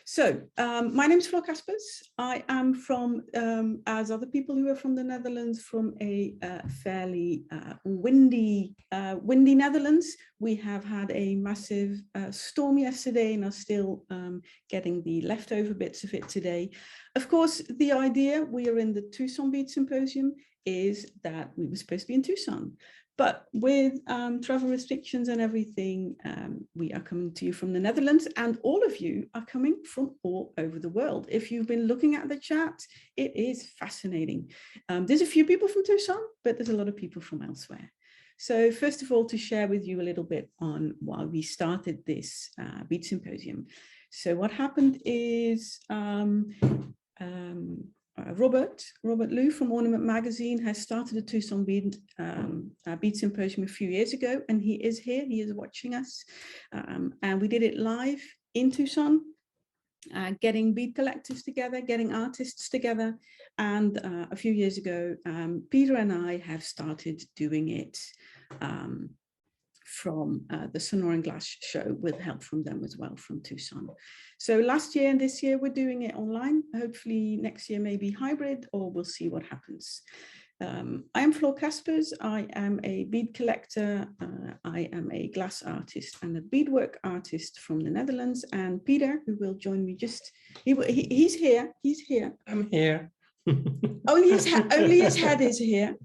My name is Floor Caspers. I am from, as other people who are from the Netherlands, from a fairly windy Netherlands. We have had a massive storm yesterday and are still getting the leftover bits of it today. Of course, the idea, we are in the Tucson Bead Symposium, is that we were supposed to be in Tucson. But with travel restrictions and everything, we are coming to you from the Netherlands, and all of you are coming from all over the world. If you've been looking at the chat, it is fascinating. There's a few people from Tucson, but there's a lot of people from elsewhere. So first of all, to share with you a little bit on why we started this Bead Symposium. So what happened is Robert Liu from Ornament Magazine has started a Tucson Bead Symposium a few years ago, and he is here, he is watching us. And we did it live in Tucson, getting bead collectors together, getting artists together. And a few years ago, Peter and I have started doing it from the Sonora and Glass show with help from them as well, from Tucson. So last year and this year, we're doing it online. Hopefully next year, maybe hybrid, or we'll see what happens. I am Floor Caspers. I am a bead collector. I am a glass artist and a beadwork artist from the Netherlands. And Peter, who will join me he's here. I'm here. Only his head is here.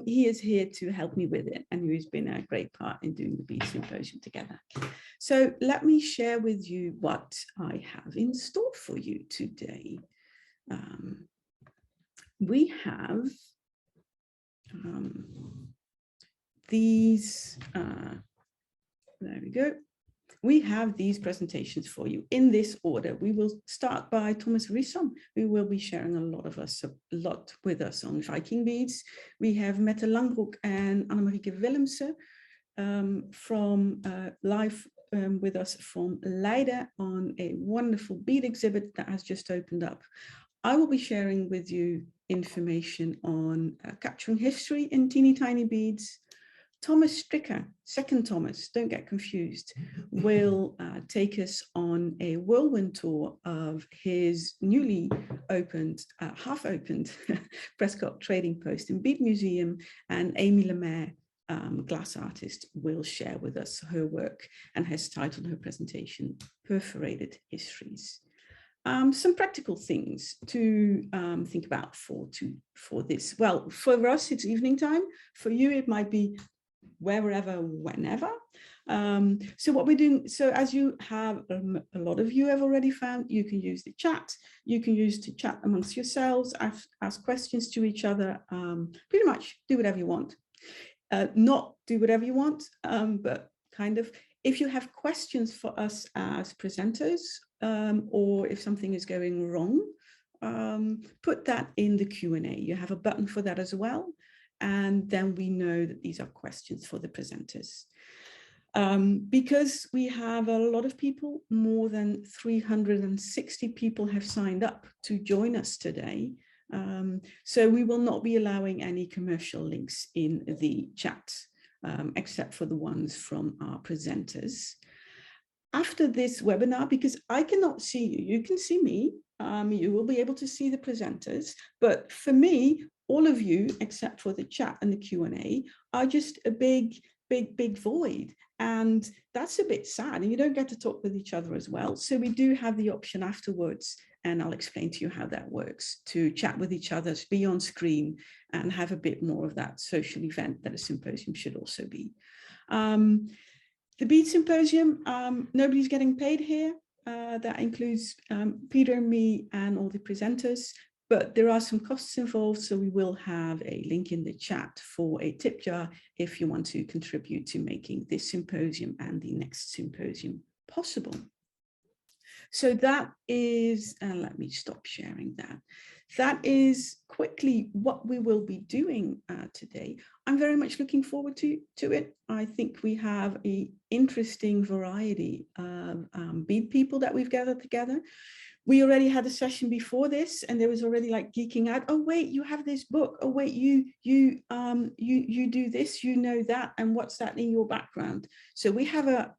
He is here to help me with it, and he's been a great part in doing the Bead Symposium together. So let me share with you what I have in store for you today. We have these, there we go. We have these presentations for you in this order. We will start by Thomas Rissom, who will be sharing a lot with us on Viking beads. We have Mette Langbroek and Annemarieke Willemsen from live with us from Leiden on a wonderful bead exhibit that has just opened up. I will be sharing with you information on capturing history in teeny tiny beads. Thomas Stricker, second Thomas, don't get confused, will take us on a whirlwind tour of his newly opened, half-opened Prescott Trading Post and Bead Museum, and Amy Lemaire, glass artist, will share with us her work and has titled her presentation, Perforated Histories. Some practical things to think about for this. Well, for us, it's evening time. For you, it might be wherever, whenever. So what we're doing, so as you have, a lot of you have already found, you can use the chat. You can use to chat amongst yourselves, ask questions to each other, pretty much do whatever you want. Not do whatever you want, but kind of, if you have questions for us as presenters, or if something is going wrong, put that in the Q&A. You have a button for that as well. And then we know that these are questions for the presenters. Because we have a lot of people, more than 360 people have signed up to join us today. So we will not be allowing any commercial links in the chat, except for the ones from our presenters. After this webinar, because I cannot see you, you can see me, you will be able to see the presenters, but for me, all of you, except for the chat and the Q&A, are just a big void. And that's a bit sad, and you don't get to talk with each other as well. So we do have the option afterwards, and I'll explain to you how that works, to chat with each other, to be on screen, and have a bit more of that social event that a symposium should also be. The Bead Symposium, nobody's getting paid here. That includes Peter, me, and all the presenters. But there are some costs involved, so we will have a link in the chat for a tip jar if you want to contribute to making this symposium and the next symposium possible. So that is, let me stop sharing that. That is quickly what we will be doing today. I'm very much looking forward to it. I think we have an interesting variety of bead people that we've gathered together. We already had a session before this, and there was already like geeking out. Oh wait, you have this book. Oh wait, you do this. You know that, and what's that in your background? So we have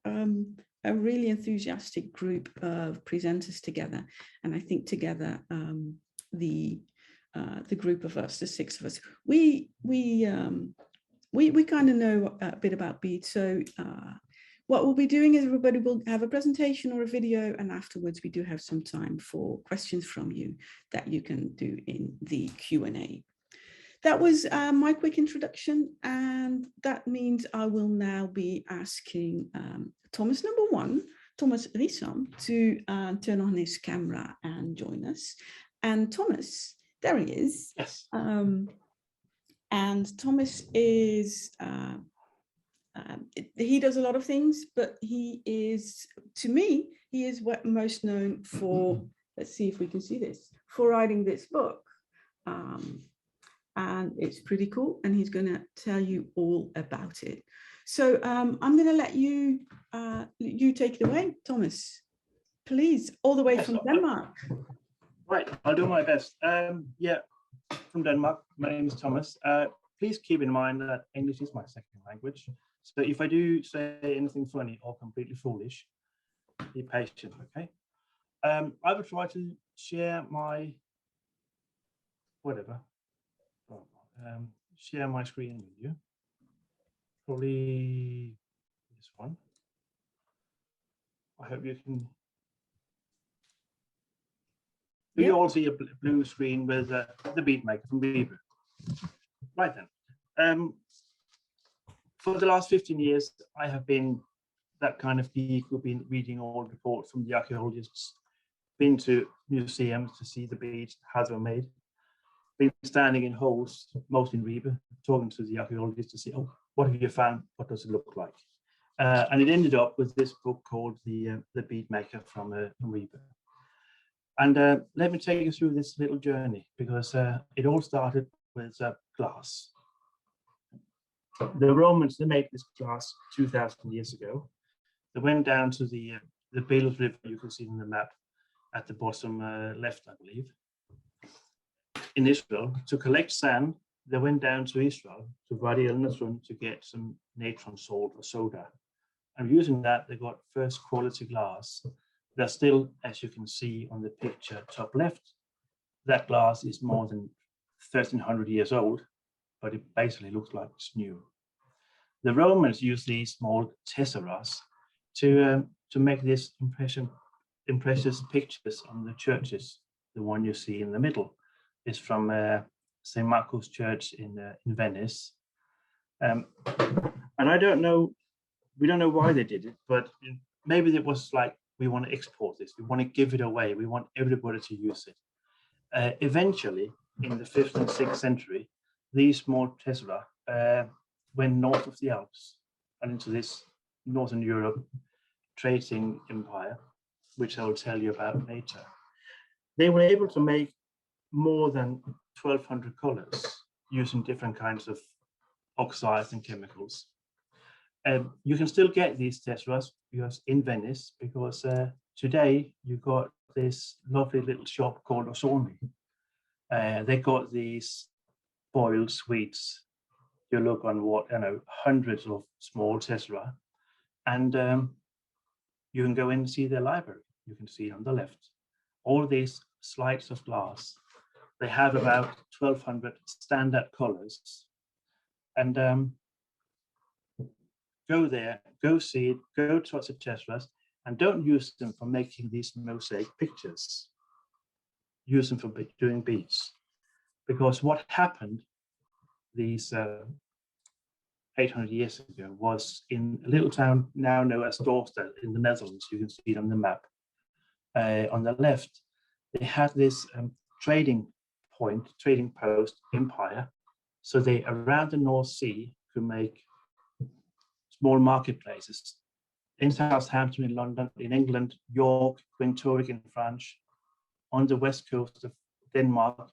a really enthusiastic group of presenters together. And I think together, the group of us, the six of us, we kind of know a bit about Bead. So what we'll be doing is everybody will have a presentation or a video, and afterwards we do have some time for questions from you that you can do in the Q&A. That was my quick introduction, and that means I will now be asking Thomas number one, Thomas Rissom, to turn on his camera and join us. And Thomas, there he is. Yes. And Thomas is, he does a lot of things, but he is, to me, he is most known for, let's see if we can see this, for writing this book. And it's pretty cool, and he's going to tell you all about it. So I'm going to let you take it away, Thomas, please, all the way from Denmark. Right, I'll do my best. Yeah, from Denmark. My name is Thomas. Please keep in mind that English is my second language. So if I do say anything funny or completely foolish, be patient, okay? I will try to share my share my screen with you. Probably this one. I hope you can. Do you all see a blue screen with the Bead Maker from Bead? Right then. For the last 15 years, I have been that kind of geek who've been reading all reports from the archaeologists, been to museums to see the beads, how they were made, been standing in holes, mostly in Ribe, talking to the archaeologists to see, oh, what have you found? What does it look like? And it ended up with this book called The Bead Maker from Ribe. And let me take you through this little journey, because it all started with glass. The Romans, they made this glass 2,000 years ago. They went down to the Bead River, you can see in the map at the bottom left, I believe, in Israel, to collect sand. They went down to Israel, to Wadi el-Nasrun, to get some natron salt or soda. And using that, they got first quality glass. They're still, as you can see on the picture top left, that glass is more than 1,300 years old, but it basically looks like it's new. The Romans used these small tesseras to make this impressive pictures on the churches. The one you see in the middle is from St. Marco's Church in Venice. And I don't know, we don't know why they did it, but maybe it was like, we want to export this, we want to give it away, we want everybody to use it. Eventually, in the 5th and 6th century, these small tessera went north of the Alps and into this Northern Europe trading empire, which I will tell you about later. They were able to make more than 1,200 colors using different kinds of oxides and chemicals. You can still get these tesseras in Venice, because today you got this lovely little shop called Osoni. They got these boiled sweets. You look on hundreds of small tessera, and you can go in and see their library. You can see it on the left. All these slides of glass. They have about 1,200 standard colors, and go there, go see it, go touch the tesseras, and don't use them for making these mosaic pictures. Use them for doing beads, because what happened these 800 years ago was in a little town now known as Dorstad in the Netherlands. You can see it on the map. On the left, they had this trading post empire. So they, around the North Sea, could make small marketplaces. In Southampton, in London, in England, York, Quintoric in France, on the west coast of Denmark.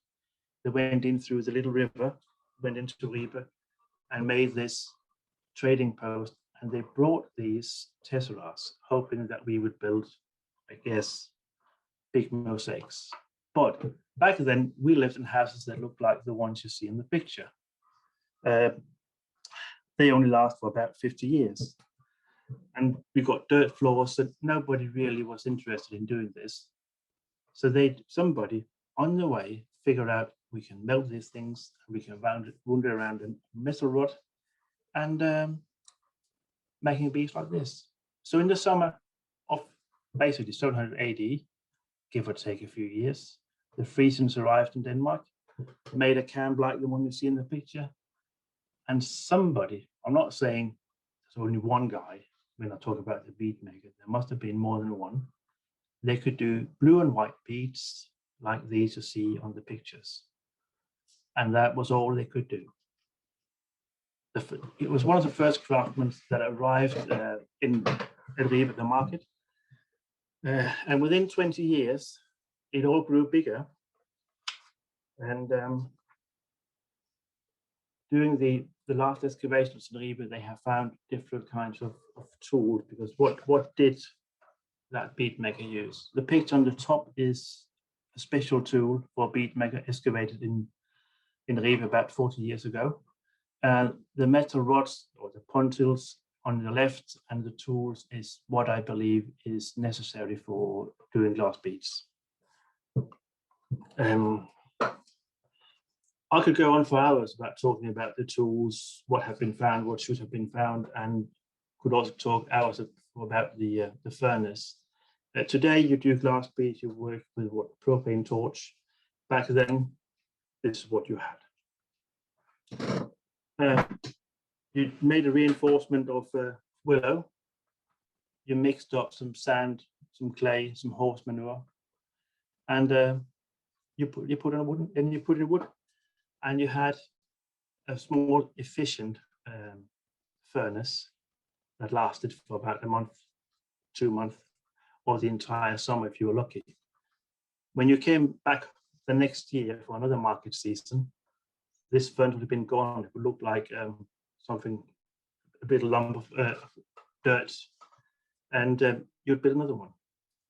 They went in through the little river, went into Ribe, and made this trading post. And they brought these tesseras, hoping that we would build, I guess, big mosaics. But back then, we lived in houses that looked like the ones you see in the picture. They only last for about 50 years. And we got dirt floors, so nobody really was interested in doing this. So somebody on the way figured out we can melt these things, and we can wound it around a metal rod, and making beads like this. So in the summer of basically 700 AD, give or take a few years, the Frisians arrived in Denmark, made a camp like the one you see in the picture, and somebody, I'm not saying there's only one guy when I talk about the bead maker, there must have been more than one. They could do blue and white beads like these you see on the pictures. And that was all they could do. It was one of the first craftsmen that arrived in Ribe, the market. And within 20 years, it all grew bigger. And during the last excavations in Ribe, they have found different kinds of tools, because what did that bead maker use? The picture on the top is a special tool for a bead maker excavated in Ribe about 40 years ago. The metal rods or the pontils on the left and the tools is what I believe is necessary for doing glass beads. I could go on for hours about talking about the tools, what have been found, what should have been found, and could also talk hours about the furnace. Today you do glass beads, you work with what, propane torch. Back then, this is what you had. You made a reinforcement of willow. You mixed up some sand, some clay, some horse manure, and you put in wood, and you put in wood, and you had a small, efficient furnace that lasted for about a month, 2 months, or the entire summer if you were lucky. When you came back the next year for another market season, this furnace would have been gone. It would look like something, a bit of lump of dirt, and you'd build another one.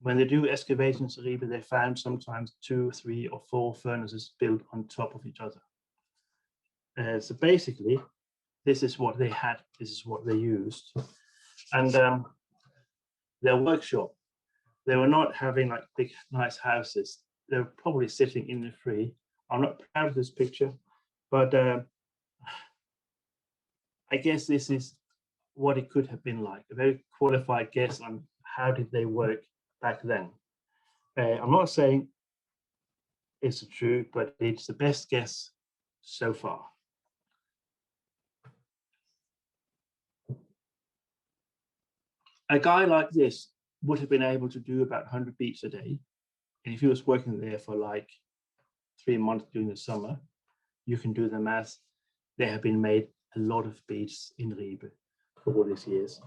When they do excavations in Ribe, they found sometimes 2, 3, or 4 furnaces built on top of each other. So basically, this is what they had, this is what they used. And their workshop, they were not having like big, nice houses. They were probably sitting in the free. I'm not proud of this picture, but I guess this is what it could have been like, a very qualified guess on how did they work back then. I'm not saying it's true, but it's the best guess so far. A guy like this would have been able to do about 100 beats a day. And if he was working there for like 3 months during the summer, you can do the math. There have been made a lot of beats in Ribe for all these years.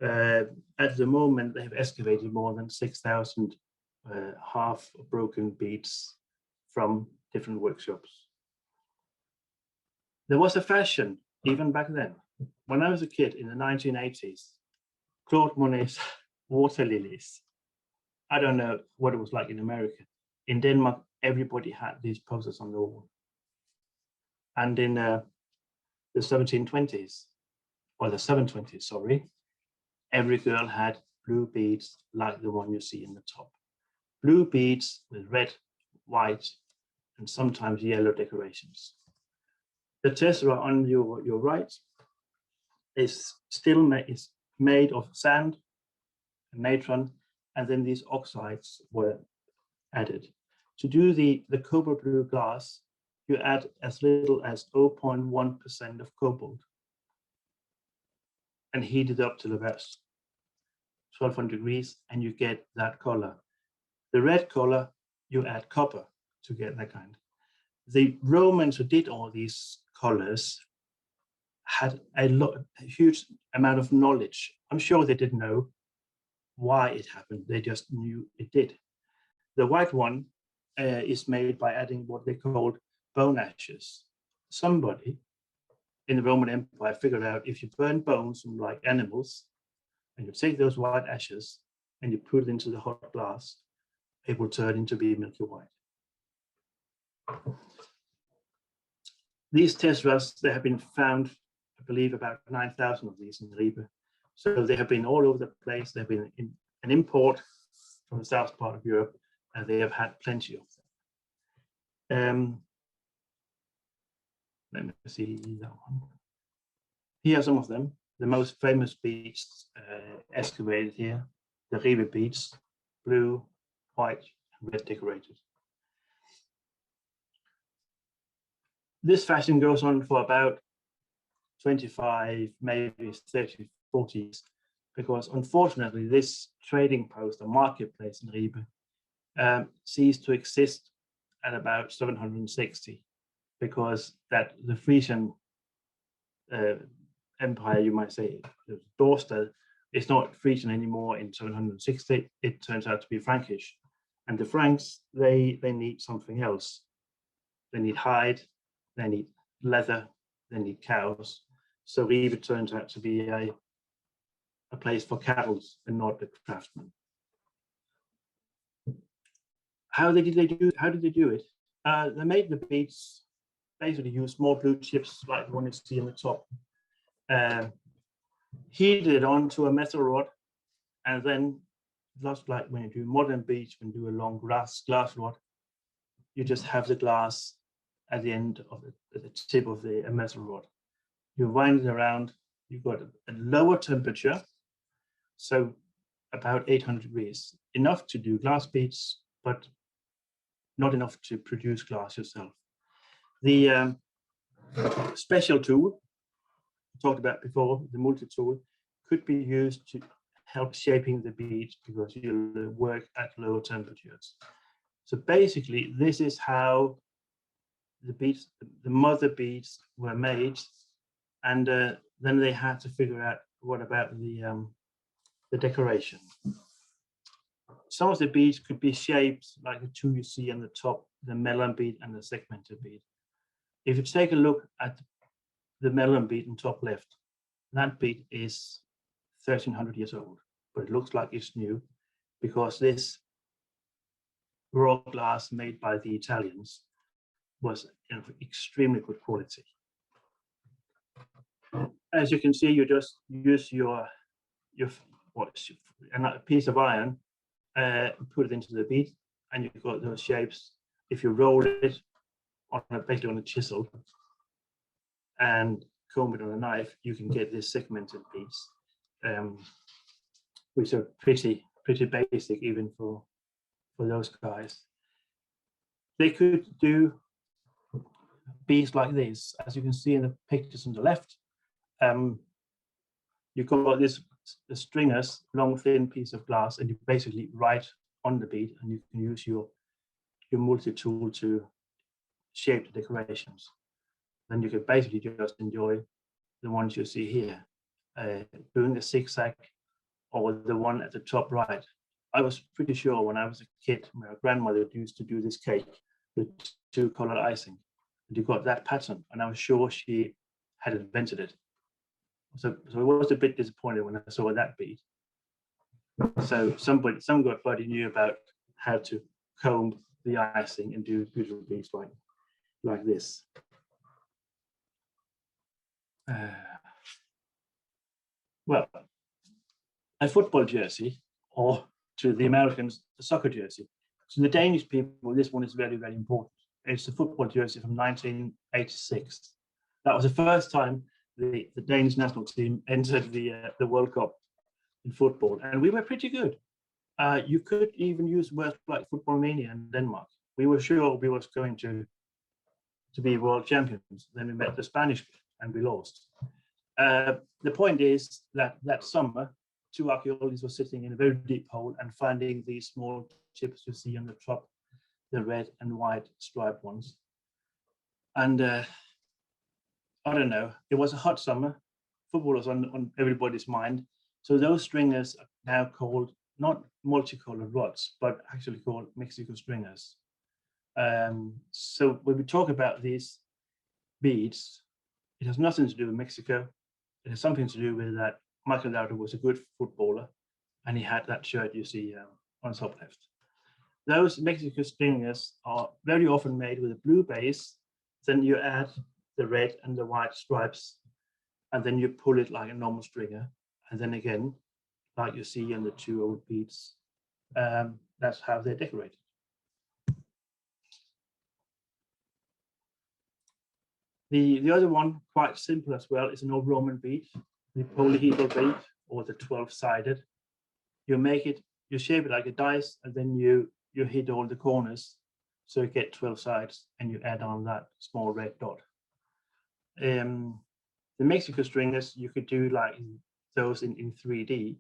At the moment, they have excavated more than 6,000 half broken beats from different workshops. There was a fashion even back then. When I was a kid in the 1980s, Claude Monet's water lilies. I don't know what it was like in America. In Denmark, everybody had these posters on the wall. And in the 1720s, or the 720s, sorry, every girl had blue beads like the one you see in the top. Blue beads with red, white, and sometimes yellow decorations. The tessera on your right is still made of sand and natron, and then these oxides were added. To do the cobalt blue glass, you add as little as 0.1% of cobalt and heat it up to about 1200 degrees, and you get that color. The red color, you add copper to get that kind. The Romans who did all these colors had a huge amount of knowledge. I'm sure they didn't know why it happened. They just knew it did. The white one is made by adding what they called bone ashes. Somebody in the Roman Empire figured out if you burn bones from like animals, and you take those white ashes and you put it into the hot glass, it will turn into be milky white. These tesseras, they have been found, I believe, about 9,000 of these in Ribe. So they have been all over the place. They've been an import from the south part of Europe, and they have had plenty of them. Let me see that one. Here are some of them. The most famous beads excavated here, the Ribe beads, blue, white, and red decorated. This fashion goes on for about 25, maybe 30, 40 years, because unfortunately this trading post or marketplace in Ribe ceased to exist at about 760, because that the Frisian empire, you might say, Dorstad, is not Frisian anymore in 760. It turns out to be Frankish, and the Franks, they need something else. They need hide, they need leather, they need cows. So Ribe turns out to be a place for cattle and not the craftsmen. How did they do it? They made the beads, basically use small blue chips like the one you see in the top, heated it onto a metal rod, and then just like when you do modern beads, when you do a long glass rod, you just have the glass at the end of the tip of the metal rod. You wind it around, you've got a lower temperature, so about 800 degrees, enough to do glass beads, but not enough to produce glass yourself. The special tool I talked about before, the multi-tool, could be used to help shaping the beads because you'll work at lower temperatures. So basically, this is how the beads, the mother beads, were made, and then they had to figure out what about the decoration. Some of the beads could be shaped like the two you see on the top, the melon bead and the segmented bead. If you take a look at the melon bead in top left, that bead is 1300 years old, but it looks like it's new because this raw glass made by the Italians was of extremely good quality. As you can see, you just use your a piece of iron, put it into the bead, and you've got those shapes. If you roll it basically on a chisel and comb it on a knife, you can get this segmented beads, which are pretty basic even for those guys. They could do beads like this, as you can see in the pictures on the left. You've got the stringers, long thin piece of glass, and you basically write on the bead, and you can use your multi-tool to shape the decorations. Then you can basically just enjoy the ones you see here, doing a zigzag, or the one at the top right. I was pretty sure when I was a kid, my grandmother used to do this cake with two-colored icing, and you got that pattern, and I was sure she had invented it. So it was a bit disappointed when I saw that bead. So somebody knew about how to comb the icing and do beautiful beads like this. Well, a football jersey, or to the Americans, a soccer jersey. So the Danish people, this one is very, very important. It's a football jersey from 1986. That was the first time the Danish national team entered the World Cup in football, and we were pretty good. You could even use words like Football Mania in Denmark. We were sure we was going to be world champions. Then we met the Spanish and we lost. The point is that summer, two archaeologists were sitting in a very deep hole and finding these small chips you see on the top, the red and white striped ones. And I don't know, it was a hot summer. Football was on everybody's mind. So those stringers are now called not multicolored rods, but actually called Mexico stringers. So when we talk about these beads, it has nothing to do with Mexico. It has something to do with that Michael Laudrup was a good footballer, and he had that shirt you see on top left. Those Mexico stringers are very often made with a blue base. Then you add the red and the white stripes, and then you pull it like a normal stringer, And then again, like you see on the two old beads, that's how they're decorated. The other one, quite simple as well, is an old Roman bead, the polyhedral bead, or the 12-sided. You make it, you shape it like a dice, and then you hit all the corners, so you get 12 sides, and you add on that small red dot. The Mexico stringers, you could do like those in 3D,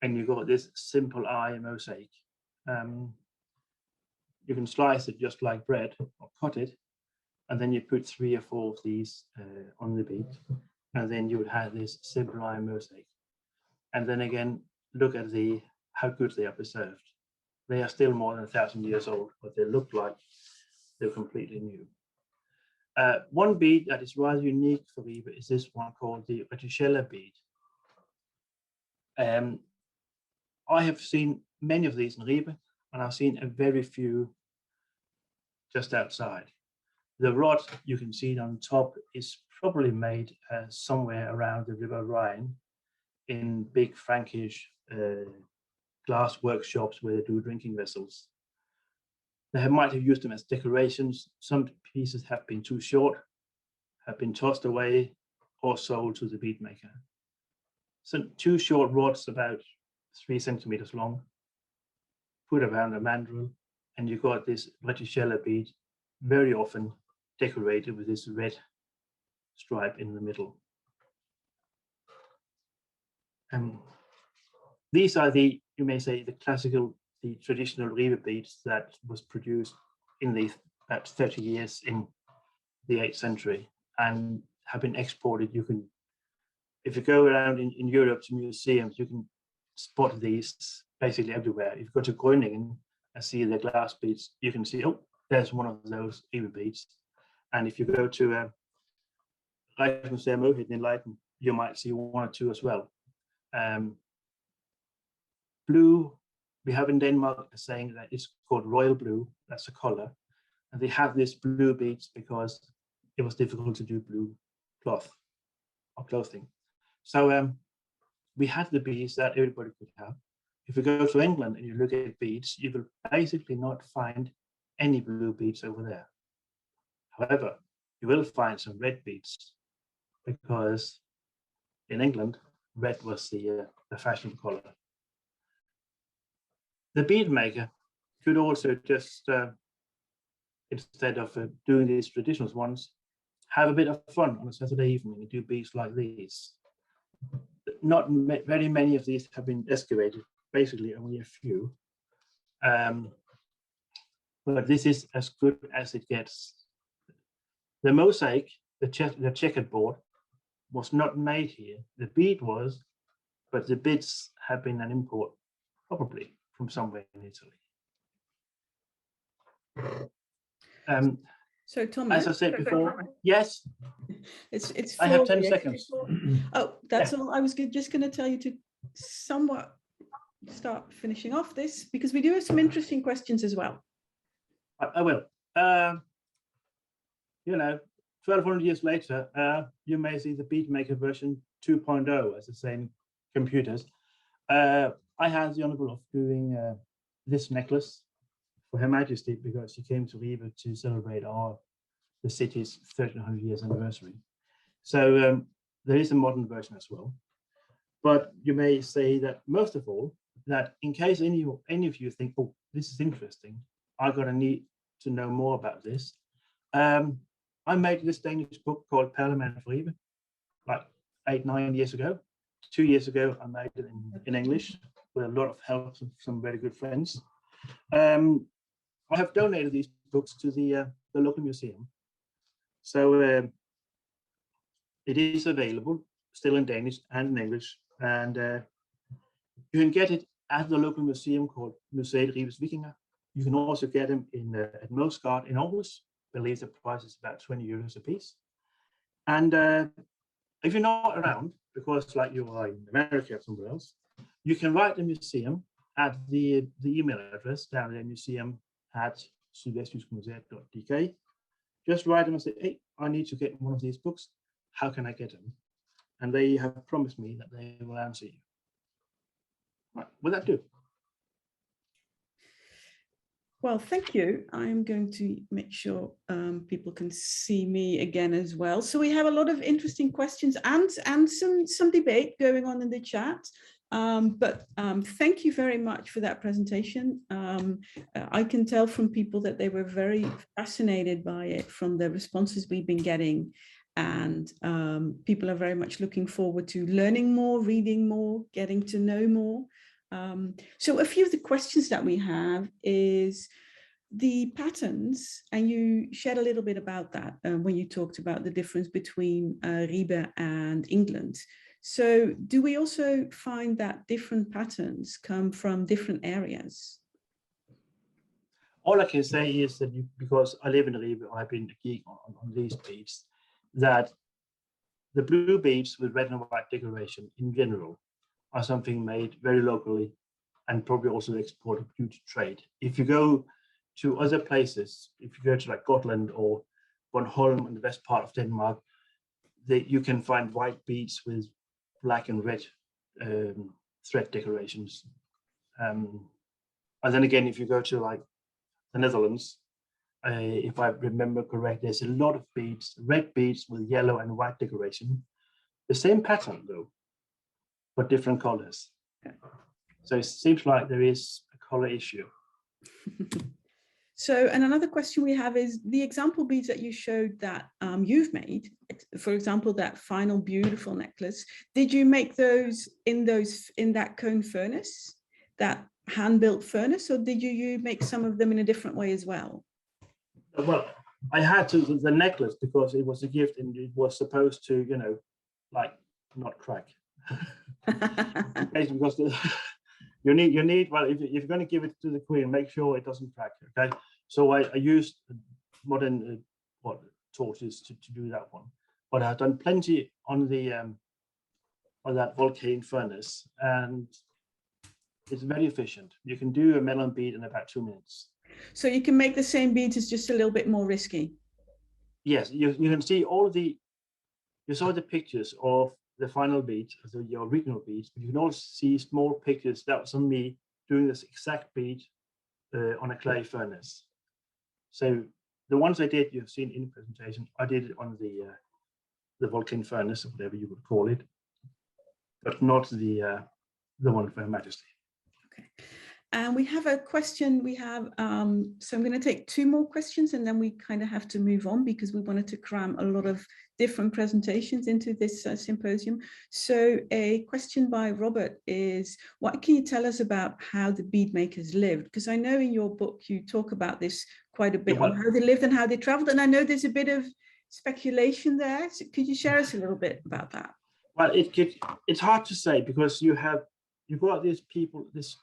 and you got this simple eye mosaic. You can slice it just like bread or cut it, and then you put 3 or 4 of these on the bead, and then you would have this simple eye mosaic. And then again, look at how good they are preserved. They are still more than 1,000 years old, but they look like they're completely new. One bead that is rather unique for Ribe is this one called the reticella bead. I have seen many of these in Ribe, and I've seen a very few just outside. The rod you can see on top is probably made somewhere around the River Rhine in big Frankish glass workshops where they do drinking vessels. They might have used them as decorations. Some pieces have been too short, have been tossed away, or sold to the bead maker. So 2 short rods about 3 centimeters long, put around a mandrel, and you got this reticella bead, very often decorated with this red stripe in the middle. These are you may say, the classical, the traditional Ribe beads that was produced in the about 30 years in the 8th century and have been exported. You can, if you go around in Europe to museums, you can spot these basically everywhere. If you go to Groningen and see the glass beads, you can see, oh, there's one of those Ribe beads. And if you go to Rijksmuseum in Leiden, you might see 1 or 2 as well. Blue, we have in Denmark a saying that it's called royal blue, that's a color. And they have this blue beads because it was difficult to do blue cloth or clothing. So we had the beads that everybody could have. If you go to England and you look at beads, you will basically not find any blue beads over there. However, you will find some red beads because in England, red was the fashion color. The bead maker could also just, instead of doing these traditional ones, have a bit of fun on a Saturday evening and do beads like these. Not very many of these have been excavated, basically only a few. But this is as good as it gets. The mosaic, the checkered board, was not made here. The bead was, but the bits have been an import, probably from somewhere in Italy. So Thomas, as I said before, yes, it's I have 10 seconds. Oh, that's all. I was just going to tell you to somewhat start finishing off this because we do have some interesting questions as well. I will. 1,200 years later, you may see the bead maker version 2.0 as the same computers. I had the honor of doing this necklace for Her Majesty because she came to Ribe to celebrate the city's 1,300 years anniversary. So there is a modern version as well. But you may say that most of all, that in case any of you think, oh, this is interesting, I'm going to need to know more about this. I made this Danish book called Perlemand for Ribe, like 8-9 years ago. 2 years ago, I made it in English with a lot of help from some very good friends. I have donated these books to the local museum. So it is available still in Danish and in English. And you can get it at the local museum called Museet Ribes Vikinger. You can also get them at Mosgard in Aarhus. I believe the price is about 20 euros a piece. And if you're not around, because like you are in America or somewhere else, you can write the museum at the email address down there, museum@sydvestjyskmuseet.dk. Just write them and say, hey, I need to get one of these books. How can I get them? and they have promised me that they will answer you. Right, will that do? Well, thank you. I'm going to make sure people can see me again as well. So we have a lot of interesting questions and some debate going on in the chat. But thank you very much for that presentation. I can tell from people that they were very fascinated by it from the responses we've been getting. And people are very much looking forward to learning more, reading more, getting to know more. So a few of the questions that we have is the patterns, and you shared a little bit about that when you talked about the difference between Ribe and England. So do we also find that different patterns come from different areas? All I can say is that because I live in Ribe, I've been a geek on these beads, that the blue beads with red and white decoration in general are something made very locally and probably also exported due to trade. If you go to other places, if you go to like Gotland or Bornholm in the west part of Denmark, you can find white beads with black and red thread decorations. And then again, if you go to like the Netherlands, if I remember correct, there's a lot of beads, red beads with yellow and white decoration. The same pattern though, but different colors. So it seems like there is a color issue. So, and another question we have is the example beads that you showed that you've made, for example, that final beautiful necklace. Did you make those in that cone furnace, that hand-built furnace, or did you make some of them in a different way as well? Well, I had to the necklace because it was a gift and it was supposed to, you know, like not crack. Because you need well, if you're going to give it to the queen, make sure it doesn't crack. Okay, so I used modern torches to do that one, but I've done plenty on the on that volcano furnace, and it's very efficient. You can do a melon bead in about 2 minutes. So you can make the same beads, it's just a little bit more risky. Yes, you can see all the. You saw the pictures of the final beads, your original beads, but you can also see small pictures. That was on me doing this exact bead on a clay furnace. So the ones I did, you've seen in the presentation, I did it on the volcano furnace, or whatever you would call it, but not the one for Her Majesty. Okay. And we have a question, so I'm going to take 2 more questions and then we kind of have to move on because we wanted to cram a lot of different presentations into this symposium. So a question by Robert is, what can you tell us about how the bead makers lived? Because I know in your book you talk about this quite a bit, on how they lived and how they traveled, and I know there's a bit of speculation there. So could you share us a little bit about that? Well, it's hard to say because you've got these people, this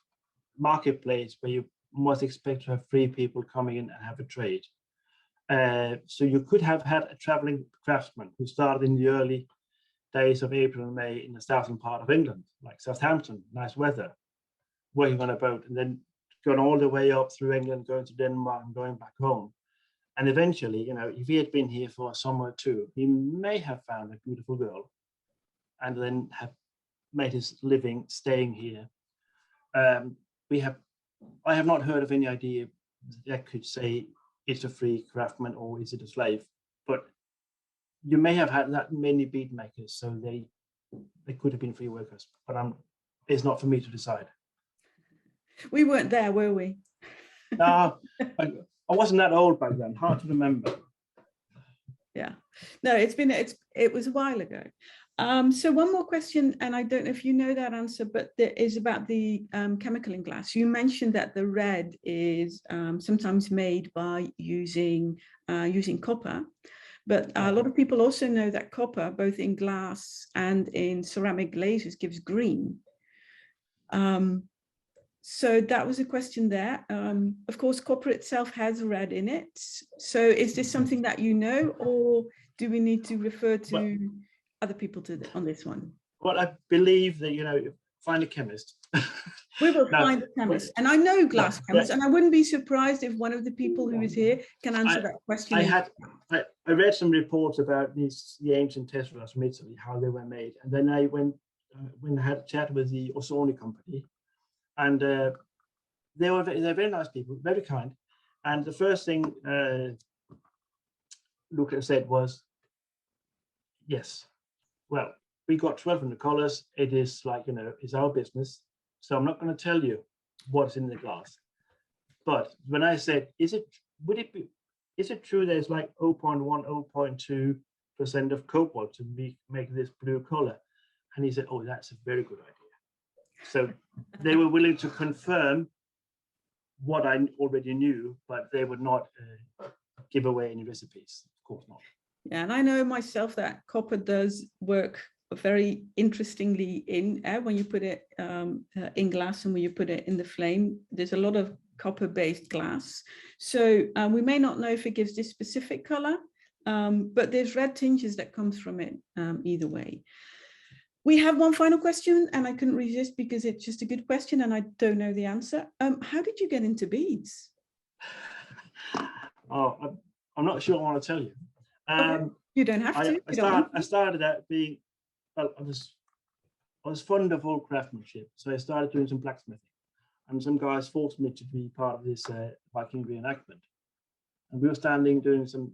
marketplace where you must expect to have 3 people coming in and have a trade. So you could have had a traveling craftsman who started in the early days of April and May in the southern part of England, like Southampton, nice weather, working on a boat, and then gone all the way up through England, going to Denmark and going back home. And eventually, you know, if he had been here for a summer or 2, he may have found a beautiful girl and then have made his living staying here. I have not heard of any idea that could say it's a free craftsman or is it a slave, but you may have had that many bead makers, so they could have been free workers, but it's not for me to decide. We weren't there, were we? No, I wasn't that old back then, hard to remember. Yeah, no, it was a while ago. So one more question, and I don't know if you know that answer, but there is about the chemical in glass. You mentioned that the red is sometimes made by using copper, but a lot of people also know that copper, both in glass and in ceramic glazes, gives green. So that was a question there. Of course, copper itself has red in it. So is this something that you know, or do we need to refer to other people on this one? Well, I believe that, you know, find a chemist. We will find a chemist. And I know glass chemists, and I wouldn't be surprised if one of the people who is here can answer that question. I I read some reports about the ancient tesseracts from Italy, how they were made, and then I went when I had a chat with the Orsoni company, and they're very nice people, very kind. And the first thing Luca said was, yes, well, we got 1,200 colors. It is like, you know, it's our business. So I'm not going to tell you what's in the glass. But when I said, is it true there's like 0.1, 0.2% of cobalt to make this blue color? And he said, oh, that's a very good idea. So they were willing to confirm what I already knew, but they would not give away any recipes. Of course not. Yeah, and I know myself that copper does work very interestingly in when you put it in glass and when you put it in the flame. There's a lot of copper-based glass, so we may not know if it gives this specific color, but there's red tinges that comes from it either way. We have one final question, and I couldn't resist because it's just a good question and I don't know the answer. How did you get into beads? Oh, I'm not sure I want to tell you. Okay. You don't have to. I started out being, well, I was fond of old craftsmanship, so I started doing some blacksmithing, and some guys forced me to be part of this Viking reenactment. And we were standing doing some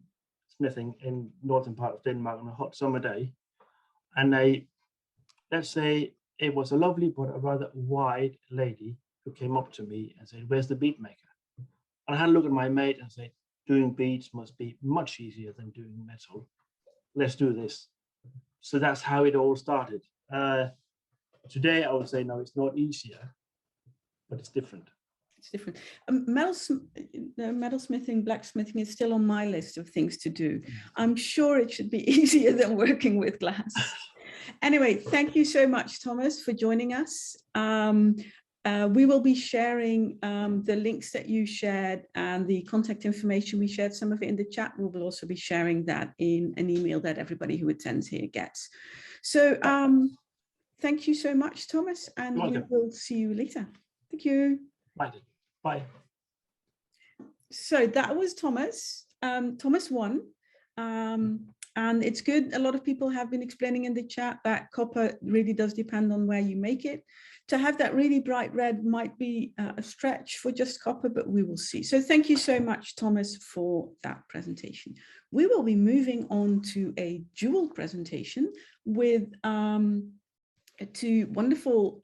smithing in northern part of Denmark on a hot summer day, and let's say it was a lovely but a rather wide lady who came up to me and said, "Where's the bead maker?" And I had a look at my mate and said, doing beads must be much easier than doing metal. Let's do this. So that's how it all started. Today, I would say, no, it's not easier, but it's different. It's different. Metalsmithing, blacksmithing is still on my list of things to do. I'm sure it should be easier than working with glass. Anyway, thank you so much, Thomas, for joining us. We will be sharing the links that you shared and the contact information. We shared some of it in the chat. We will also be sharing that in an email that everybody who attends here gets. So thank you so much, Thomas, and we will see you later. Thank you. Bye. So that was Thomas. Thomas won. And it's good. A lot of people have been explaining in the chat that copper really does depend on where you make it. To have that really bright red might be a stretch for just copper, but we will see. So thank you so much, Thomas, for that presentation. We will be moving on to a dual presentation with two wonderful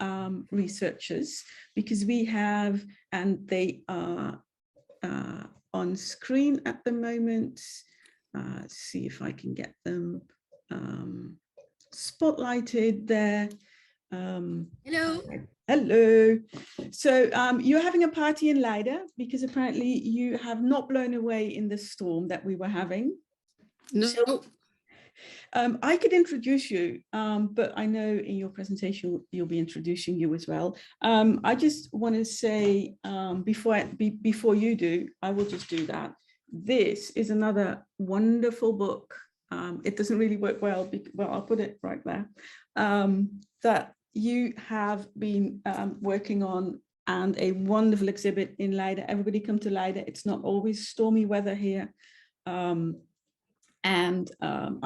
researchers, because we have, and they are on screen at the moment. See if I can get them spotlighted there. Hello. Hello. So you're having a party in Leiden because apparently you have not blown away in the storm that we were having. No. So, I could introduce you, but I know in your presentation you'll be introducing you as well. I just want to say before you do, I will just do that. This is another wonderful book. It doesn't really work well, I'll put it right there, that you have been working on, and a wonderful exhibit in Leiden. Everybody come to Leiden. It's not always stormy weather here. I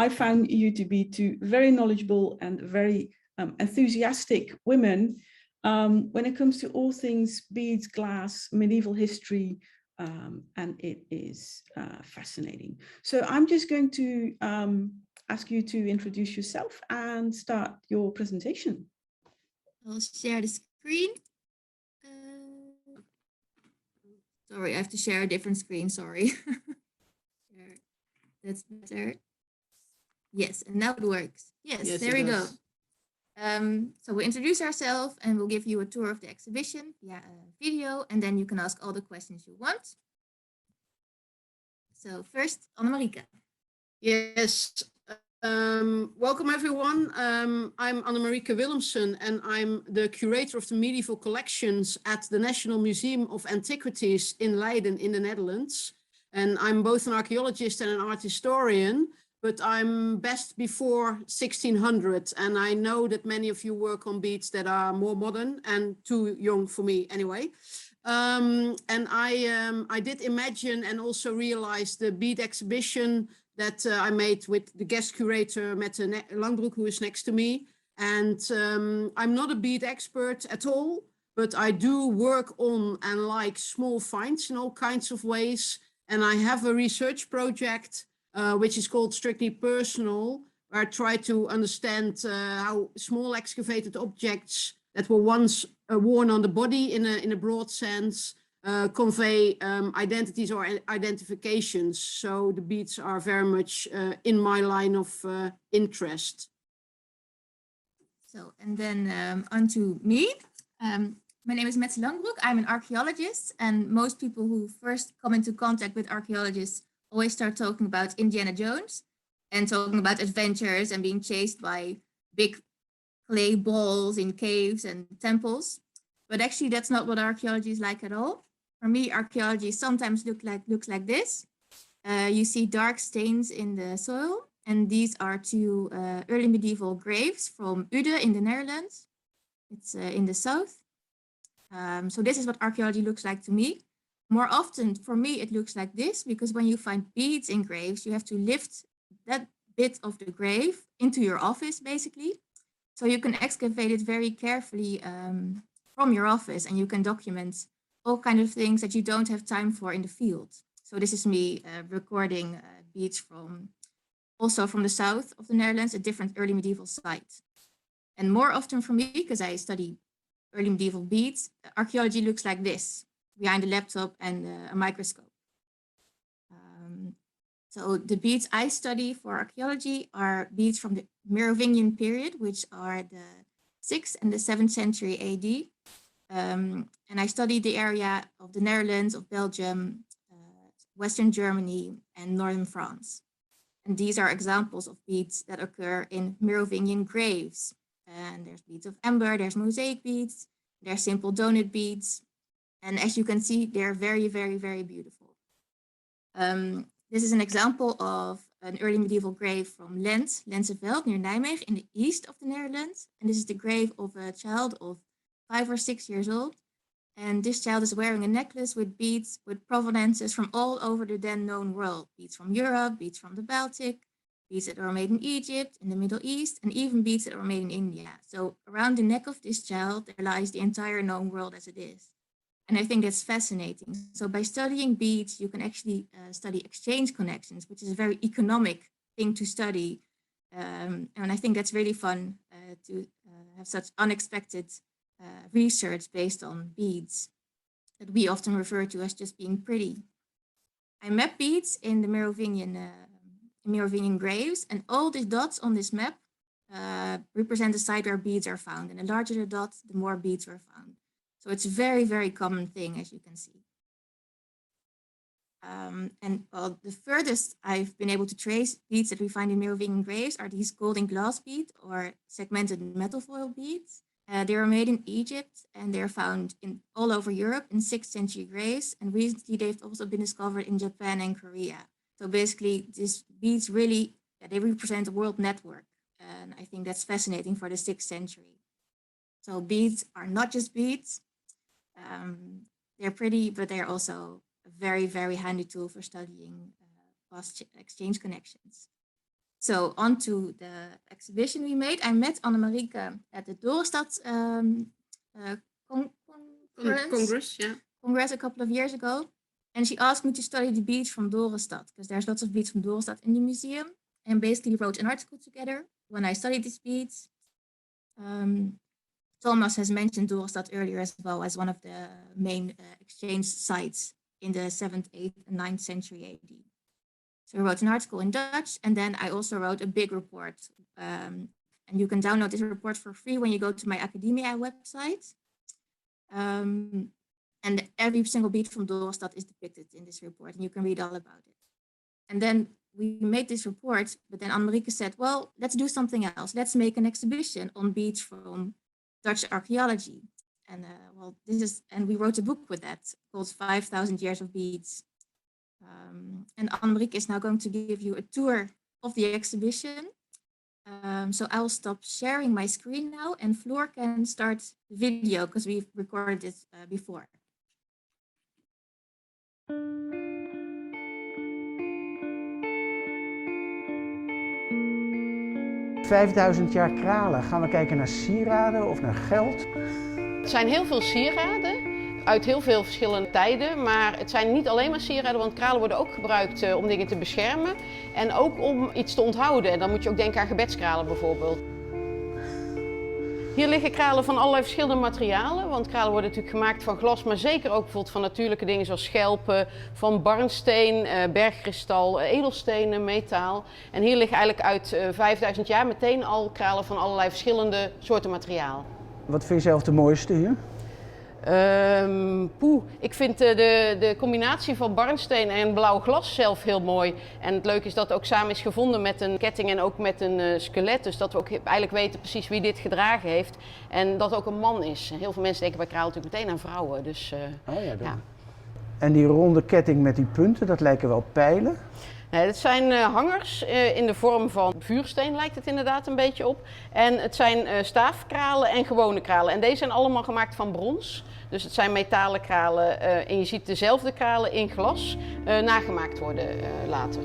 found you to be two very knowledgeable and very enthusiastic women when it comes to all things beads, glass, medieval history, and it is fascinating. So I'm just going to ask you to introduce yourself and start your presentation. I'll share the screen. Sorry, I have to share a different screen, sorry. That's better. Yes, and now it works. Yes, there we go. So we'll introduce ourselves and we'll give you a tour of the exhibition via a video, and then you can ask all the questions you want. So first, Annemarieke. Yes, welcome everyone. I'm Annemarieke Willemsen, and I'm the curator of the medieval collections at the National Museum of Antiquities in Leiden in the Netherlands. And I'm both an archaeologist and an art historian, but I'm best before 1600. And I know that many of you work on beads that are more modern and too young for me anyway. And I did imagine and also realize the bead exhibition that I made with the guest curator, Mette Langbroek, who is next to me. And I'm not a bead expert at all, but I do work on and like small finds in all kinds of ways. And I have a research project, which is called Strictly Personal, where I try to understand how small excavated objects that were once worn on the body in a broad sense convey identities or identifications. So the beads are very much in my line of interest. So, and then on to me. My name is Mette Langbroek. I'm an archaeologist, and most people who first come into contact with archaeologists always start talking about Indiana Jones and talking about adventures and being chased by big clay balls in caves and temples. But actually, that's not what archaeology is like at all. For me, archaeology sometimes looks like this. You see dark stains in the soil, and these are two early medieval graves from Uden in the Netherlands. It's in the south. So this is what archaeology looks like to me. More often, for me, it looks like this, because when you find beads in graves, you have to lift that bit of the grave into your office, basically. So you can excavate it very carefully from your office, and you can document all kinds of things that you don't have time for in the field. So this is me recording beads also from the south of the Netherlands, a different early medieval site. And more often for me, because I study early medieval beads, archaeology looks like this, behind a laptop and a microscope. So the beads I study for archaeology are beads from the Merovingian period, which are the 6th and the 7th century AD. And I studied the area of the Netherlands, of Belgium, Western Germany, and Northern France. And these are examples of beads that occur in Merovingian graves. And there's beads of amber, there's mosaic beads, there's simple donut beads. And as you can see, they're very, very, very beautiful. This is an example of an early medieval grave from Lent, Lenseveld, near Nijmegen, in the east of the Netherlands. And this is the grave of a child of 5 or 6 years old. And this child is wearing a necklace with beads with provenances from all over the then known world. Beads from Europe, beads from the Baltic, beads that were made in Egypt, in the Middle East, and even beads that were made in India. So around the neck of this child, there lies the entire known world as it is. And I think that's fascinating. So by studying beads, you can actually study exchange connections, which is a very economic thing to study. And I think that's really fun to have such unexpected research based on beads that we often refer to as just being pretty. I map beads in the Merovingian graves, and all these dots on this map represent the site where beads are found. And the larger the dot, the more beads were found. So it's a very, very common thing, as you can see. And well, the furthest I've been able to trace beads that we find in Merovingian graves are these golden glass beads or segmented metal foil beads. They were made in Egypt, and they're found all over Europe in 6th century graves. And recently they've also been discovered in Japan and Korea. So basically these beads really, they represent a world network. And I think that's fascinating for the 6th century. So beads are not just beads. They're pretty, but they're also a very, very handy tool for studying past exchange connections. So on to the exhibition we made. I met Annemarieke at the Dorestad Congress a couple of years ago. And she asked me to study the beads from Dorestad, because there's lots of beads from Dorestad in the museum, and basically wrote an article together when I studied these beads. Thomas has mentioned Dorestad earlier as well as one of the main exchange sites in the 7th, 8th, and 9th century AD. So I wrote an article in Dutch, and then I also wrote a big report. And you can download this report for free when you go to my academia website. And every single bead from Dorestad is depicted in this report, and you can read all about it. And then we made this report, but then Annemarieke said, well, let's do something else. Let's make an exhibition on beads from Dutch archaeology. And and we wrote a book with that called 5,000 Years of Beads. And Annemarieke is now going to give you a tour of the exhibition. So I'll stop sharing my screen now, and Floor can start the video because we've recorded it before. 5000 jaar kralen. Gaan we kijken naar sieraden of naar geld? Het zijn heel veel sieraden uit heel veel verschillende tijden, maar het zijn niet alleen maar sieraden, want kralen worden ook gebruikt om dingen te beschermen en ook om iets te onthouden. En dan moet je ook denken aan gebedskralen bijvoorbeeld. Hier liggen kralen van allerlei verschillende materialen, want kralen worden natuurlijk gemaakt van glas, maar zeker ook bijvoorbeeld van natuurlijke dingen zoals schelpen, van barnsteen, bergkristal, edelstenen, metaal. En hier liggen eigenlijk uit 5000 jaar meteen al kralen van allerlei verschillende soorten materiaal. Wat vind je zelf de mooiste hier? Ik vind de combinatie van barnsteen en blauw glas zelf heel mooi. En het leuke is dat het ook samen is gevonden met een ketting en ook met een skelet. Dus dat we ook eigenlijk weten precies wie dit gedragen heeft. En dat het ook een man is. Heel veel mensen denken bij kralen natuurlijk meteen aan vrouwen. Dus, ja. En die ronde ketting met die punten, dat lijken wel pijlen. Nee, het zijn hangers in de vorm van vuursteen, lijkt het inderdaad een beetje op. En het zijn staafkralen en gewone kralen. En deze zijn allemaal gemaakt van brons. Dus het zijn metalen kralen en je ziet dezelfde kralen in glas nagemaakt worden later.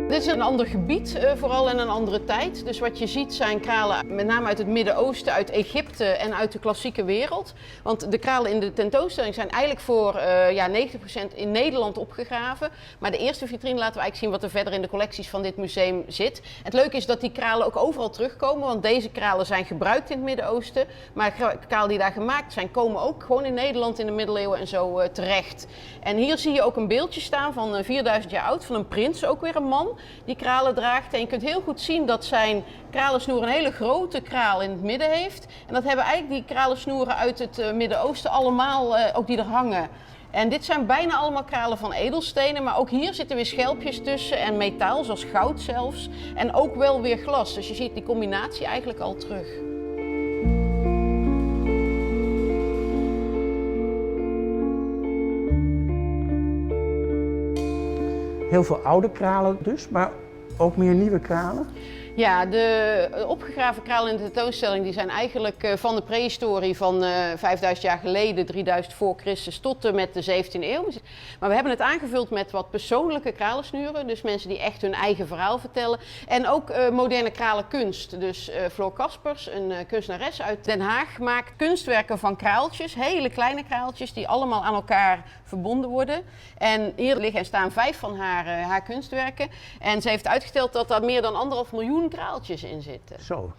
Dit is een ander gebied, vooral in een andere tijd. Dus wat je ziet zijn kralen met name uit het Midden-Oosten, uit Egypte en uit de klassieke wereld. Want de kralen in de tentoonstelling zijn eigenlijk voor 90% in Nederland opgegraven. Maar de eerste vitrine laten we eigenlijk zien wat er verder in de collecties van dit museum zit. Het leuke is dat die kralen ook overal terugkomen, want deze kralen zijn gebruikt in het Midden-Oosten. Maar kralen die daar gemaakt zijn, komen ook gewoon in Nederland in de middeleeuwen en zo terecht. En hier zie je ook een beeldje staan van 4000 jaar oud, van een prins, ook weer een man, die kralen draagt. En je kunt heel goed zien dat zijn kralensnoer een hele grote kraal in het midden heeft. En dat hebben eigenlijk die kralensnoeren uit het Midden-Oosten allemaal, ook die er hangen. En dit zijn bijna allemaal kralen van edelstenen, maar ook hier zitten weer schelpjes tussen en metaal, zoals goud zelfs. En ook wel weer glas, dus je ziet die combinatie eigenlijk al terug. Heel veel oude kralen dus, maar ook meer nieuwe kralen? Ja, de opgegraven kralen in de tentoonstelling die zijn eigenlijk van de prehistorie van 5000 jaar geleden, 3000 voor Christus, tot en met de 17e eeuw. Maar we hebben het aangevuld met wat persoonlijke kralensnuren, dus mensen die echt hun eigen verhaal vertellen. En ook moderne kralenkunst. Dus Floor Kaspers, een kunstenares uit Den Haag, maakt kunstwerken van kraaltjes, hele kleine kraaltjes die allemaal aan elkaar verbonden worden. En hier liggen en staan 5 van haar kunstwerken. En ze heeft uitgeteld dat daar meer dan 1,5 miljoen kraaltjes in zitten. Zo.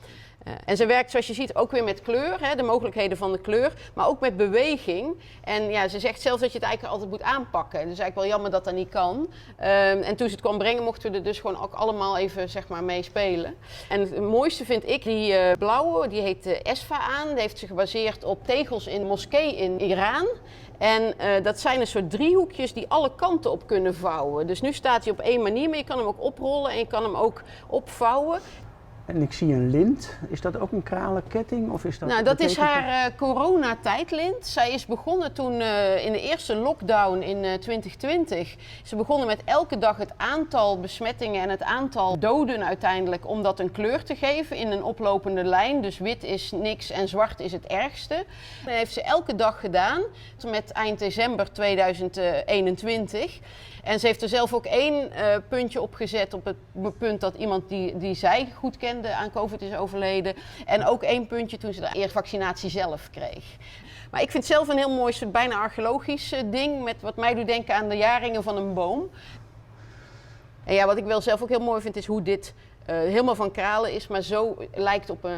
En ze werkt, zoals je ziet, ook weer met kleur, hè, de mogelijkheden van de kleur, maar ook met beweging. En ja, ze zegt zelfs dat je het eigenlijk altijd moet aanpakken. En het is eigenlijk wel jammer dat dat niet kan. En toen ze het kwam brengen, mochten we er dus gewoon ook allemaal even, zeg maar, mee spelen. En het mooiste vind ik die blauwe, die heet Esfa aan. Die heeft zich gebaseerd op tegels in een moskee in Iran. En dat zijn een soort driehoekjes die alle kanten op kunnen vouwen. Dus nu staat hij op één manier, maar je kan hem ook oprollen en je kan hem ook opvouwen. En ik zie een lint. Is dat ook een kralenketting? Of is dat, Nou, dat is haar coronatijdlint. Zij is begonnen toen in de eerste lockdown in 2020. Ze begonnen met elke dag het aantal besmettingen en het aantal doden uiteindelijk om dat een kleur te geven in een oplopende lijn. Dus wit is niks en zwart is het ergste. Dat heeft ze elke dag gedaan tot met eind december 2021. En ze heeft er zelf ook 1 puntje op gezet op het punt dat iemand die zij goed kende aan COVID is overleden. En ook 1 puntje toen ze de eerste vaccinatie zelf kreeg. Maar ik vind het zelf een heel mooi, bijna archeologisch ding met wat mij doet denken aan de jaringen van een boom. En ja, wat ik wel zelf ook heel mooi vind is hoe dit helemaal van kralen is, maar zo lijkt op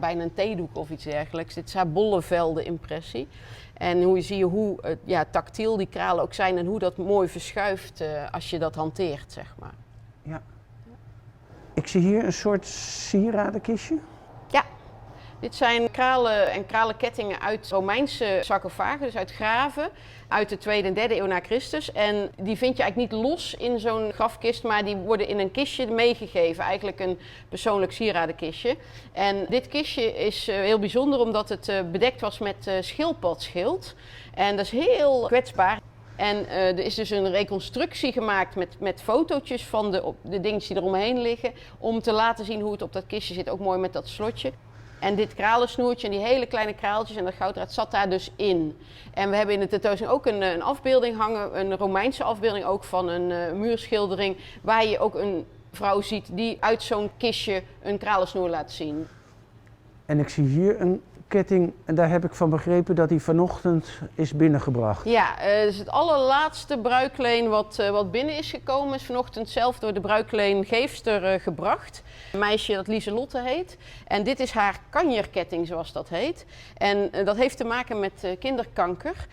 bijna een theedoek of iets dergelijks. Dit is haar Bollevelde impressie. En hoe zie je hoe tactiel die kralen ook zijn en hoe dat mooi verschuift als je dat hanteert, zeg maar. Ja. Ik zie hier een soort sieradenkistje. Ja, dit zijn kralen en kralenkettingen uit Romeinse sarcofagen, dus uit graven, uit de 2e en 3e eeuw na Christus. En die vind je eigenlijk niet los in zo'n grafkist, maar die worden in een kistje meegegeven, eigenlijk een persoonlijk sieradenkistje. En dit kistje is heel bijzonder omdat het bedekt was met schildpadschild. En dat is heel kwetsbaar. En er is dus een reconstructie gemaakt met fotootjes van de dingetjes die eromheen liggen, om te laten zien hoe het op dat kistje zit, ook mooi met dat slotje. En dit kralensnoertje en die hele kleine kraaltjes en dat gouddraad zat daar dus in. En we hebben in de tentoonstelling ook een afbeelding hangen, een Romeinse afbeelding ook van een muurschildering, waar je ook een vrouw ziet die uit zo'n kistje een kralensnoer laat zien. En ik zie hier een ketting en daar heb ik van begrepen dat die vanochtend is binnengebracht. Ja, dus het allerlaatste bruikleen wat binnen is gekomen is vanochtend zelf door de bruikleengeefster gebracht. Een meisje dat Lieselotte heet. En dit is haar kanjerketting zoals dat heet. En dat heeft te maken met kinderkanker.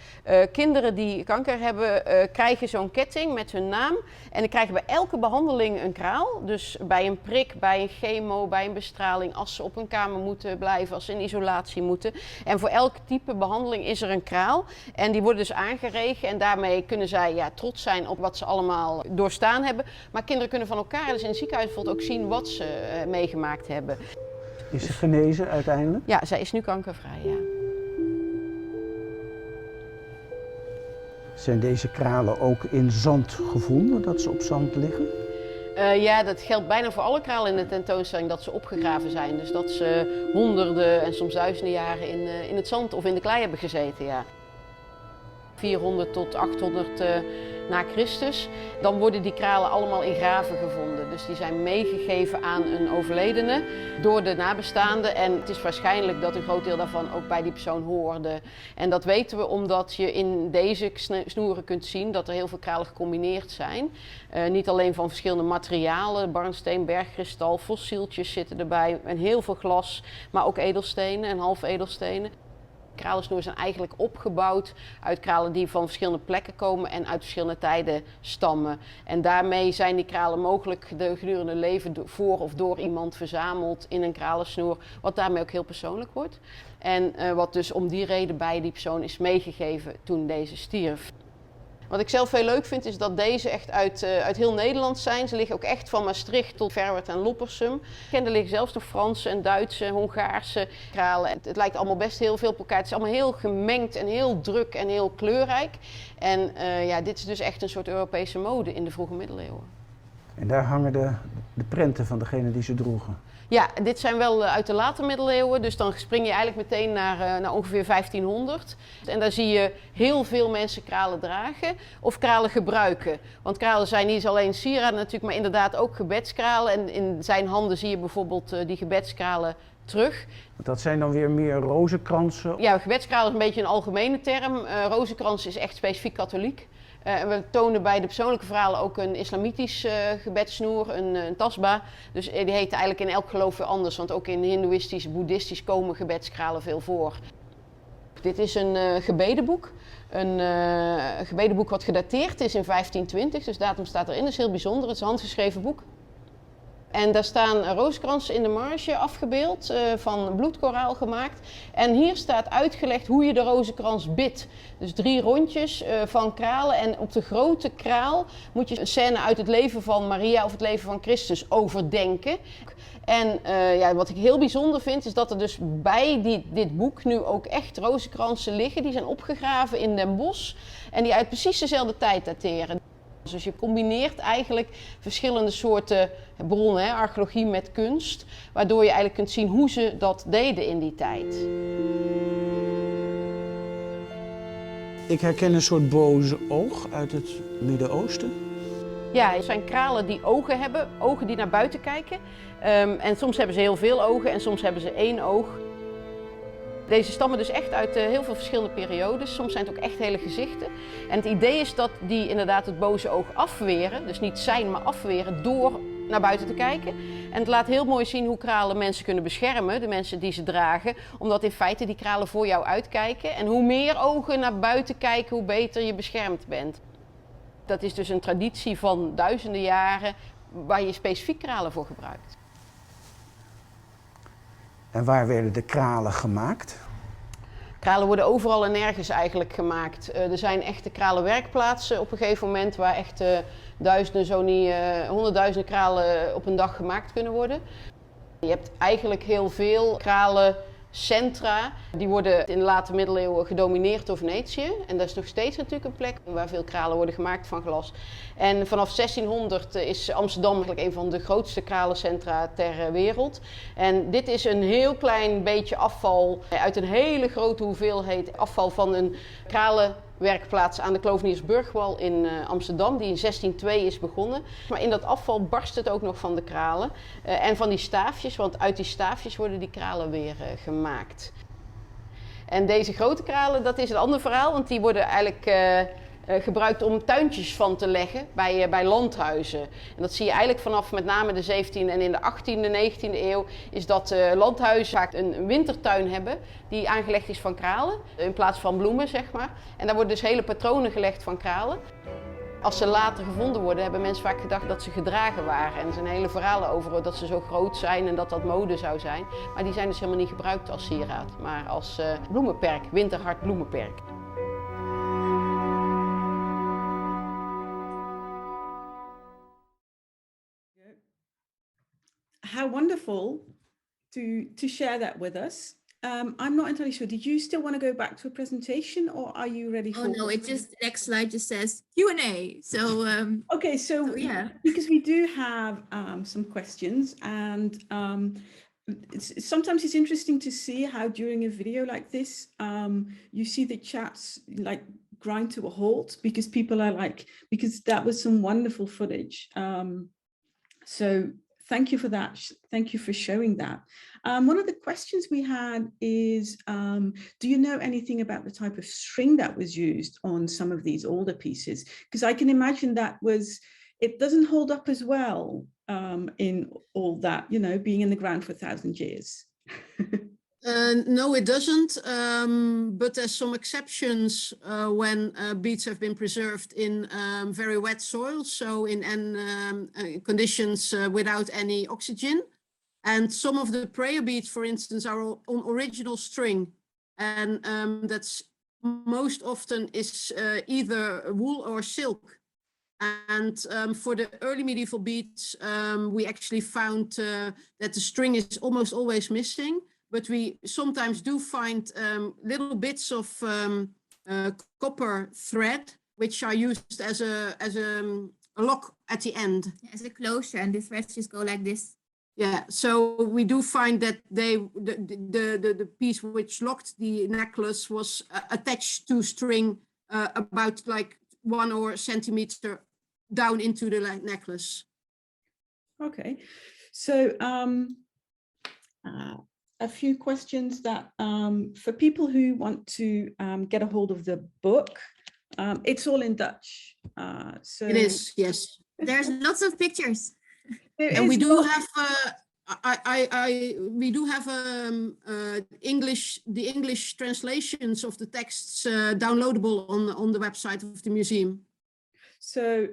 Kinderen die kanker hebben krijgen zo'n ketting met hun naam. En die krijgen bij elke behandeling een kraal. Dus bij een prik, bij een chemo, bij een bestraling, als ze op een kamer moeten blijven, als ze in isolatie moeten. En voor elk type behandeling is er een kraal. En die worden dus aangeregen en daarmee kunnen zij trots zijn op wat ze allemaal doorstaan hebben. Maar kinderen kunnen van elkaar, dus in het ziekenhuis bijvoorbeeld ook zien wat ze meegemaakt hebben. Is ze genezen uiteindelijk? Ja, zij is nu kankervrij, ja. Zijn deze kralen ook in zand gevonden, dat ze op zand liggen? Ja, dat geldt bijna voor alle kralen in de tentoonstelling, dat ze opgegraven zijn. Dus dat ze honderden en soms duizenden jaren in het zand of in de klei hebben gezeten, ja. 400 tot 800 na Christus. Dan worden die kralen allemaal in graven gevonden. Dus die zijn meegegeven aan een overledene door de nabestaanden. En het is waarschijnlijk dat een groot deel daarvan ook bij die persoon hoorde. En dat weten we omdat je in deze snoeren kunt zien dat er heel veel kralen gecombineerd zijn. Niet alleen van verschillende materialen, barnsteen, bergkristal, fossieltjes zitten erbij. En heel veel glas, maar ook edelstenen en halvedelstenen. Kralensnoeren zijn eigenlijk opgebouwd uit kralen die van verschillende plekken komen en uit verschillende tijden stammen. En daarmee zijn die kralen mogelijk gedurende leven voor of door iemand verzameld in een kralensnoer, wat daarmee ook heel persoonlijk wordt. En wat dus om die reden bij die persoon is meegegeven toen deze stierf. Wat ik zelf heel leuk vind is dat deze echt uit heel Nederland zijn. Ze liggen ook echt van Maastricht tot Verwerd en Loppersum. En er liggen zelfs nog Franse en Duitse, Hongaarse kralen. Het lijkt allemaal best heel veel op elkaar. Het is allemaal heel gemengd en heel druk en heel kleurrijk. En dit is dus echt een soort Europese mode in de vroege middeleeuwen. En daar hangen de prenten van degene die ze droegen. Ja, dit zijn wel uit de late middeleeuwen, dus dan spring je eigenlijk meteen naar ongeveer 1500. En daar zie je heel veel mensen kralen dragen of kralen gebruiken. Want kralen zijn niet alleen sieraden natuurlijk, maar inderdaad ook gebedskralen. En in zijn handen zie je bijvoorbeeld die gebedskralen terug. Dat zijn dan weer meer rozenkransen? Ja, gebedskralen is een beetje een algemene term. Rozenkrans is echt specifiek katholiek. En we tonen bij de persoonlijke verhalen ook een islamitisch gebedssnoer, een tasba. Dus die heet eigenlijk in elk geloof weer anders, want ook in hindoeïstisch, boeddhistisch komen gebedskralen veel voor. Dit is een gebedenboek. Een gebedenboek wat gedateerd is in 1520, dus datum staat erin. Dat is heel bijzonder, het is een handgeschreven boek. En daar staan rozenkransen in de marge afgebeeld, van bloedkoraal gemaakt. En hier staat uitgelegd hoe je de rozenkrans bidt. Dus 3 rondjes van kralen. En op de grote kraal moet je een scène uit het leven van Maria of het leven van Christus overdenken. En wat ik heel bijzonder vind, is dat er dus bij dit boek nu ook echt rozenkransen liggen. Die zijn opgegraven in Den Bosch en die uit precies dezelfde tijd dateren. Dus je combineert eigenlijk verschillende soorten bronnen, archeologie met kunst, waardoor je eigenlijk kunt zien hoe ze dat deden in die tijd. Ik herken een soort boze oog uit het Midden-Oosten. Ja, het zijn kralen die ogen hebben, ogen die naar buiten kijken. En soms hebben ze heel veel ogen en soms hebben ze 1 oog. Deze stammen dus echt uit heel veel verschillende periodes. Soms zijn het ook echt hele gezichten. En het idee is dat die inderdaad het boze oog afweren. Dus niet zijn, maar afweren door naar buiten te kijken. En het laat heel mooi zien hoe kralen mensen kunnen beschermen. De mensen die ze dragen. Omdat in feite die kralen voor jou uitkijken. En hoe meer ogen naar buiten kijken, hoe beter je beschermd bent. Dat is dus een traditie van duizenden jaren waar je specifiek kralen voor gebruikt. En waar werden de kralen gemaakt? Kralen worden overal en nergens eigenlijk gemaakt. Er zijn echte kralenwerkplaatsen op een gegeven moment waar echt duizenden, zo niet honderdduizenden kralen op een dag gemaakt kunnen worden. Je hebt eigenlijk heel veel kralen centra. Die worden in de late middeleeuwen gedomineerd door Venetië. En dat is nog steeds natuurlijk een plek waar veel kralen worden gemaakt van glas. En vanaf 1600 is Amsterdam eigenlijk een van de grootste kralencentra ter wereld. En dit is een heel klein beetje afval uit een hele grote hoeveelheid afval van een kralenwerkplaats aan de Kloveniersburgwal in Amsterdam, die in 1602 is begonnen. Maar in dat afval barst het ook nog van de kralen en van die staafjes, want uit die staafjes worden die kralen weer gemaakt. En deze grote kralen, dat is een ander verhaal, want die worden eigenlijk gebruikt om tuintjes van te leggen bij landhuizen. En dat zie je eigenlijk vanaf met name de 17e en in de 18e, 19e eeuw is dat landhuizen vaak een wintertuin hebben die aangelegd is van kralen in plaats van bloemen, zeg maar. En daar worden dus hele patronen gelegd van kralen. Als ze later gevonden worden, hebben mensen vaak gedacht dat ze gedragen waren. En er zijn hele verhalen over dat ze zo groot zijn en dat dat mode zou zijn. Maar die zijn dus helemaal niet gebruikt als sieraad, maar als bloemenperk, winterhard bloemenperk. How wonderful to share that with us. I'm not entirely sure. Did you still want to go back to a presentation, or are you ready for? Oh no, it just next slide just says Q&A. So okay, so yeah, because we do have some questions, and sometimes it's interesting to see how during a video like this, you see the chats like grind to a halt because people are like, because that was some wonderful footage. So thank you for that. Thank you for showing that. One of the questions we had is, do you know anything about the type of string that was used on some of these older pieces? Because I can imagine it doesn't hold up as well in all that, you know, being in the ground for 1,000 years. No, it doesn't, but there's some exceptions when beads have been preserved in very wet soil, so in conditions without any oxygen. And some of the prayer beads, for instance, are on original string, and that's most often is either wool or silk. And for the early medieval beads, we actually found that the string is almost always missing. But we sometimes do find little bits of copper thread, which are used as a lock at the end. as a closure, and the threads just go like this. Yeah, so we do find that the piece which locked the necklace was attached to string about like 1 centimeter down into the necklace. Okay, so a few questions that for people who want to get a hold of the book, it's all in Dutch. So it is, yes. There's lots of pictures. And we do have the English translations of the texts downloadable on the website of the museum. So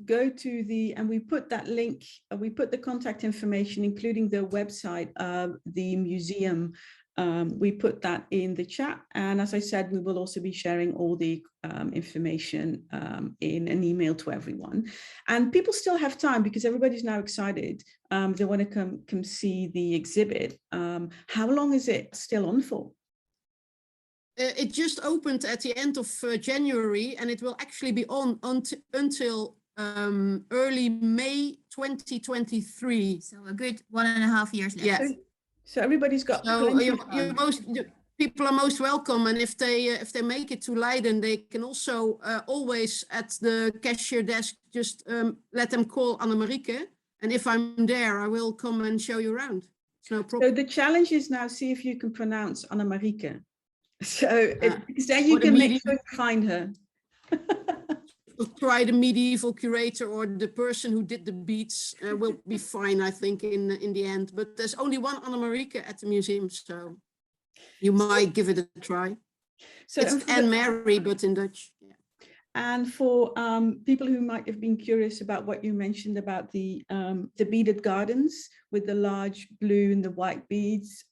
go to and we put that link, we put the contact information, including the website of the museum. We put that in the chat. And as I said, we will also be sharing all the information in an email to everyone. And people still have time because everybody's now excited. They want to come see the exhibit. How long is it still on for? It just opened at the end of January, and it will actually be on until early May 2023. So a good 1.5 years left. Yeah. So everybody's got. So people are most welcome, and if they make it to Leiden, they can also always at the cashier desk just let them call Annemarieke, and if I'm there, I will come and show you around. It's no problem. So the challenge is now see if you can pronounce Annemarieke. So because then you can make sure you find her. Try the medieval curator or the person who did the beads will be fine, I think, in the end. But there's only one Annemarieke at the museum, so you might give it a try. So it's Anne-Marie, but in Dutch. Yeah. And for people who might have been curious about what you mentioned about the beaded gardens with the large blue and the white beads,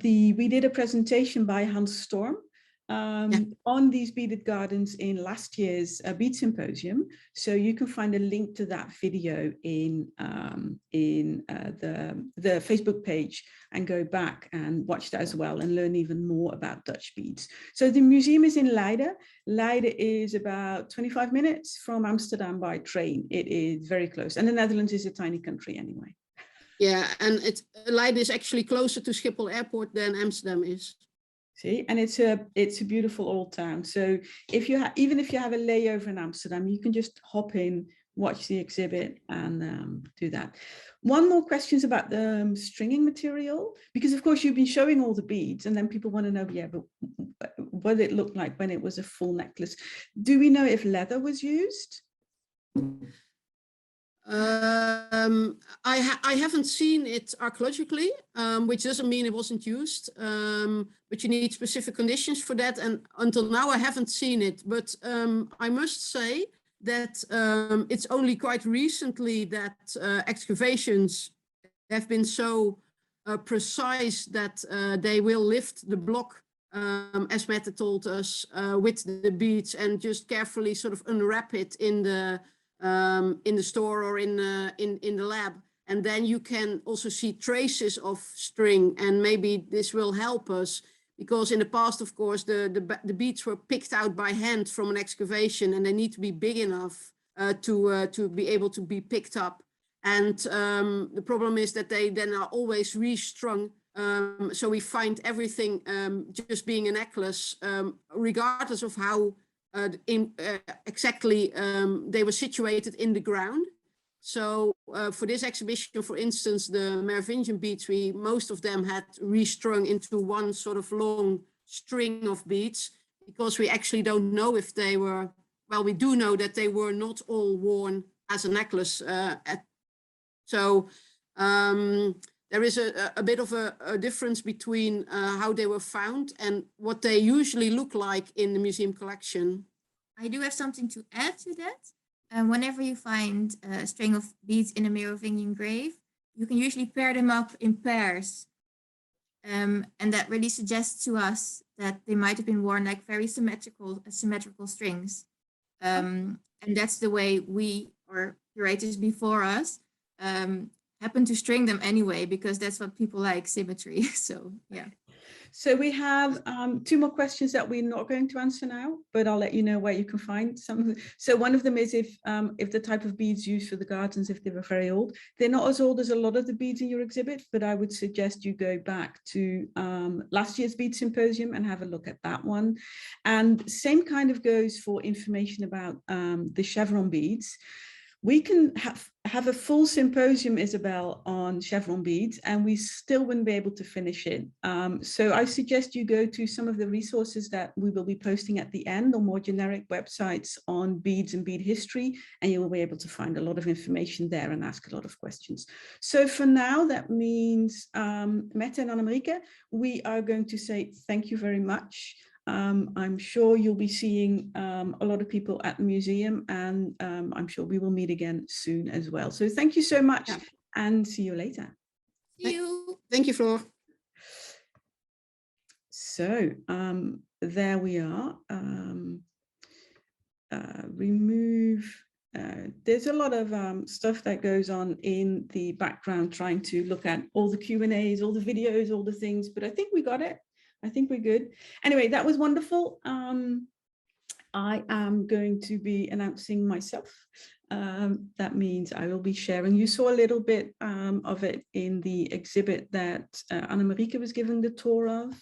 we did a presentation by Hans Storm on these beaded gardens in last year's Bead Symposium. So you can find a link to that video in the Facebook page and go back and watch that as well and learn even more about Dutch beads. So the museum is in Leiden. Leiden is about 25 minutes from Amsterdam by train. It is very close. And the Netherlands is a tiny country anyway. Yeah, and Leiden is actually closer to Schiphol Airport than Amsterdam is. See, and it's a beautiful old town. So if you even if you have a layover in Amsterdam, you can just hop in, watch the exhibit, and do that. One more questions about the stringing material, because of course you've been showing all the beads, and then people want to know, yeah, but what did it look like when it was a full necklace? Do we know if leather was used? I haven't seen it archaeologically, which doesn't mean it wasn't used, but you need specific conditions for that. And until now, I haven't seen it. But I must say that it's only quite recently that excavations have been so precise that they will lift the block, as Mette told us, with the beads and just carefully sort of unwrap it in the store or in the lab, and then you can also see traces of string, and maybe this will help us, because in the past, of course, the beads were picked out by hand from an excavation, and they need to be big enough to be able to be picked up. And the problem is that they then are always restrung. So we find everything just being a necklace, regardless of how exactly they were situated in the ground. So for this exhibition, for instance, the Merovingian beads, most of them had restrung into one sort of long string of beads, because we actually don't know if they were, well, we do know that they were not all worn as a necklace. There is a bit of a difference between how they were found and what they usually look like in the museum collection. I do have something to add to that. Whenever you find a string of beads in a Merovingian grave, you can usually pair them up in pairs. And that really suggests to us that they might have been worn like very symmetrical strings. And that's the way we, or curators before us, happen to string them anyway, because that's what people like, symmetry. So yeah. So we have 2 more questions that we're not going to answer now, but I'll let you know where you can find some. So one of them is if the type of beads used for the gardens, if they were very old. They're not as old as a lot of the beads in your exhibit, but I would suggest you go back to last year's Bead Symposium and have a look at that one. And same kind of goes for information about the chevron beads. We can have a full symposium, Isabel, on chevron beads, and we still wouldn't be able to finish it. So I suggest you go to some of the resources that we will be posting at the end, or more generic websites on beads and bead history, and you will be able to find a lot of information there and ask a lot of questions. So for now, that means Mette and Annemarieke, we are going to say thank you very much. I'm sure you'll be seeing a lot of people at the museum, and I'm sure we will meet again soon as well. So thank you so much, and see you later. See you. Thank you, Floor. So there we are. Remove. There's a lot of stuff that goes on in the background, trying to look at all the Q&As, all the videos, all the things, but I think we got it. I think we're good. Anyway, that was wonderful. I am going to be announcing myself. That means I will be sharing. You saw a little bit of it in the exhibit that Annemarieke was given the tour of,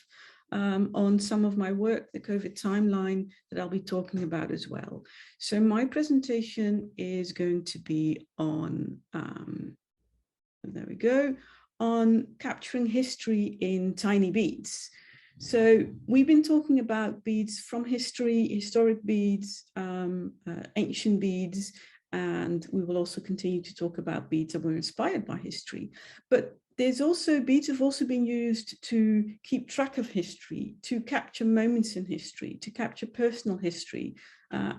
on some of my work, the COVID timeline, that I'll be talking about as well. So my presentation is going to be on, there we go, on capturing history in tiny beads. So we've been talking about beads from history, historic beads, ancient beads, and we will also continue to talk about beads that were inspired by history. But there's also, beads have also been used to keep track of history, to capture moments in history, to capture personal history,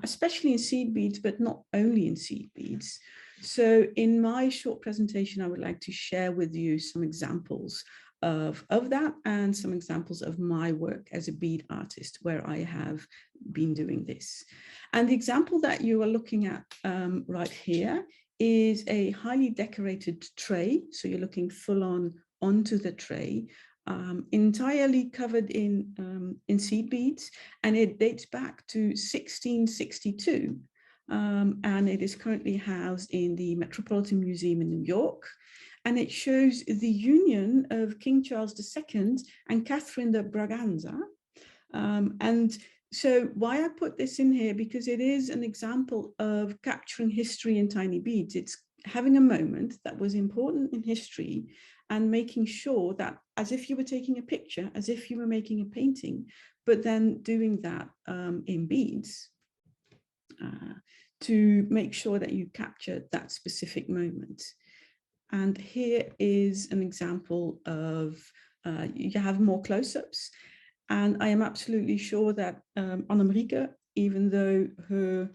especially in seed beads, but not only in seed beads. So in my short presentation, I would like to share with you some examples of that, and some examples of my work as a bead artist where I have been doing this. And the example that you are looking at right here is a highly decorated tray. So you're looking full on onto the tray, entirely covered in seed beads, and it dates back to 1662. And it is currently housed in the Metropolitan Museum in New York. And it shows the union of King Charles II and Catherine de Braganza. And so why I put this in here, because it is an example of capturing history in tiny beads. It's having a moment that was important in history and making sure that, as if you were taking a picture, as if you were making a painting, but then doing that in beads to make sure that you capture that specific moment. And here is an example of, you have more close-ups. And I am absolutely sure that Annemarieke, even though her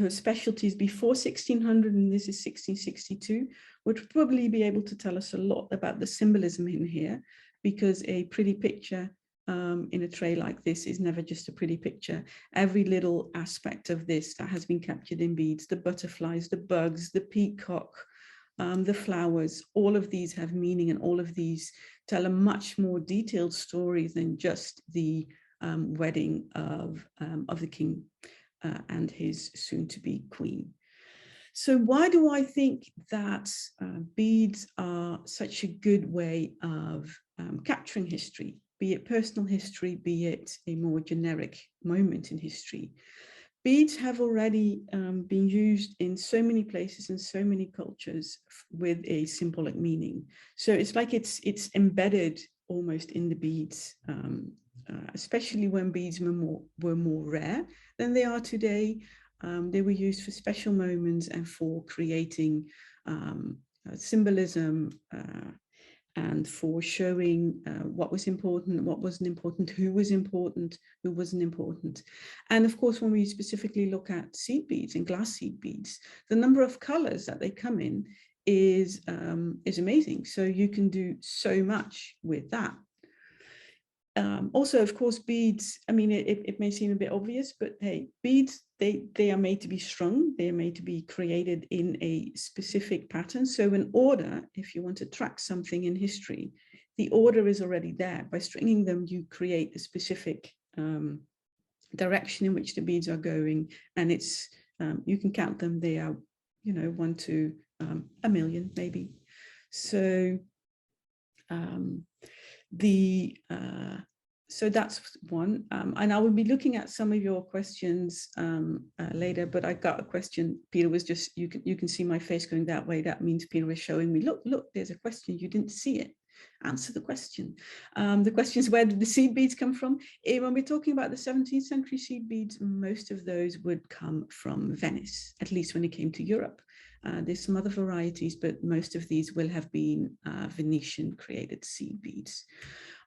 specialties before 1600, and this is 1662, would probably be able to tell us a lot about the symbolism in here, because a pretty picture in a tray like this is never just a pretty picture. Every little aspect of this that has been captured in beads, the butterflies, the bugs, the peacock, the flowers, all of these have meaning, and all of these tell a much more detailed story than just the wedding of the king and his soon-to-be queen. So why do I think that beads are such a good way of capturing history, be it personal history, be it a more generic moment in history? Beads have already been used in so many places and so many cultures with a symbolic meaning. So it's like it's embedded almost in the beads, especially when beads were more rare than they are today. They were used for special moments and for creating symbolism and for showing what was important, what wasn't important, who wasn't important. And of course, when we specifically look at seed beads and glass seed beads, the number of colors that they come in is amazing. So you can do so much with that. Also, of course, beads, I mean, it may seem a bit obvious, but hey, beads, they are made to be strung. They are made to be created in a specific pattern. So in order, if you want to track something in history, the order is already there. By stringing them, you create a specific direction in which the beads are going. And it's, you can count them. They are, 1 to a million, maybe. So so that's one, and I will be looking at some of your questions later, but I got a question. Peter was just, you can see my face going that way. That means Peter was showing me, look, there's a question, you didn't see it. Answer the question. The question is, where did the seed beads come from? When we're talking about the 17th century seed beads, most of those would come from Venice, at least when it came to Europe. There's some other varieties, but most of these will have been Venetian created seed beads.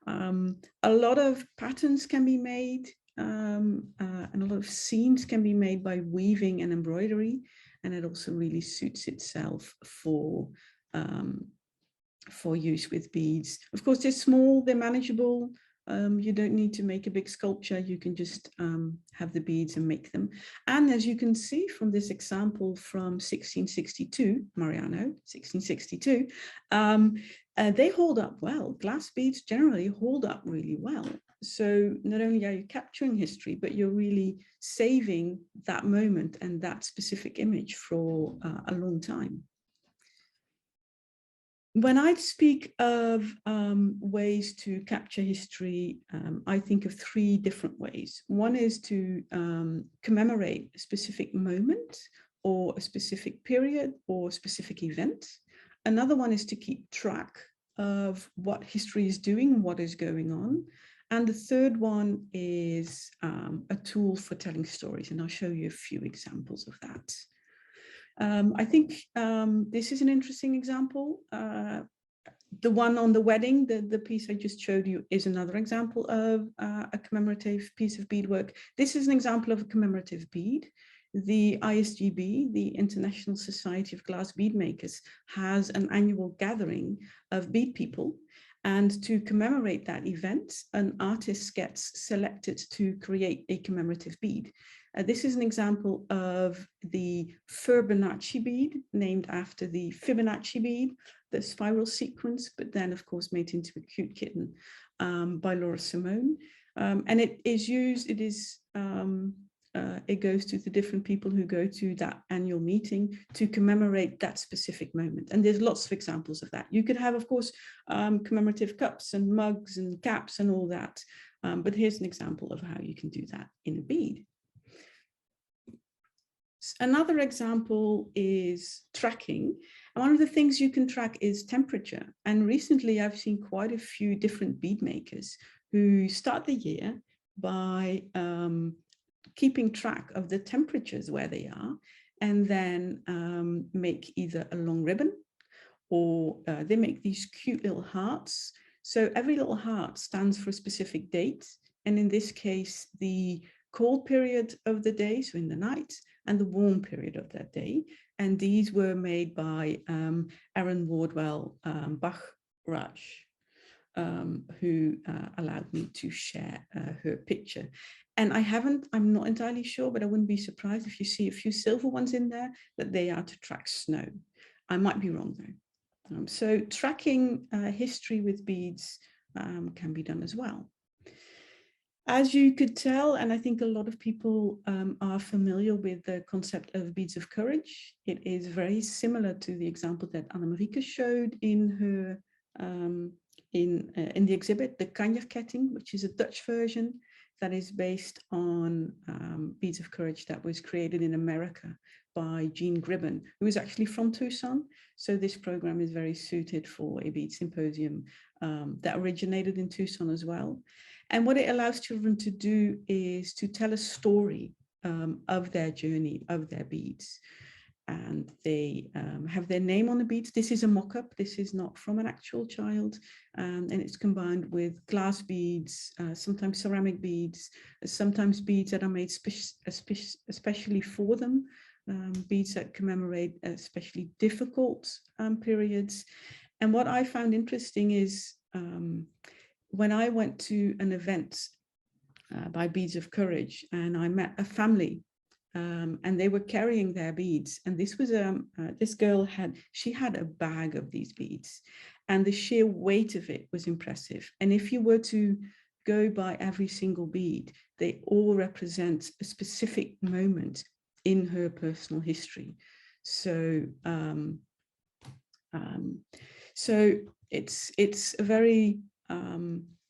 A lot of patterns can be made and a lot of seams can be made by weaving and embroidery, and it also really suits itself for use with beads. Of course, they're small, they're manageable. You don't need to make a big sculpture. You can just have the beads and make them. And as you can see from this example from 1662, Mariano, 1662, they hold up well. Glass beads generally hold up really well. So not only are you capturing history, but you're really saving that moment and that specific image for a long time. When I speak of ways to capture history, I think of 3 different ways. One is to commemorate a specific moment or a specific period or specific event. Another one is to keep track of what history is doing, what is going on. And the third one is a tool for telling stories. And I'll show you a few examples of that. I think this is an interesting example. The one on the wedding, the piece I just showed you, is another example of a commemorative piece of beadwork. This is an example of a commemorative bead. The ISGB, the International Society of Glass Bead Makers, has an annual gathering of bead people. And to commemorate that event, an artist gets selected to create a commemorative bead. This is an example of the Fibonacci bead, named after the Fibonacci bead, the spiral sequence, but then of course made into a cute kitten by Laura Simone. And it is used, it goes to the different people who go to that annual meeting to commemorate that specific moment. And there's lots of examples of that. You could have, of course, commemorative cups and mugs and caps and all that. But here's an example of how you can do that in a bead. Another example is tracking. And one of the things you can track is temperature. And recently I've seen quite a few different bead makers who start the year by keeping track of the temperatures where they are, and then make either a long ribbon or they make these cute little hearts. So every little heart stands for a specific date. And in this case, the cold period of the day, so in the night, and the warm period of that day. And these were made by Erin Wardwell Bachrach, who allowed me to share her picture. And I'm not entirely sure, but I wouldn't be surprised if you see a few silver ones in there, that they are to track snow. I might be wrong though. So tracking history with beads can be done as well. As you could tell, and I think a lot of people are familiar with the concept of beads of courage. It is very similar to the example that Annemarieke showed in her in the exhibit, the Kanjerketting, which is a Dutch version that is based on beads of courage that was created in America by Jean Gribben, who is actually from Tucson. So this program is very suited for a bead symposium that originated in Tucson as well. And what it allows children to do is to tell a story of their journey, of their beads. And they have their name on the beads. This is a mock-up. This is not from an actual child. And it's combined with glass beads, sometimes ceramic beads, sometimes beads that are made especially for them, beads that commemorate especially difficult periods. And what I found interesting is when I went to an event by Beads of Courage, and I met a family and they were carrying their beads. And this was this girl had a bag of these beads, and the sheer weight of it was impressive. And if you were to go by every single bead, they all represent a specific moment in her personal history. So it's a very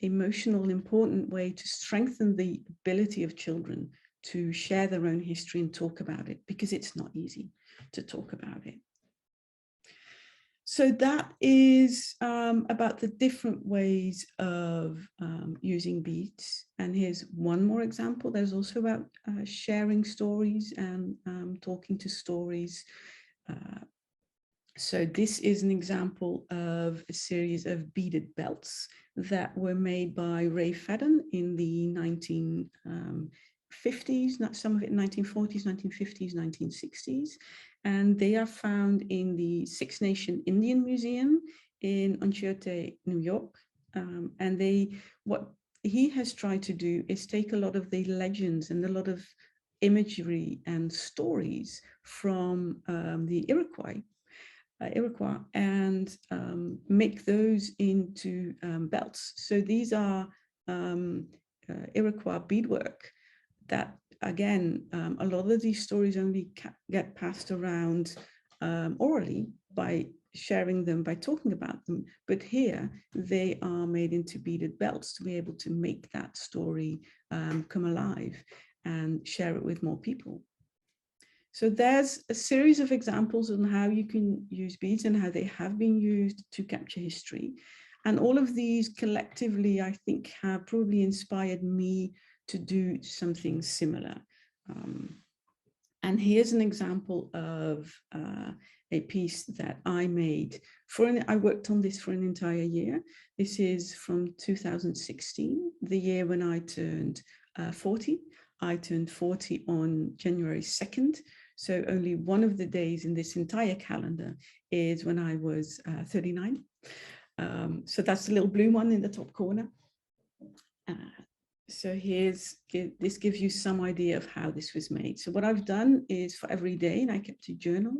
emotional, important way to strengthen the ability of children to share their own history and talk about it, because it's not easy to talk about it. So that is about the different ways of using beads. And here's one more example. There's also about sharing stories and talking to stories. So this is an example of a series of beaded belts that were made by Ray Fedden in the 1950s, not some of it 1940s, 1950s, 1960s. And they are found in the Six Nation Indian Museum in Onchiote, New York. And what he has tried to do is take a lot of the legends and a lot of imagery and stories from the Iroquois and make those into belts. So these are Iroquois beadwork that, again, a lot of these stories only get passed around orally by sharing them, by talking about them. But here they are made into beaded belts to be able to make that story come alive and share it with more people. So there's a series of examples on how you can use beads and how they have been used to capture history. And all of these collectively, I think, have probably inspired me to do something similar. And here's an example of a piece that I made. I worked on this for an entire year. This is from 2016, the year when I turned 40. I turned 40 on January 2nd. So only one of the days in this entire calendar is when I was 39. So that's the little blue one in the top corner. So this gives you some idea of how this was made. So what I've done is for every day, and I kept a journal,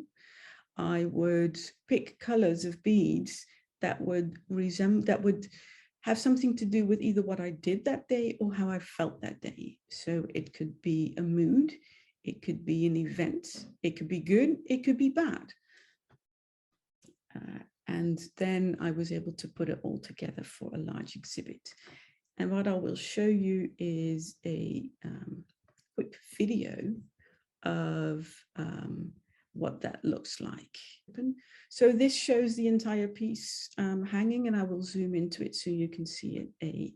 I would pick colors of beads that would have something to do with either what I did that day or how I felt that day. So it could be a mood, it could be an event, it could be good, it could be bad. And then I was able to put it all together for a large exhibit. And what I will show you is a quick video of what that looks like. So this shows the entire piece hanging, and I will zoom into it so you can see it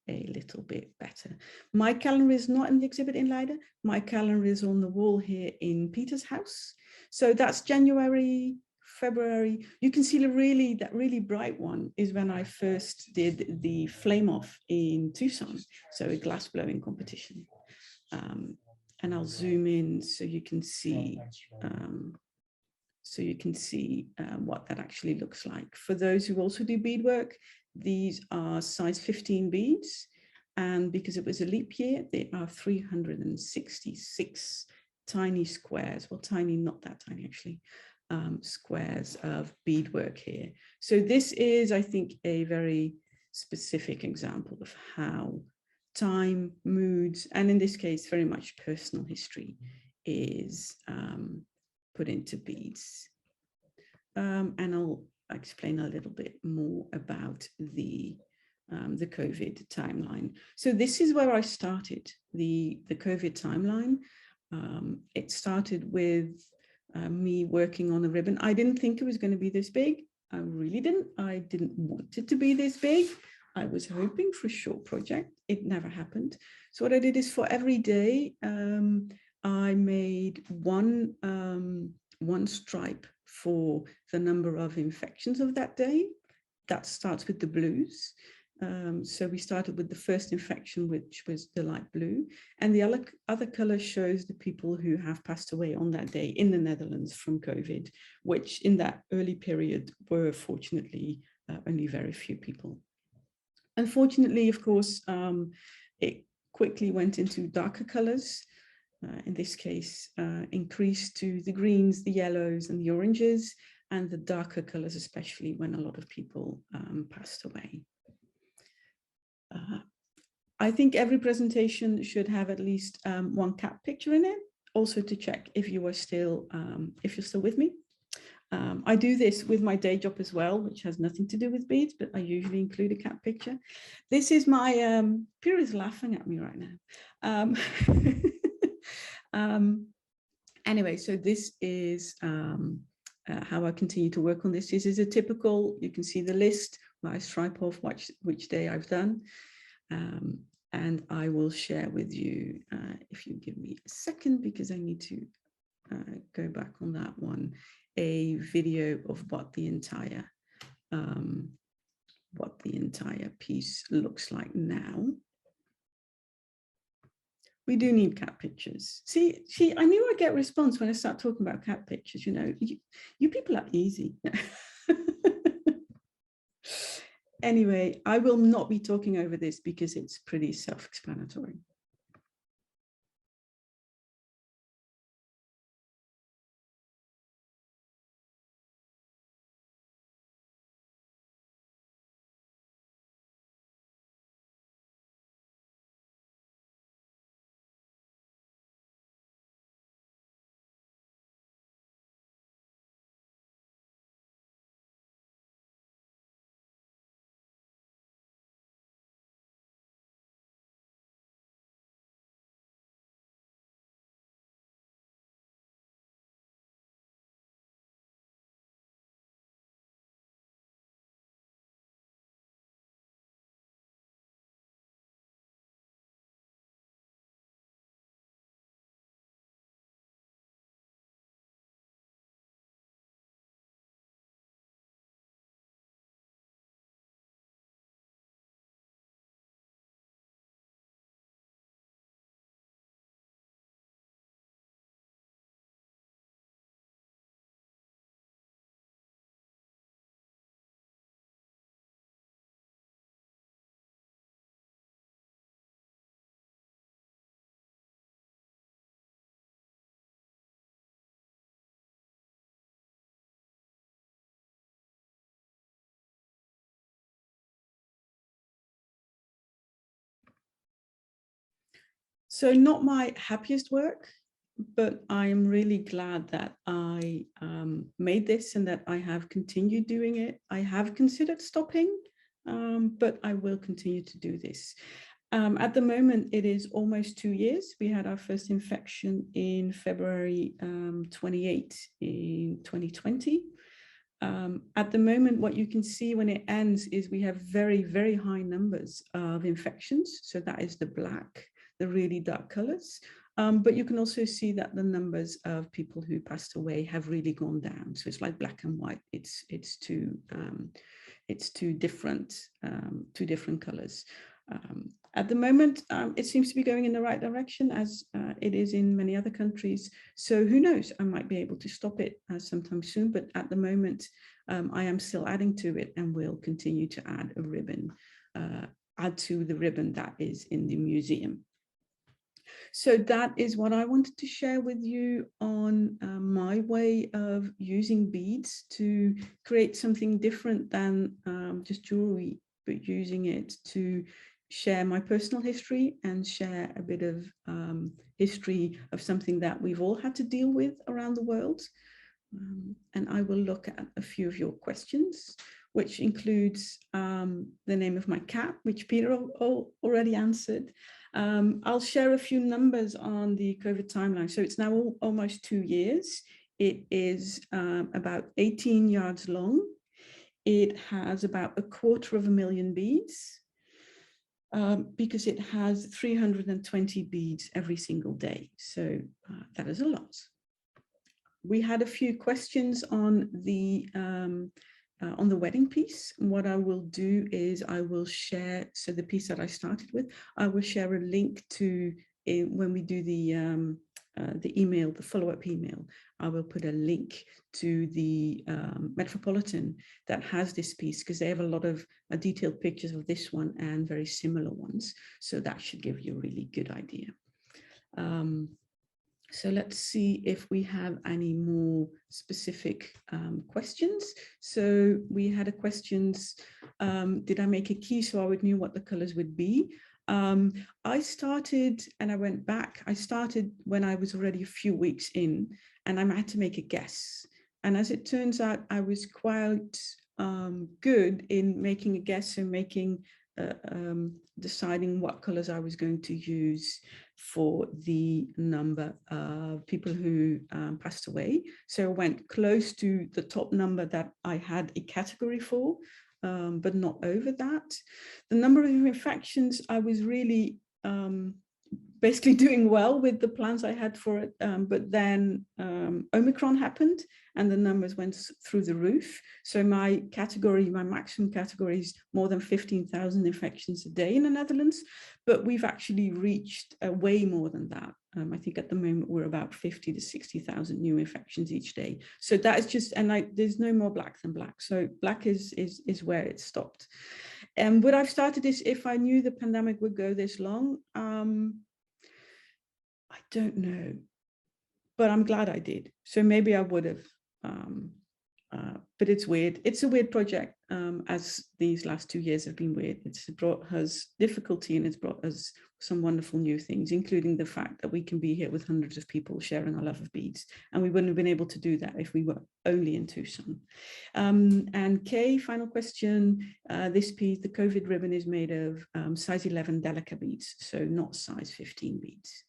a little bit better. My calendar is not in the exhibit in Leiden. My calendar is on the wall here in Peter's house. So that's January, February. You can see that really bright one is when I first did the flame off in Tucson, so a glass blowing competition. And I'll zoom in so you can see what that actually looks like. For those who also do beadwork, these are size 15 beads, and because it was a leap year, there are 366 tiny squares, well, tiny, not that tiny actually, squares of beadwork here. So this is, I think, a very specific example of how time, moods, and in this case, very much personal history is put into beads. And I'll explain a little bit more about the COVID timeline. So this is where I started, the COVID timeline. It started with me working on a ribbon. I didn't think it was going to be this big. I really didn't. I didn't want it to be this big. I was hoping for a short project. It never happened. So what I did is for every day, I made one stripe for the number of infections of that day. That starts with the blues. So we started with the first infection, which was the light blue, and the other color shows the people who have passed away on that day in the Netherlands from COVID, which in that early period were fortunately only very few people. Unfortunately, of course, it quickly went into darker colors. In this case, increased to the greens, the yellows, and the oranges, and the darker colors, especially when a lot of people passed away. I think every presentation should have at least one cat picture in it, also to check if you are still, if you're still with me. I do this with my day job as well, which has nothing to do with beads, but I usually include a cat picture. This is my, Peter is laughing at me right now. Anyway, so this is how I continue to work on this. This is a typical, you can see the list where I stripe off which day I've done. And I will share with you, if you give me a second, because I need to go back on that one, a video of what the entire piece looks like now. We do need cat pictures. See, I knew I'd get a response when I start talking about cat pictures. You know, you people are easy. Anyway, I will not be talking over this because it's pretty self-explanatory. So not my happiest work, but I am really glad that I made this and that I have continued doing it. I have considered stopping, but I will continue to do this. At the moment, it is almost 2 years. We had our first infection in February 28 in 2020. At the moment, what you can see when it ends is we have very, very high numbers of infections. So that is the black, the really dark colors. But you can also see that the numbers of people who passed away have really gone down. So it's like black and white. It's two different colors. At the moment, it seems to be going in the right direction, as it is in many other countries. So who knows, I might be able to stop it sometime soon, but at the moment, I am still adding to it and will continue to add a ribbon, add to the ribbon that is in the museum. So that is what I wanted to share with you on my way of using beads to create something different than just jewelry, but using it to share my personal history and share a bit of history of something that we've all had to deal with around the world. And I will look at a few of your questions, which includes the name of my cat, which Peter already answered. I'll share a few numbers on the COVID timeline. So it's now almost 2 years. It is about 18 yards long. It has about 250,000 beads. Because it has 320 beads every single day. So that is a lot. We had a few questions on the wedding piece. What I will do is I will share, so the piece that I started with, I will share a link to when we do the email, the follow-up email. I will put a link to the Metropolitan that has this piece, because they have a lot of detailed pictures of this one and very similar ones. So that should give you a really good idea. So let's see if we have any more specific questions. So we had a questions, did I make a key so I would know what the colors would be? I started and I went back. I started when I was already a few weeks in, and I had to make a guess. And as it turns out, I was quite good in making a guess and making deciding what colors I was going to use for the number of people who passed away. So I went close to the top number that I had a category for, but not over that. The number of infections, I was really basically doing well with the plans I had for it, but then Omicron happened and the numbers went through the roof. So my category, my maximum category is more than 15,000 infections a day in the Netherlands, but we've actually reached way more than that. I think at the moment we're about 50 to 60,000 new infections each day. So that is just, and there's no more black than black. So black is where it stopped. And would I've started this if I knew the pandemic would go this long? I don't know, but I'm glad I did. So maybe I would have, but it's weird. It's a weird project, as these last 2 years have been weird. It's brought us difficulty and it's brought us some wonderful new things, including the fact that we can be here with hundreds of people sharing our love of beads. And we wouldn't have been able to do that if we were only in Tucson. And Kay, final question. This piece, the COVID ribbon, is made of size 11 Delica beads, so not size 15 beads.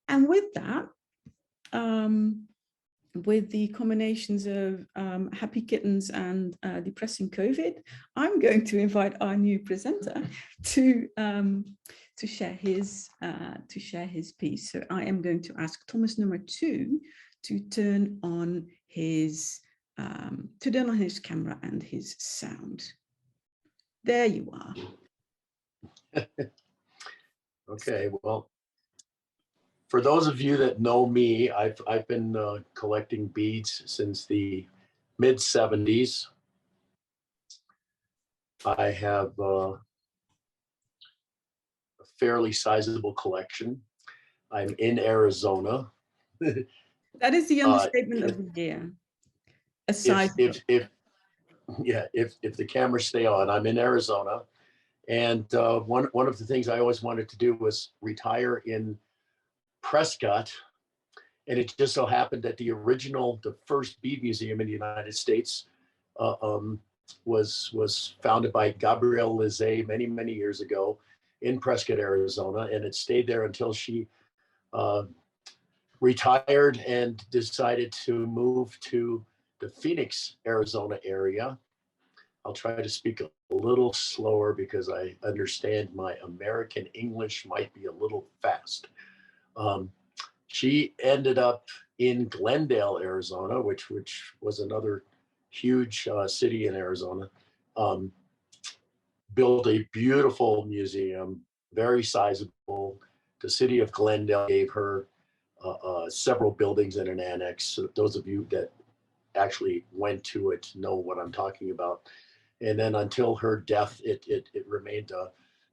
And with that, with the combinations of happy kittens and depressing COVID, I'm going to invite our new presenter to share his piece. So I am going to ask Thomas number 2 to turn on his camera and his sound. There you are. Okay, well, for those of you that know me, I've been collecting beads since the mid-70s. I have a fairly sizable collection. I'm in Arizona. That is the understatement of the year. If the cameras stay on, I'm in Arizona, And one of the things I always wanted to do was retire in Prescott. And it just so happened that the first bead museum in the United States was founded by Gabrielle Lizet many, many years ago in Prescott, Arizona. And it stayed there until she retired and decided to move to the Phoenix, Arizona area. I'll try to speak a little slower because I understand my American English might be a little fast. She ended up in Glendale, Arizona, which was another huge city in Arizona. Built a beautiful museum, very sizable. The city of Glendale gave her several buildings and an annex. So those of you that actually went to it know what I'm talking about. And then until her death, it remained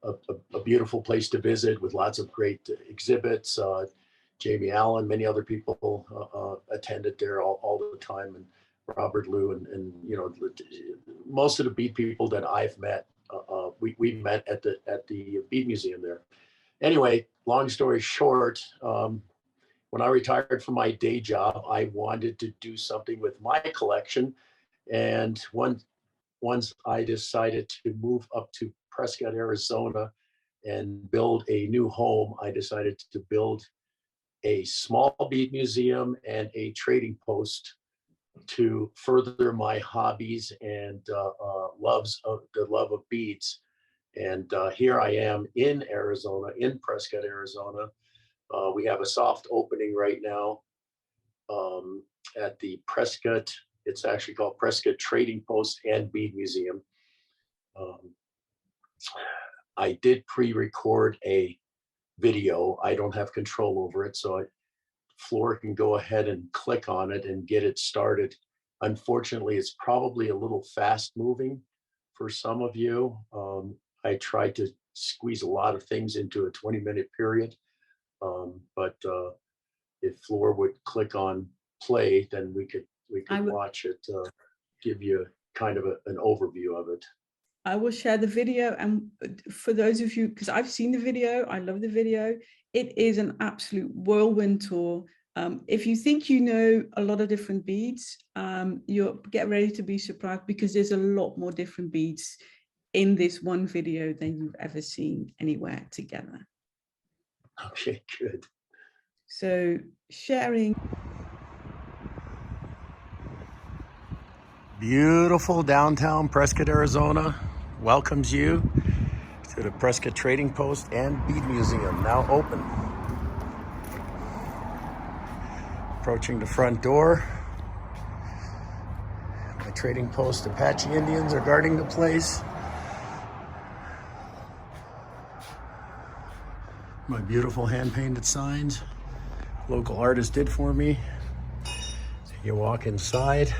a beautiful place to visit with lots of great exhibits. Jamie Allen, many other people attended there all the time, and Robert Liu, and you know, most of the bead people that I've met, we met at the Bead Museum there. Anyway, long story short, when I retired from my day job, I wanted to do something with my collection, and once I decided to move up to Prescott, Arizona, and build a new home, I decided to build a small bead museum and a trading post to further my hobbies and the love of beads. And here I am in Arizona, in Prescott, Arizona. We have a soft opening right now at the Prescott. It's actually called Prescott Trading Post and Bead Museum. I did pre-record a video. I don't have control over it, so Floor can go ahead and click on it and get it started. Unfortunately, it's probably a little fast moving for some of you. I tried to squeeze a lot of things into a 20-minute period, but if Floor would click on play, then we could watch it, give you kind of an overview of it. I will share the video, and for those of you, because I've seen the video, I love the video. It is an absolute whirlwind tour. If you think you know a lot of different beads, you'll get ready to be surprised, because there's a lot more different beads in this one video than you've ever seen anywhere together. Okay, good. So sharing. Beautiful downtown Prescott, Arizona welcomes you to the Prescott Trading Post and Bead Museum, now open. Approaching the front door. My Trading Post Apache Indians are guarding the place. My beautiful hand-painted signs local artist did for me. So you walk inside.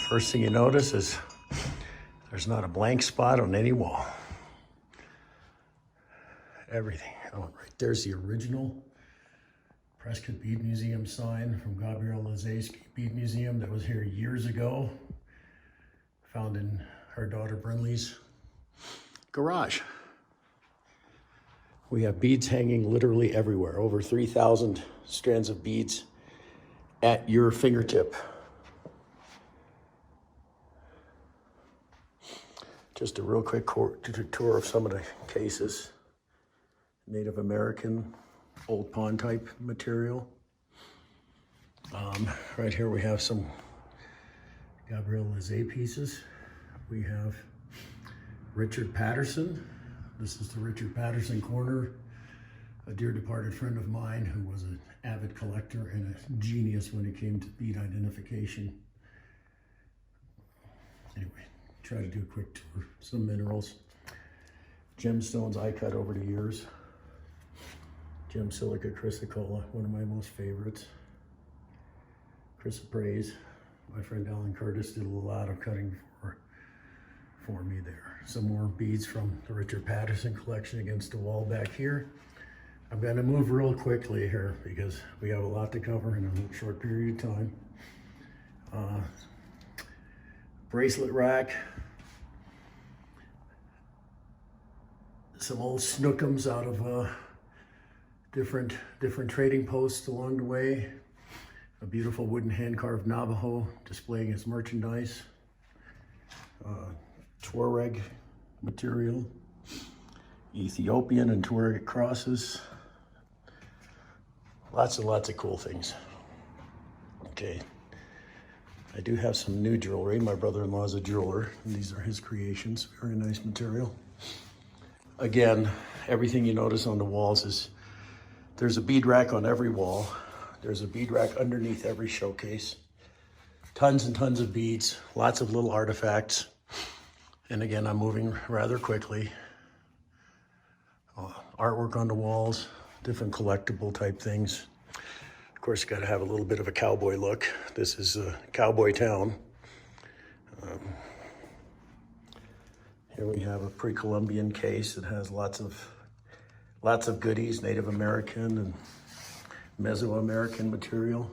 First thing you notice is there's not a blank spot on any wall. Everything. Oh, right there's the original Prescott Bead Museum sign from Gabrielle Lizet's Bead Museum that was here years ago. Found in her daughter Brinley's garage. We have beads hanging literally everywhere. Over 3,000 strands of beads at your fingertip. Just a real quick tour of some of the cases. Native American, old pawn type material. Right here we have some Gabrielle Lizet pieces. We have Richard Patterson. This is the Richard Patterson corner. A dear departed friend of mine who was an avid collector and a genius when it came to bead identification. Anyway. Try to do a quick tour. Some minerals, gemstones I cut over the years. Gem silica chrysocolla, one of my most favorites. Chrysoprase, my friend Alan Curtis did a lot of cutting for me there. Some more beads from the Richard Patterson collection against the wall back here. I'm going to move real quickly here because we have a lot to cover in a short period of time. Bracelet rack. some old snookums out of different trading posts along the way. A beautiful wooden hand-carved Navajo displaying its merchandise. Tuareg material. Ethiopian and Tuareg crosses. Lots and lots of cool things. Okay. I do have some new jewelry. My brother-in-law is a jeweler, and these are his creations. Very nice material. Again, everything you notice on the walls is, there's a bead rack on every wall. There's a bead rack underneath every showcase. Tons and tons of beads, lots of little artifacts. And again, I'm moving rather quickly. Artwork on the walls, different collectible type things. Of course, you got to have a little bit of a cowboy look. This is a cowboy town. Here we have a pre-Columbian case that has lots of goodies, Native American and Mesoamerican material.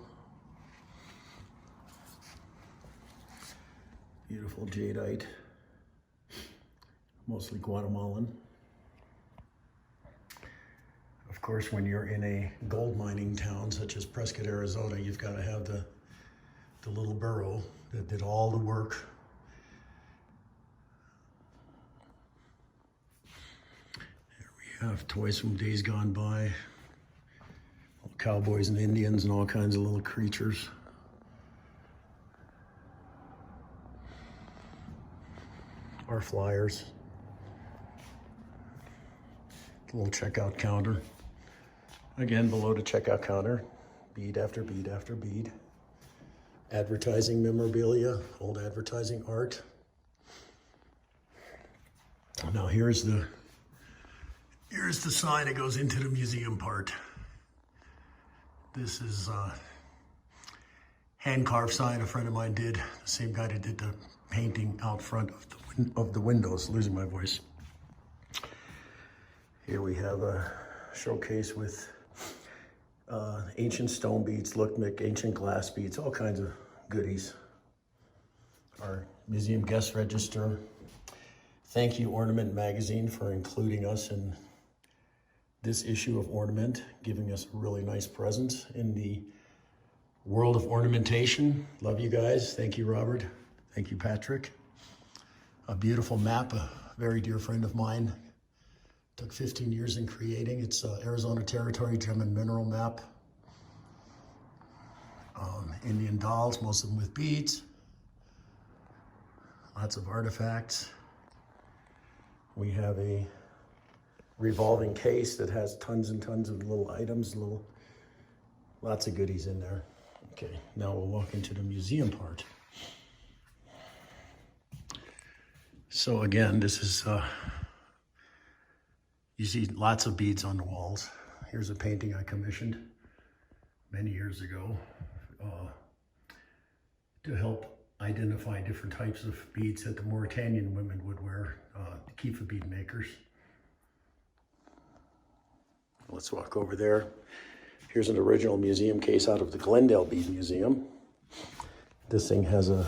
Beautiful jadeite, mostly Guatemalan. Of course, when you're in a gold mining town such as Prescott, Arizona, you've got to have the little burro that did all the work. Here we have toys from days gone by. Cowboys and Indians and all kinds of little creatures. Our flyers. A little checkout counter. Again, below the checkout counter, bead after bead after bead. Advertising memorabilia, old advertising art. Now here's the sign that goes into the museum part. This is a hand-carved sign a friend of mine did. The same guy that did the painting out front of the windows. Losing my voice. Here we have a showcase with ancient stone beads, lookmick, ancient glass beads, all kinds of goodies. Our museum guest register. Thank you, Ornament Magazine, for including us in this issue of Ornament, giving us a really nice presence in the world of ornamentation. Love you guys. Thank you, Robert. Thank you, Patrick. A beautiful map, a very dear friend of mine. Took 15 years in creating. It's Arizona Territory Gem and Mineral Map. Indian dolls, most of them with beads. Lots of artifacts. We have a revolving case that has tons and tons of little items, lots of goodies in there. Okay, now we'll walk into the museum part. So again, this is, you see lots of beads on the walls. Here's a painting I commissioned many years ago to help identify different types of beads that the Mauritanian women would wear, the Kifa bead makers. Let's walk over there. Here's an original museum case out of the Glendale Bead Museum. This thing has a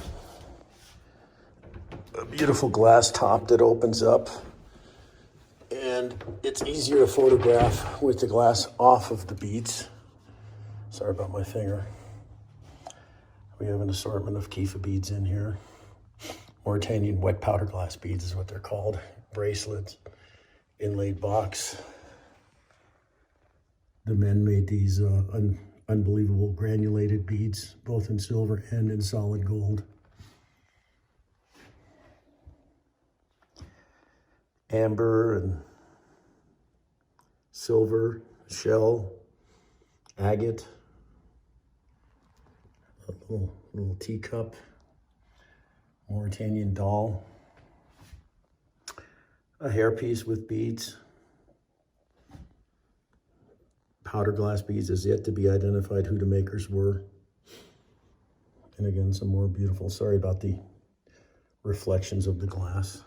beautiful glass top that opens up, and it's easier to photograph with the glass off of the beads. Sorry about my finger. We have an assortment of Kifa beads in here. Mauritanian wet powder glass beads is what they're called. Bracelets, inlaid box. The men made these unbelievable granulated beads, both in silver and in solid gold. Amber and silver, shell, agate, a little teacup, Mauritanian doll, a hairpiece with beads. Powder glass beads is yet to be identified who the makers were. And again, some more beautiful, sorry about the reflections of the glass.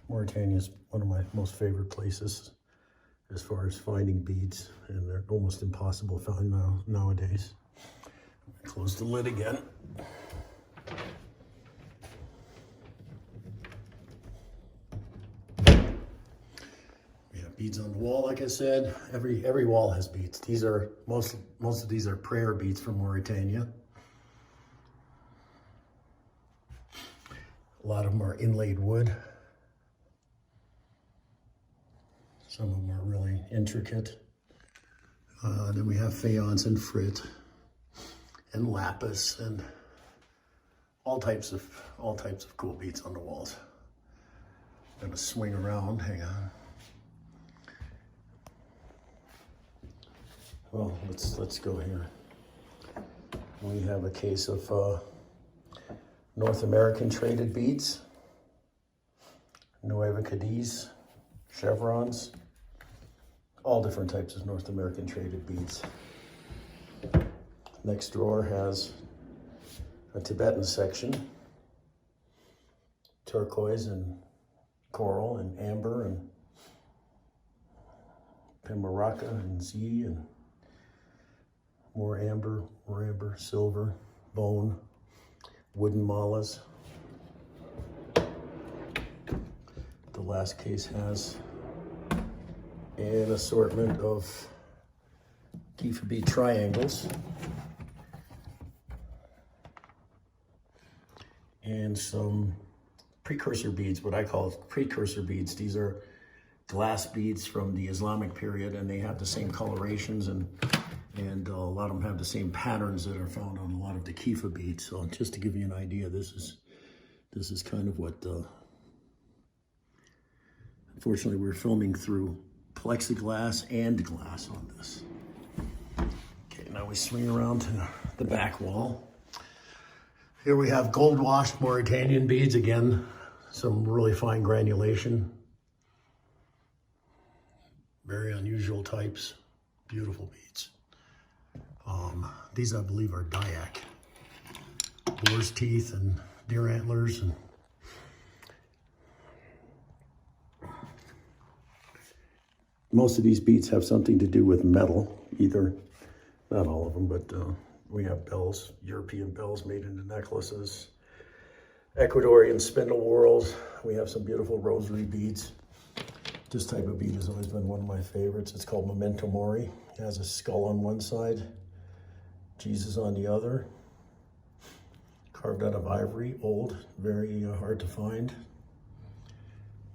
Mauritania is one of my most favorite places as far as finding beads, and they're almost impossible to find nowadays. Close the lid again. Beads on the wall, like I said, every wall has beads. These are most of these are prayer beads from Mauritania. A lot of them are inlaid wood. Some of them are really intricate. Then we have faience and frit and lapis and all types of cool beads on the walls. I'm gonna swing around, hang on. Well, let's go here. We have a case of North American traded beads, Nueva Cadiz, chevrons, all different types of North American traded beads. Next drawer has a Tibetan section, turquoise and coral and amber and Pimaraka and Z and more amber, silver, bone, wooden malas. The last case has an assortment of Kifa bead triangles and some precursor beads, what I call precursor beads. These are glass beads from the Islamic period, and they have the same colorations and a lot of them have the same patterns that are found on a lot of the Kifa beads. So just to give you an idea, this is kind of what, unfortunately we're filming through plexiglass and glass on this. Okay, now we swing around to the back wall. Here we have gold washed Mauritanian beads, again, some really fine granulation. Very unusual types, beautiful beads. These I believe are Dayak, boar's teeth and deer antlers. And most of these beads have something to do with metal, either, not all of them, but we have bells, European bells made into necklaces, Ecuadorian spindle whorls. We have some beautiful rosary beads. This type of bead has always been one of my favorites. It's called Memento Mori. It has a skull on one side, Jesus on the other, carved out of ivory, old, very hard to find.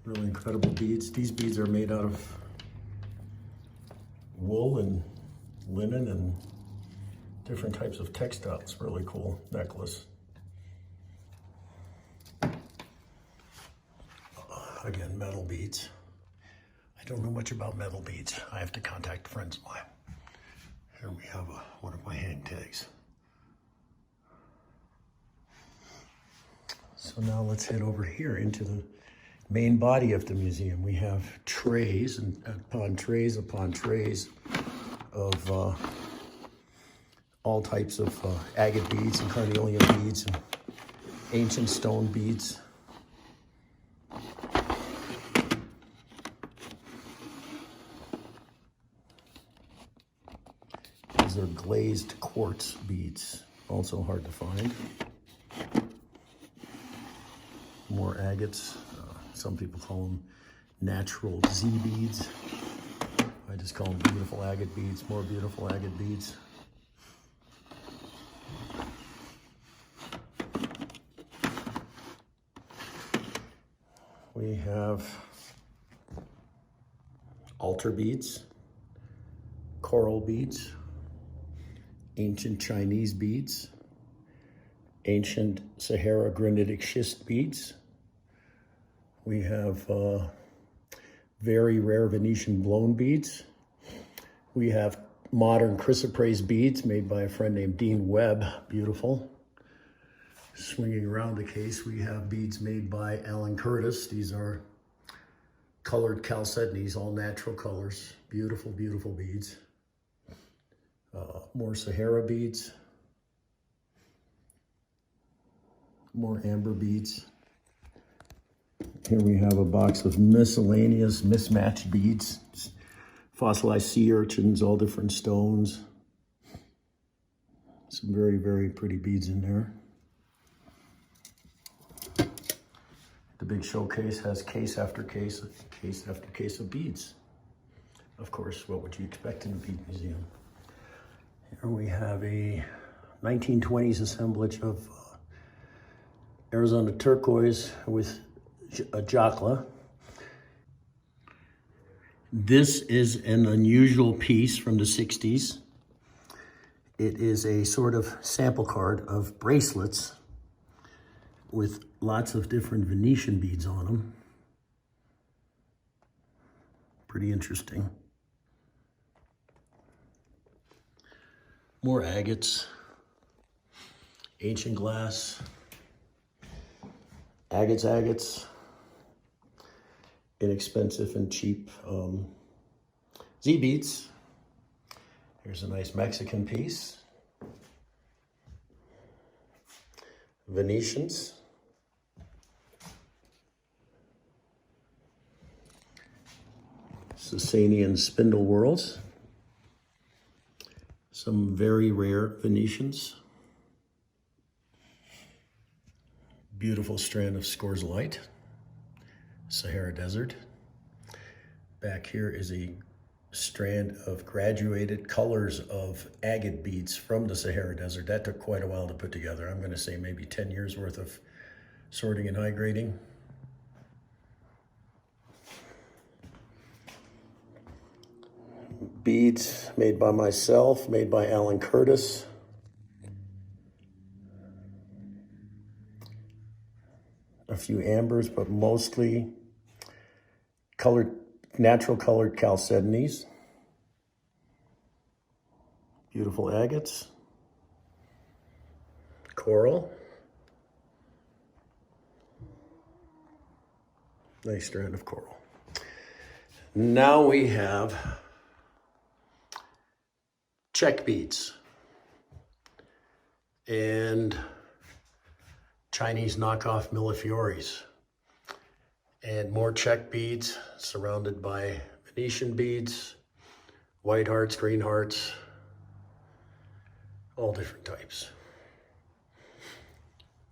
Really incredible beads. These beads are made out of wool and linen and different types of textiles. Really cool necklace. Again, metal beads. I don't know much about metal beads. I have to contact friends of mine. Here we have one of my hang tags. So now let's head over here into the main body of the museum. We have trays and upon trays of all types of agate beads and carnelian beads and ancient stone beads. These are glazed quartz beads, also hard to find. More agates. Some people call them natural Z beads. I just call them beautiful agate beads, more beautiful agate beads. We have altar beads, coral beads, ancient Chinese beads, ancient Sahara granitic schist beads. We have very rare Venetian blown beads. We have modern chrysoprase beads made by a friend named Dean Webb, beautiful. Swinging around the case, we have beads made by Alan Curtis. These are colored chalcedonies, all natural colors. Beautiful, beautiful beads. More Sahara beads. More amber beads. Here we have a box of miscellaneous mismatched beads. Fossilized sea urchins, all different stones. Some very, very pretty beads in there. The big showcase has case after case of beads. Of course, what would you expect in a bead museum? Here we have a 1920s assemblage of Arizona turquoise with a jacla. This is an unusual piece from the 60s. It is a sort of sample card of bracelets with lots of different Venetian beads on them. Pretty interesting. More agates, ancient glass, agates, inexpensive and cheap Z beads. Here's a nice Mexican piece. Venetians. Sasanian spindle whorls. Some very rare Venetians. Beautiful strand of scorzolite. Sahara Desert. Back here is a strand of graduated colors of agate beads from the Sahara Desert. That took quite a while to put together. I'm going to say maybe 10 years worth of sorting and high grading. Beads made by myself, made by Alan Curtis. A few ambers, but mostly colored, natural colored chalcedonies. Beautiful agates. Coral. Nice strand of coral. Now we have check beads and Chinese knockoff millefioris, and more check beads surrounded by Venetian beads, white hearts, green hearts, all different types.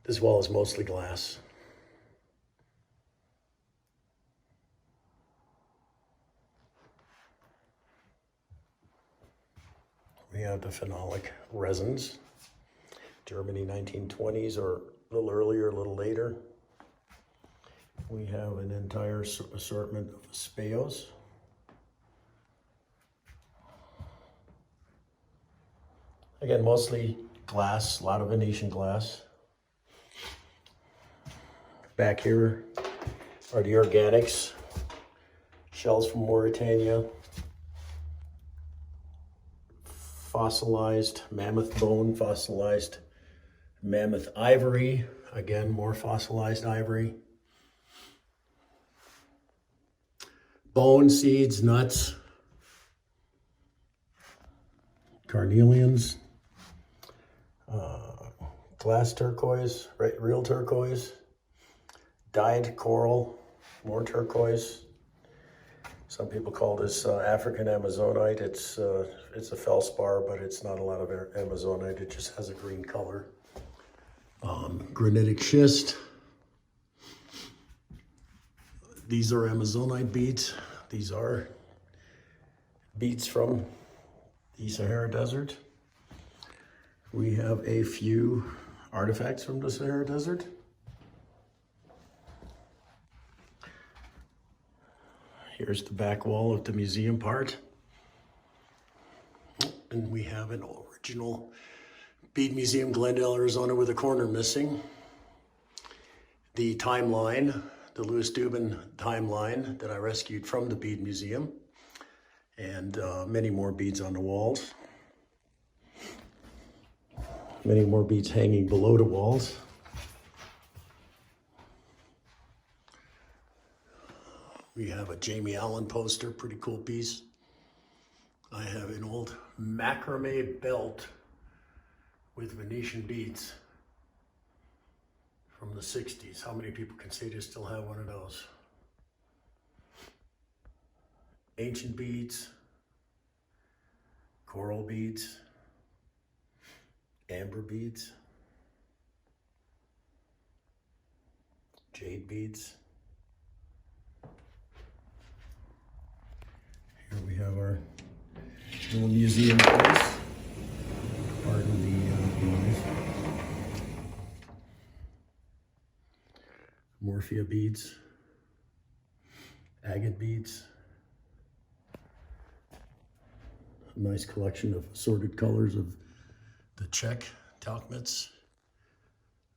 This wall is mostly glass. We have the phenolic resins, Germany 1920s or a little earlier, a little later. We have an entire assortment of speos. Again, mostly glass, a lot of Venetian glass. Back here are the organics, shells from Mauritania, fossilized mammoth bone, fossilized mammoth ivory, again, more fossilized ivory. Bone, seeds, nuts, carnelians, glass turquoise, right, real turquoise, dyed coral, more turquoise. Some people call this African Amazonite. It's a feldspar, but it's not a lot of Amazonite. It just has a green color. Granitic schist. These are Amazonite beads. These are beads from the Sahara Desert. We have a few artifacts from the Sahara Desert. Here's the back wall of the museum part. And we have an original bead museum, Glendale, Arizona, with a corner missing. The timeline, the Louis Dubin timeline that I rescued from the bead museum, and many more beads on the walls. Many more beads hanging below the walls. We have a Jamie Allen poster, pretty cool piece. I have an old macrame belt with Venetian beads from the 60s. How many people can say they still have one of those? Ancient beads, coral beads, amber beads, jade beads. Here we have Little museum place. Pardon the noise. Morphia beads, agate beads. A nice collection of assorted colors of the Czech talcmets.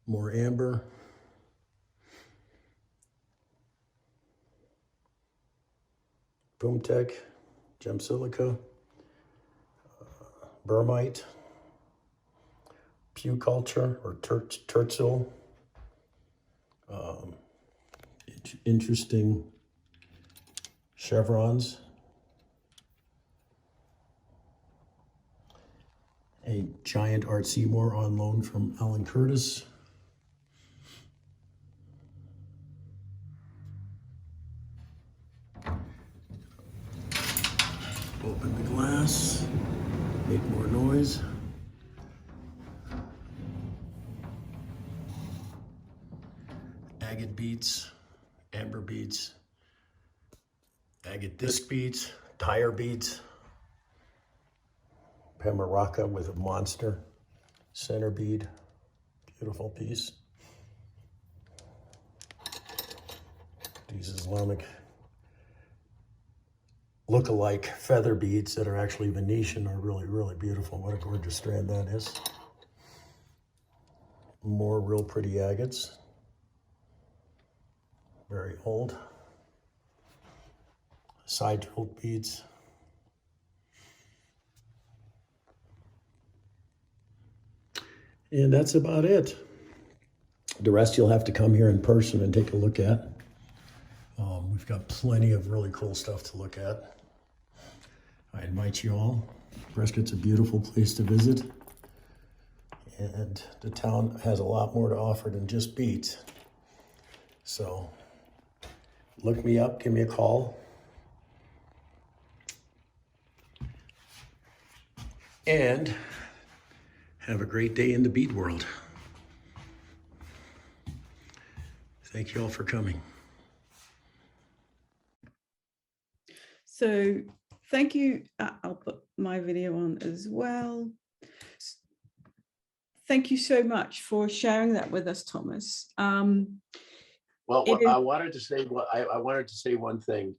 More amber. Boomtech, gem silica, Burmite, Pew culture or Tertzil. Interesting chevrons. A giant Art Seymour on loan from Alan Curtis. Open the glass, make more noise. Agate beads, amber beads, agate disc beads, tire beads, Pamaraca with a monster center bead, beautiful piece. These Islamic look-alike feather beads that are actually Venetian are really, really beautiful. What a gorgeous strand that is. More real pretty agates. Very old. Side drilled beads. And that's about it. The rest you'll have to come here in person and take a look at. We've got plenty of really cool stuff to look at. I invite you all. Prescott's a beautiful place to visit. And the town has a lot more to offer than just beads. So look me up, give me a call. And have a great day in the bead world. Thank you all for coming. So thank you. I'll put my video on as well. Thank you so much for sharing that with us, Thomas. Well, I wanted to say I wanted to say one thing.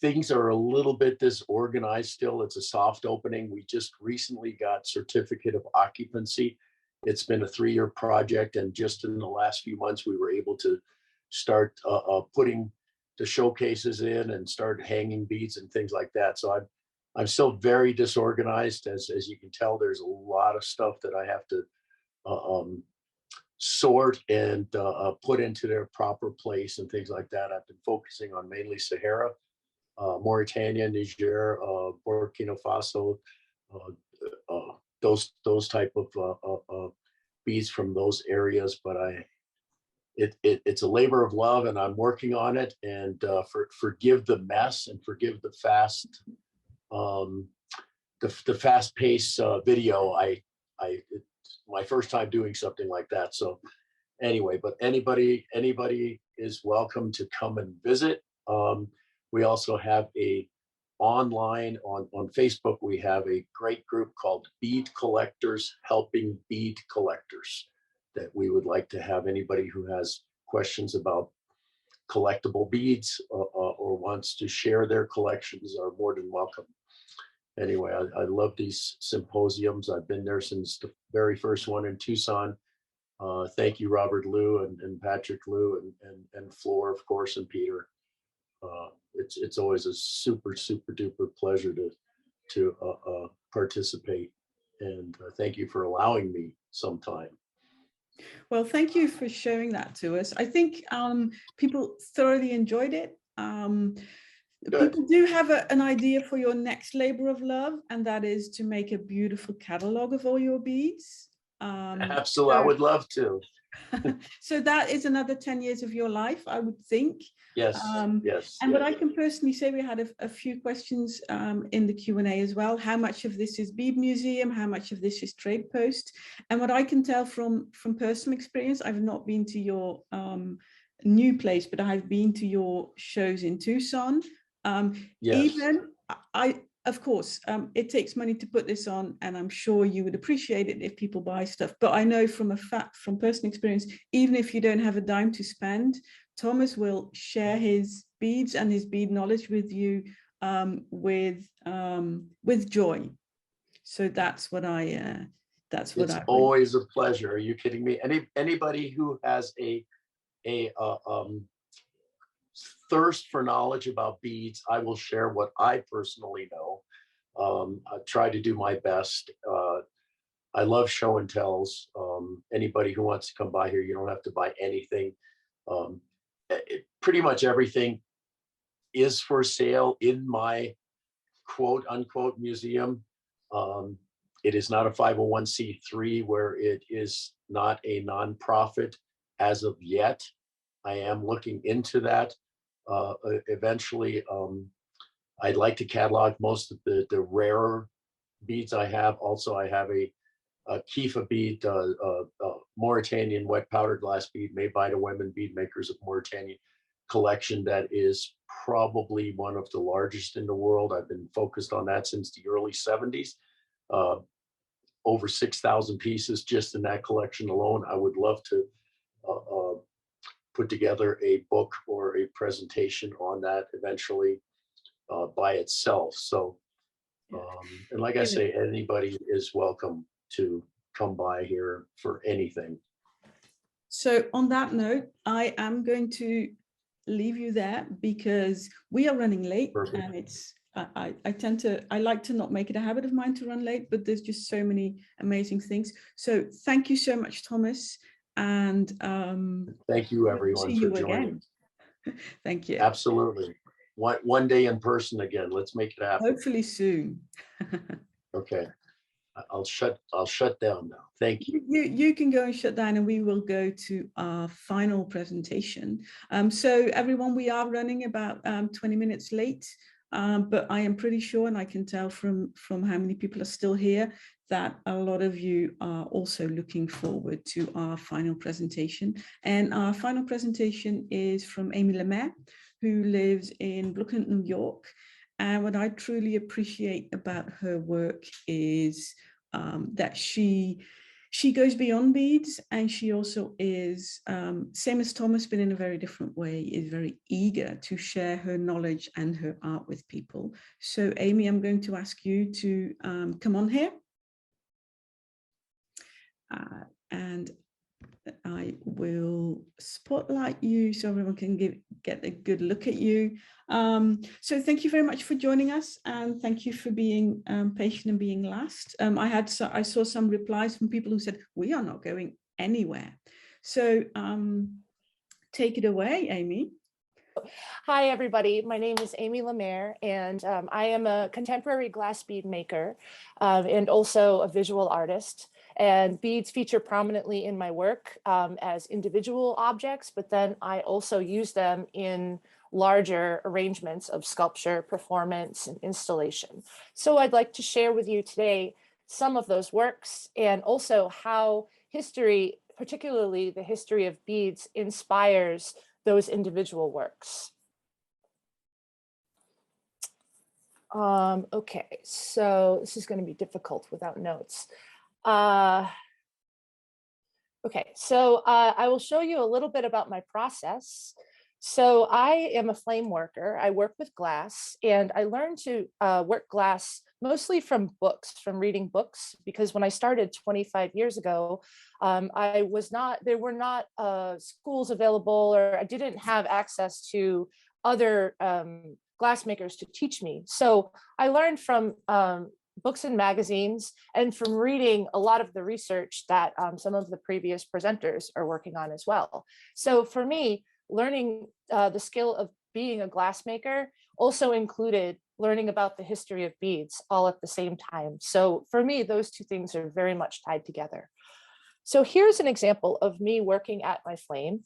Things are a little bit disorganized still. It's a soft opening. We just recently got certificate of occupancy. It's been a 3-year project, and just in the last few months, we were able to start putting the showcases in and start hanging beads and things like that. So I'm still very disorganized. As you can tell, there's a lot of stuff that I have to sort and put into their proper place and things like that. I've been focusing on mainly Sahara, Mauritania, Niger, Burkina Faso, those type of beads from those areas. But it's a labor of love, and I'm working on it. And forgive the mess and forgive the fast, the fast-paced video. It's my first time doing something like that. So anyway, but anybody is welcome to come and visit. We also have online on Facebook. We have a great group called Bead Collectors Helping Bead Collectors, that we would like to have anybody who has questions about collectible beads or wants to share their collections are more than welcome. Anyway, I love these symposiums. I've been there since the very first one in Tucson. Thank you, Robert Liu and Patrick Liu and Floor, of course, and Peter. It's always a super duper pleasure to participate, and thank you for allowing me some time. Well, thank you for sharing that to us. I think people thoroughly enjoyed it. People do have an idea for your next labor of love, and that is to make a beautiful catalog of all your beads. Absolutely, I would love to. So that is another 10 years of your life, I would think. Yes, yes. And what I can personally say, we had a few questions in the Q&A as well. How much of this is Bead Museum? How much of this is Trade Post? And what I can tell from personal experience, I've not been to your new place, but I've been to your shows in Tucson. Yes. Even a of course, it takes money to put this on, and I'm sure you would appreciate it if people buy stuff. But I know from personal experience, even if you don't have a dime to spend, Thomas will share his beads and his bead knowledge with you with joy. So that's what I. It's always a pleasure. Are you kidding me? Anybody who has a thirst for knowledge about beads, I will share what I personally know. I try to do my best. I love show and tells. Anybody who wants to come by here, you don't have to buy anything. Pretty much everything is for sale in my quote unquote museum. It is not a 501c3 where it is not a nonprofit as of yet. I am looking into that. Eventually, I'd like to catalog most of the rarer beads I have. Also, I have a Kifa bead, Mauritanian wet powder glass bead made by the women bead makers of Mauritania collection that is probably one of the largest in the world. I've been focused on that since the early 70s. Over 6,000 pieces just in that collection alone. I would love to put together a book or a presentation on that eventually by itself. So, and like I say, anybody is welcome to come by here for anything. So on that note, I am going to leave you there because we are running late. Perfect. And it's I like to not make it a habit of mine to run late, but there's just so many amazing things. So thank you so much, Thomas. And thank you everyone for joining. Thank you. Absolutely. One day in person again. Let's make it happen. Hopefully soon. Okay. I'll shut down now. Thank you. You can go and shut down, and we will go to our final presentation. So everyone, we are running about 20 minutes late, but I am pretty sure, and I can tell from how many people are still here, that a lot of you are also looking forward to our final presentation. And our final presentation is from Amy Lemaire, who lives in Brooklyn, New York. And what I truly appreciate about her work is that she goes beyond beads, and she also is, same as Thomas, but in a very different way, is very eager to share her knowledge and her art with people. So Amy, I'm going to ask you to come on here. And I will spotlight you so everyone can get a good look at you. So thank you very much for joining us, and thank you for being patient and being last. I saw some replies from people who said, we are not going anywhere. So take it away, Amy. Hi, everybody. My name is Amy Lemaire, and I am a contemporary glass bead maker and also a visual artist. And beads feature prominently in my work as individual objects, but then I also use them in larger arrangements of sculpture, performance, and installation. So I'd like to share with you today some of those works, and also how history, particularly the history of beads, inspires those individual works. Okay, so this is going to be difficult without notes. Okay, so I will show you a little bit about my process. So I am a flame worker. I work with glass, and I learned to work glass mostly from books, from reading books, because when I started 25 years ago, there were not schools available, or I didn't have access to other glassmakers to teach me. So I learned from books and magazines, and from reading a lot of the research that some of the previous presenters are working on as well. So for me, learning the skill of being a glassmaker also included learning about the history of beads all at the same time. So for me, those two things are very much tied together. So here's an example of me working at my flame.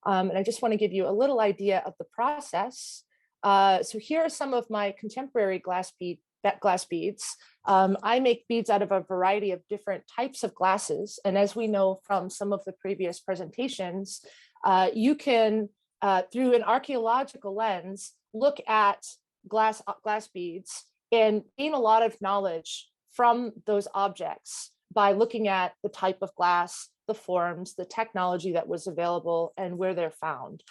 And I just want to give you a little idea of the process. So here are some of my contemporary glass beads. I make beads out of a variety of different types of glasses. And as we know from some of the previous presentations, you can, through an archaeological lens, look at glass beads and gain a lot of knowledge from those objects by looking at the type of glass, the forms, the technology that was available, and where they're found.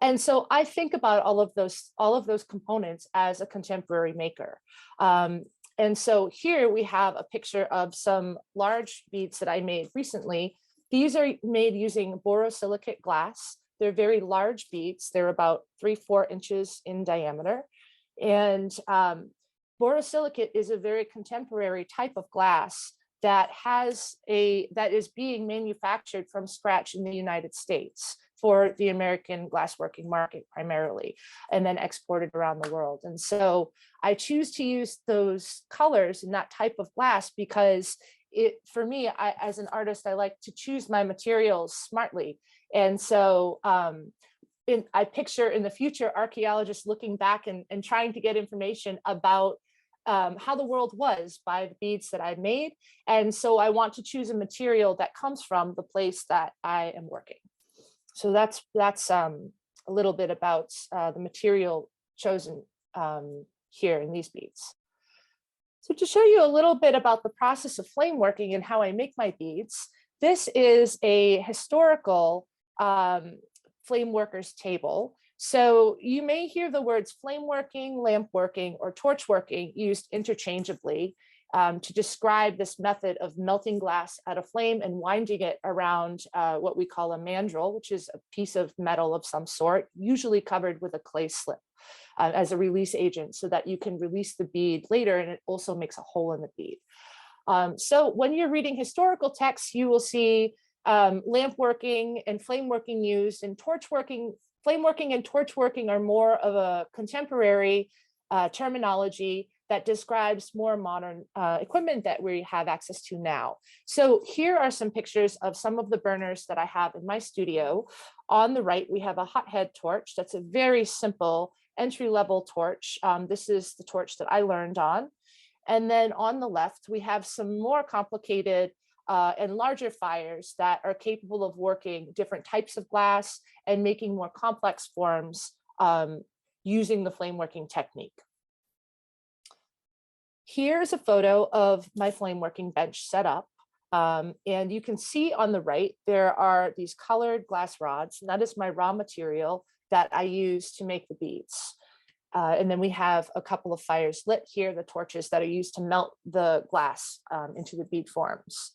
And so I think about all of those components as a contemporary maker. And so here we have a picture of some large beads that I made recently. These are made using borosilicate glass. They're very large beads. They're about 3-4 inches in diameter. And borosilicate is a very contemporary type of glass that is being manufactured from scratch in the United States for the American glassworking market primarily, and then exported around the world. And so I choose to use those colors in that type of glass because for me, as an artist, I like to choose my materials smartly. And so I picture in the future archaeologists looking back and trying to get information about how the world was by the beads that I've made. And so I want to choose a material that comes from the place that I am working. So that's a little bit about the material chosen here in these beads. So to show you a little bit about the process of flame working and how I make my beads, this is a historical flame worker's table. So you may hear the words flame working, lamp working, or torch working used interchangeably to describe this method of melting glass at a flame and winding it around what we call a mandrel, which is a piece of metal of some sort, usually covered with a clay slip as a release agent so that you can release the bead later, and it also makes a hole in the bead. So when you're reading historical texts, you will see lamp working and flame working used, and torch working. Flame working and torch working are more of a contemporary terminology that describes more modern equipment that we have access to now. So here are some pictures of some of the burners that I have in my studio. On the right, we have a hothead torch. That's a very simple entry-level torch. This is the torch that I learned on. And then on the left, we have some more complicated and larger fires that are capable of working different types of glass and making more complex forms using the flame working technique. Here's a photo of my flame working bench set up. And you can see on the right, there are these colored glass rods, and that is my raw material that I use to make the beads. And then we have a couple of fires lit here, the torches that are used to melt the glass into the bead forms.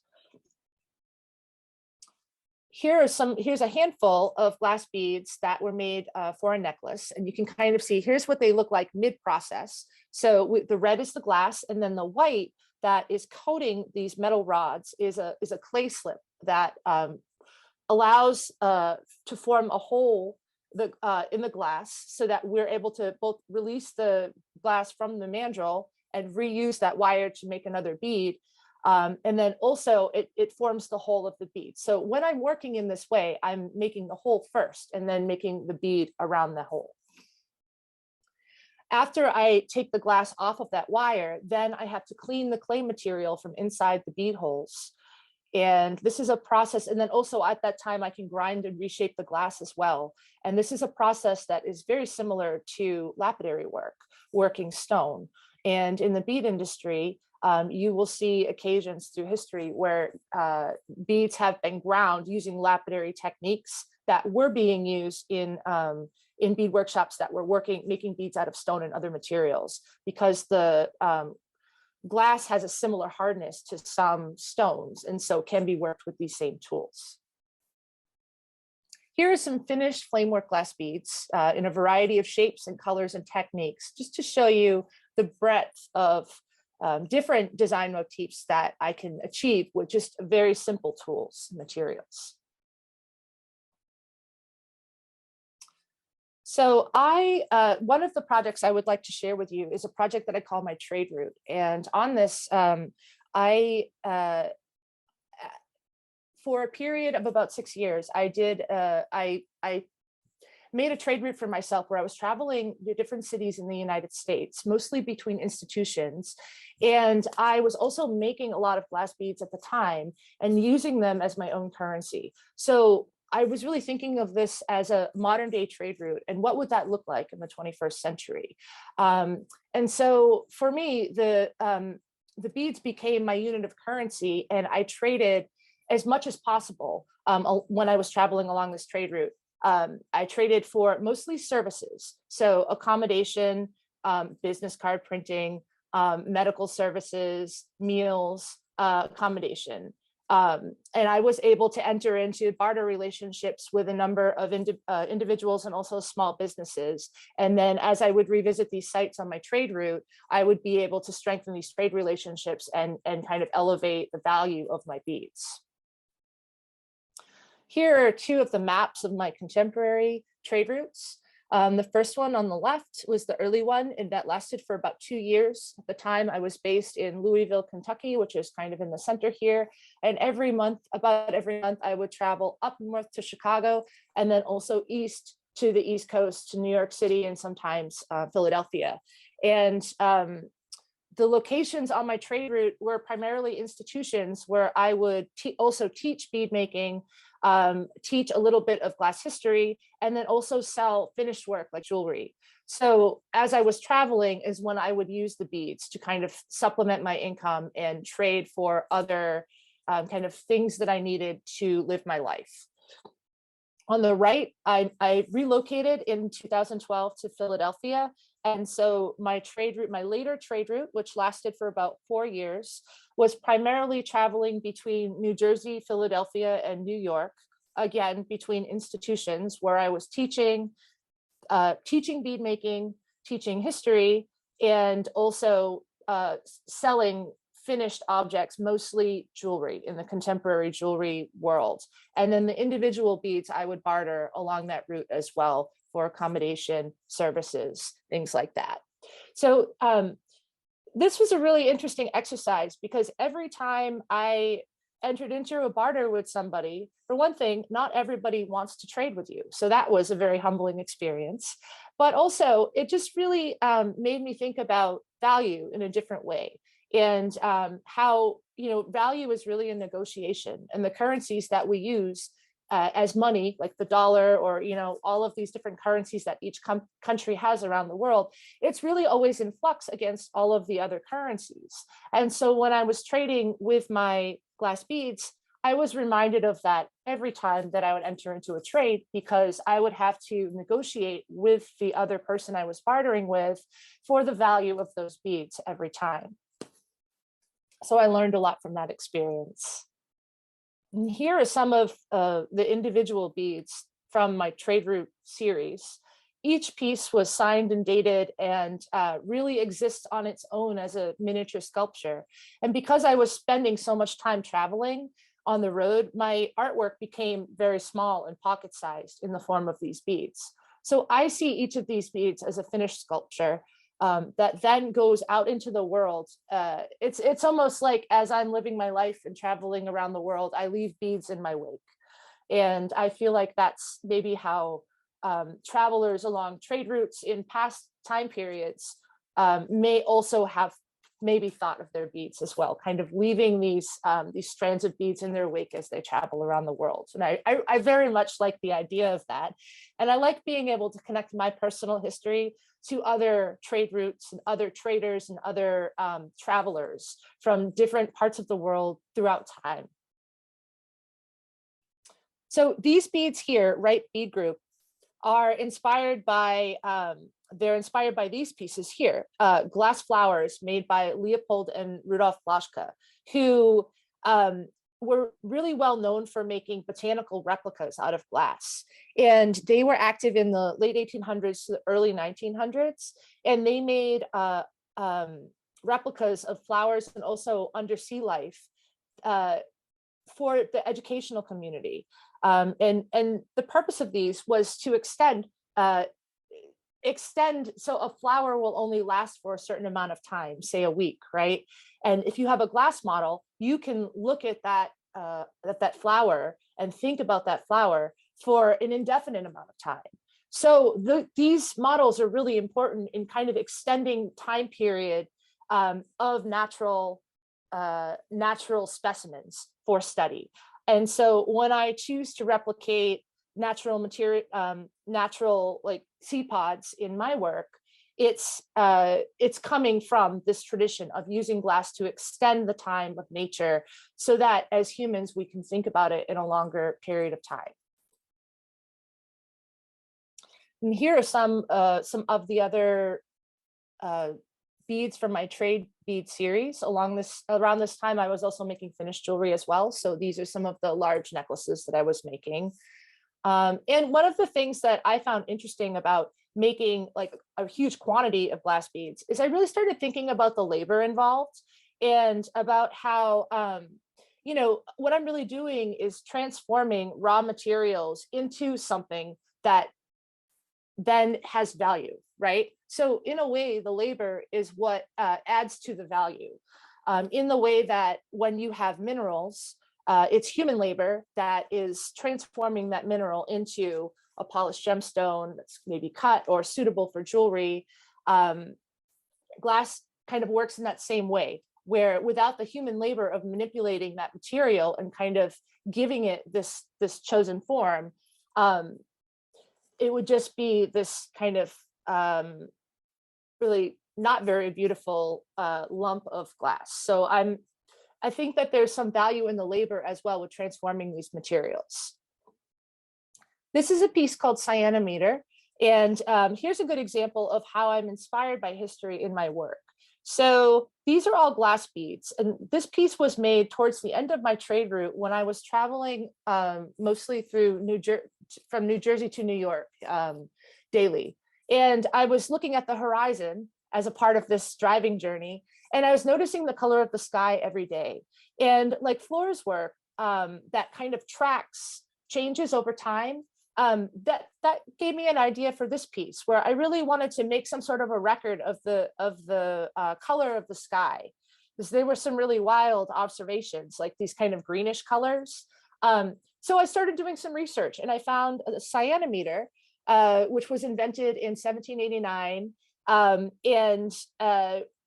Here's a handful of glass beads that were made for a necklace, and you can kind of see here's what they look like mid-process. So the red is the glass, and then the white that is coating these metal rods is a clay slip that allows to form a hole in the glass so that we're able to both release the glass from the mandrel and reuse that wire to make another bead. And then also it forms the hole of the bead. So when I'm working in this way, I'm making the hole first and then making the bead around the hole. After I take the glass off of that wire, then I have to clean the clay material from inside the bead holes. And this is a process. And then also at that time, I can grind and reshape the glass as well. And this is a process that is very similar to lapidary work, working stone. And in the bead industry, you will see occasions through history where beads have been ground using lapidary techniques that were being used in bead workshops that were making beads out of stone and other materials, because the glass has a similar hardness to some stones, and so can be worked with these same tools. Here are some finished flamework glass beads in a variety of shapes and colors and techniques, just to show you the breadth of different design motifs that I can achieve with just very simple tools and materials. So one of the projects I would like to share with you is a project that I call my trade route. And on this, I for a period of about 6 years, I made a trade route for myself where I was traveling to different cities in the United States, mostly between institutions. And I was also making a lot of glass beads at the time and using them as my own currency. So I was really thinking of this as a modern day trade route, and what would that look like in the 21st century? And so for me, the beads became my unit of currency, and I traded as much as possible when I was traveling along this trade route. I traded for mostly services, so accommodation, business card printing, medical services, meals, accommodation. And I was able to enter into barter relationships with a number of individuals and also small businesses. And then as I would revisit these sites on my trade route, I would be able to strengthen these trade relationships and kind of elevate the value of my beads. Here are two of the maps of my contemporary trade routes. The first one on the left was the early one, and that lasted for about 2 years. At the time, I was based in Louisville, Kentucky, which is kind of in the center here. And about every month, I would travel up north to Chicago, and then also east to the East Coast, to New York City, and sometimes Philadelphia. And the locations on my trade route were primarily institutions where I would also teach bead making, teach a little bit of glass history, and then also sell finished work like jewelry. So as I was traveling is when I would use the beads to kind of supplement my income and trade for other kind of things that I needed to live my life. On the right, I relocated in 2012 to Philadelphia. And so my later trade route, which lasted for about 4 years, was primarily traveling between New Jersey, Philadelphia, and New York, again, between institutions where I was teaching bead making, teaching history, and also selling finished objects, mostly jewelry in the contemporary jewelry world. And then the individual beads I would barter along that route as well for accommodation, services, things like that. So this was a really interesting exercise because every time I entered into a barter with somebody, for one thing, not everybody wants to trade with you. So that was a very humbling experience. But also it just really made me think about value in a different way, and how, value is really a negotiation, and the currencies that we use as money, like the dollar, or all of these different currencies that each country has around the world, it's really always in flux against all of the other currencies. And so when I was trading with my glass beads, I was reminded of that every time that I would enter into a trade, because I would have to negotiate with the other person I was bartering with for the value of those beads every time. So I learned a lot from that experience. And here are some of the individual beads from my trade route series. Each piece was signed and dated and really exists on its own as a miniature sculpture. And because I was spending so much time traveling on the road, my artwork became very small and pocket-sized in the form of these beads. So I see each of these beads as a finished sculpture that then goes out into the world. It's almost like as I'm living my life and traveling around the world, I leave beads in my wake. And I feel like that's maybe how travelers along trade routes in past time periods may also have maybe thought of their beads as well, kind of leaving these strands of beads in their wake as they travel around the world. And I very much like the idea of that. And I like being able to connect my personal history to other trade routes and other traders and other travelers from different parts of the world throughout time. So these beads here, Right Bead Group, are inspired by, they're inspired by these pieces here, glass flowers made by Leopold and Rudolf Blaschke, who were really well known for making botanical replicas out of glass. And they were active in the late 1800s to the early 1900s. And they made replicas of flowers and also undersea life for the educational community. And the purpose of these was to extend, so a flower will only last for a certain amount of time, say a week, right? And if you have a glass model, you can look at that flower and think about that flower for an indefinite amount of time. So these models are really important in kind of extending time period of natural specimens for study. And so when I choose to replicate natural material, natural like seed pods in my work, it's coming from this tradition of using glass to extend the time of nature so that as humans, we can think about it in a longer period of time. And here are some of the other beads from my trade bead series. Around this time, I was also making finished jewelry as well. So these are some of the large necklaces that I was making. And one of the things that I found interesting about making like a huge quantity of glass beads is I really started thinking about the labor involved and about how, you know, what I'm really doing is transforming raw materials into something that then has value, right? So in a way, the labor is what adds to the value in the way that when you have minerals, it's human labor that is transforming that mineral into a polished gemstone that's maybe cut or suitable for jewelry. Glass kind of works in that same way, where without the human labor of manipulating that material and kind of giving it this chosen form, it would just be this kind of really not very beautiful lump of glass. So I think that there's some value in the labor as well with transforming these materials. This is a piece called Cyanometer. And here's a good example of how I'm inspired by history in my work. So these are all glass beads. And this piece was made towards the end of my trade route when I was traveling mostly through from New Jersey to New York daily. And I was looking at the horizon as a part of this driving journey. And I was noticing the color of the sky every day. And like Flora's work that kind of tracks changes over time, that gave me an idea for this piece where I really wanted to make some sort of a record of the color of the sky, because there were some really wild observations, like these kind of greenish colors. So I started doing some research and I found a cyanometer, which was invented in 1789 and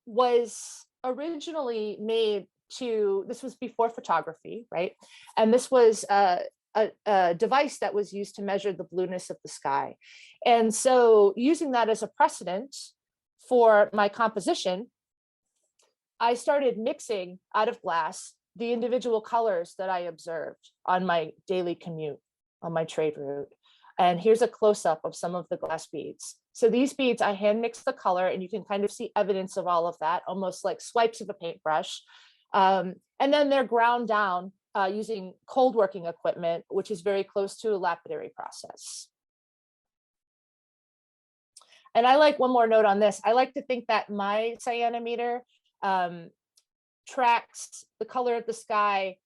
was originally made this was before photography, right? And this was a device that was used to measure the blueness of the sky. And so using that as a precedent for my composition, I started mixing out of glass the individual colors that I observed on my daily commute on my trade route. And here's a close-up of some of the glass beads. So these beads, I hand mix the color and you can kind of see evidence of all of that, almost like swipes of a paintbrush. And then they're ground down using cold working equipment, which is very close to a lapidary process. And I like one more note on this. I like to think that my cyanometer tracks the color of the sky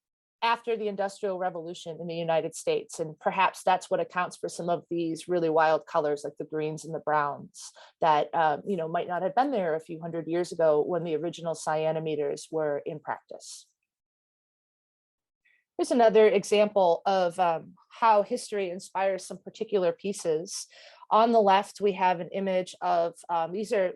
after the Industrial Revolution in the United States. And perhaps that's what accounts for some of these really wild colors like the greens and the browns that you know, might not have been there a few hundred years ago when the original cyanometers were in practice. Here's another example of how history inspires some particular pieces. On the left, we have an image of, these are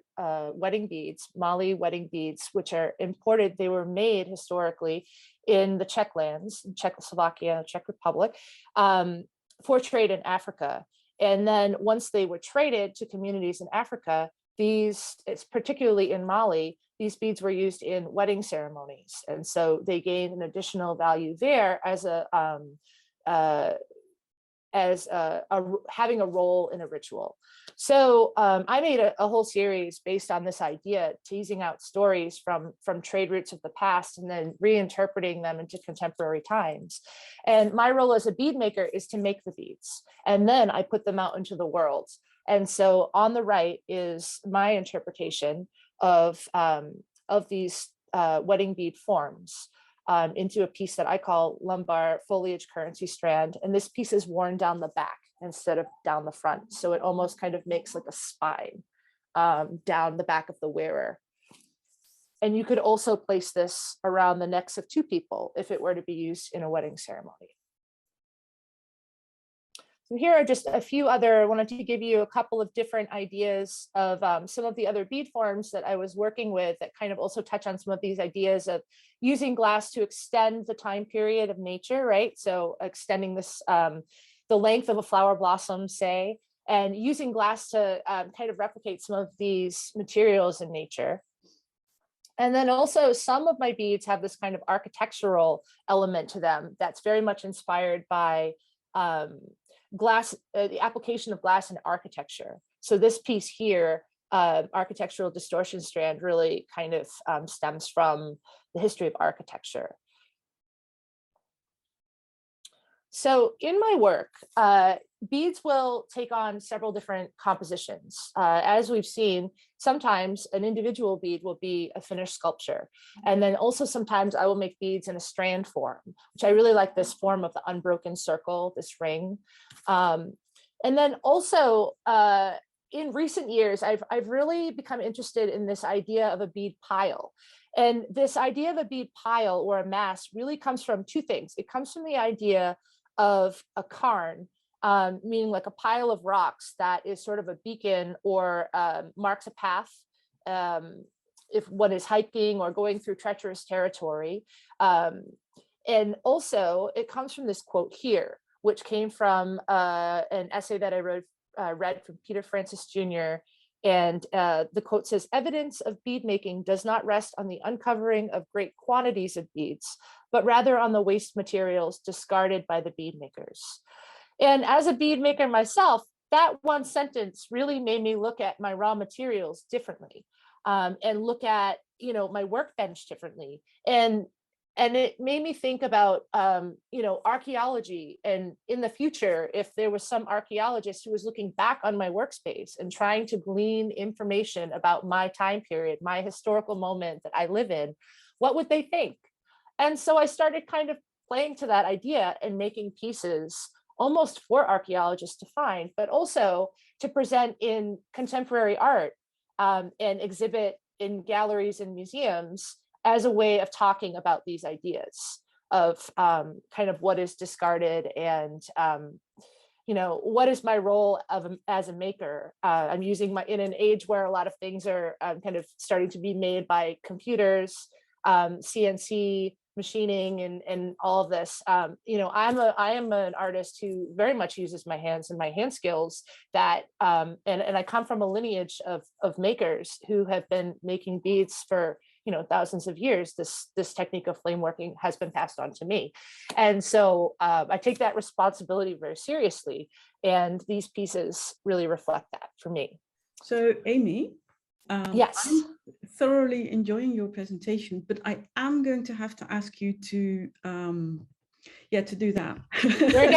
wedding beads, Mali wedding beads, which are imported. They were made historically in the Czech lands, Czechoslovakia, Czech Republic, for trade in Africa. And then once they were traded to communities in Africa, it's particularly in Mali, these beads were used in wedding ceremonies. And so they gained an additional value there as having a role in a ritual. So I made a whole series based on this idea, teasing out stories from trade routes of the past and then reinterpreting them into contemporary times. And my role as a bead maker is to make the beads, and then I put them out into the world. And so on the right is my interpretation of these wedding bead forms. Into a piece that I call lumbar foliage currency strand. And this piece is worn down the back instead of down the front. So it almost kind of makes like a spine down the back of the wearer. And you could also place this around the necks of two people if it were to be used in a wedding ceremony. So here are just a few other, I wanted to give you a couple of different ideas of some of the other bead forms that I was working with that kind of also touch on some of these ideas of using glass to extend the time period of nature, right? So extending this, the length of a flower blossom, say, and using glass to kind of replicate some of these materials in nature. And then also some of my beads have this kind of architectural element to them that's very much inspired by glass, the application of glass in architecture. So this piece here, architectural distortion strand, really kind of stems from the history of architecture. So in my work, beads will take on several different compositions. As we've seen, sometimes an individual bead will be a finished sculpture. And then also sometimes I will make beads in a strand form, which I really like this form of the unbroken circle, this ring. And then also in recent years, I've really become interested in this idea of a bead pile. And this idea of a bead pile or a mass really comes from two things. It comes from the idea of a cairn, meaning like a pile of rocks that is sort of a beacon or marks a path if one is hiking or going through treacherous territory. And also it comes from this quote here, which came from an essay that I read from Peter Francis Jr. And the quote says, "Evidence of bead making does not rest on the uncovering of great quantities of beads, but rather on the waste materials discarded by the bead makers." And as a bead maker myself, that one sentence really made me look at my raw materials differently, and look at, my workbench differently. And it made me think about, archaeology. And in the future, if there was some archaeologist who was looking back on my workspace and trying to glean information about my time period, my historical moment that I live in, what would they think? And so I started kind of playing to that idea and making pieces almost for archaeologists to find, but also to present in contemporary art and exhibit in galleries and museums as a way of talking about these ideas of kind of what is discarded and what is my role as a maker. I'm using in an age where a lot of things are kind of starting to be made by computers, CNC machining and all of this. I am an artist who very much uses my hands and my hand skills that and I come from a lineage of makers who have been making beads for thousands of years. This technique of flame working has been passed on to me. And so I take that responsibility very seriously. And these pieces really reflect that for me. So Amy, yes, I'm thoroughly enjoying your presentation, but I am going to have to ask you to do that. We're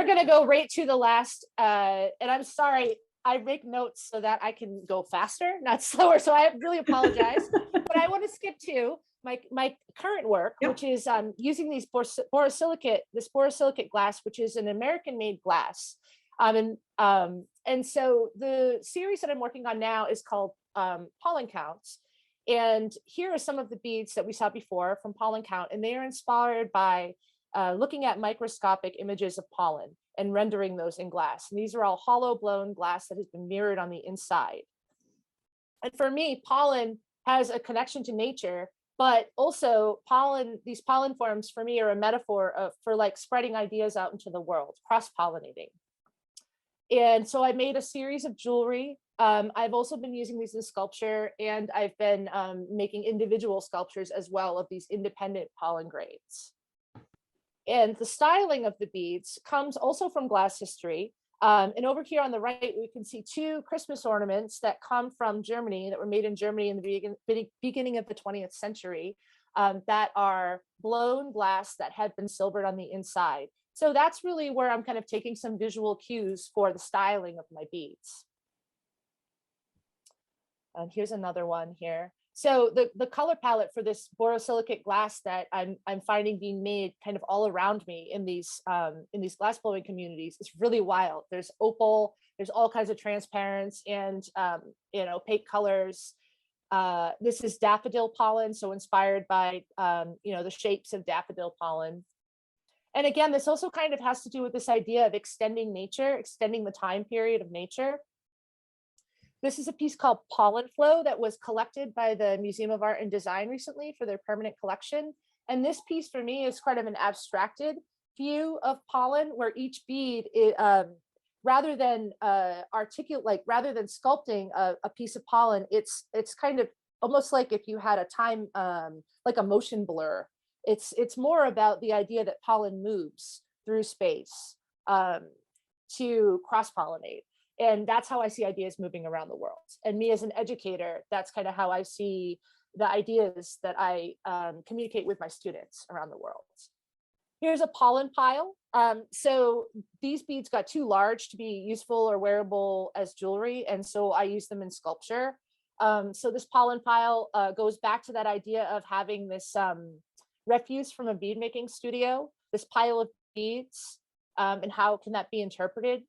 gonna go right to the last and I'm sorry, I make notes so that I can go faster, not slower. So I really apologize, but I want to skip to my current work, yep, which is using these borosilicate glass, which is an American-made glass. And so the series that I'm working on now is called Pollen Counts. And here are some of the beads that we saw before from Pollen Count, and they are inspired by looking at microscopic images of pollen and rendering those in glass. And these are all hollow blown glass that has been mirrored on the inside. And for me, pollen has a connection to nature, but also these pollen forms for me are a metaphor for like spreading ideas out into the world, cross-pollinating. And so I made a series of jewelry. I've also been using these in sculpture, and I've been making individual sculptures as well of these independent pollen grades. And the styling of the beads comes also from glass history. And over here on the right, we can see two Christmas ornaments that come from Germany, that were made in Germany in the beginning of the 20th century, that are blown glass that had been silvered on the inside. So that's really where I'm kind of taking some visual cues for the styling of my beads. And here's another one here. So the color palette for this borosilicate glass that I'm finding being made kind of all around me in these glass blowing communities is really wild. There's opal, there's all kinds of transparents and opaque colors. This is daffodil pollen, so inspired by the shapes of daffodil pollen. And again, this also kind of has to do with this idea of extending nature, extending the time period of nature. This is a piece called Pollen Flow that was collected by the Museum of Art and Design recently for their permanent collection. And this piece for me is kind of an abstracted view of pollen, where each bead, rather than rather than sculpting a piece of pollen, it's kind of almost like if you had a time, like a motion blur. It's more about the idea that pollen moves through space to cross-pollinate. And that's how I see ideas moving around the world. And me as an educator, that's kind of how I see the ideas that I communicate with my students around the world. Here's a pollen pile. So these beads got too large to be useful or wearable as jewelry. And so I use them in sculpture. So this pollen pile goes back to that idea of having this refuse from a bead making studio, this pile of beads, and how can that be interpreted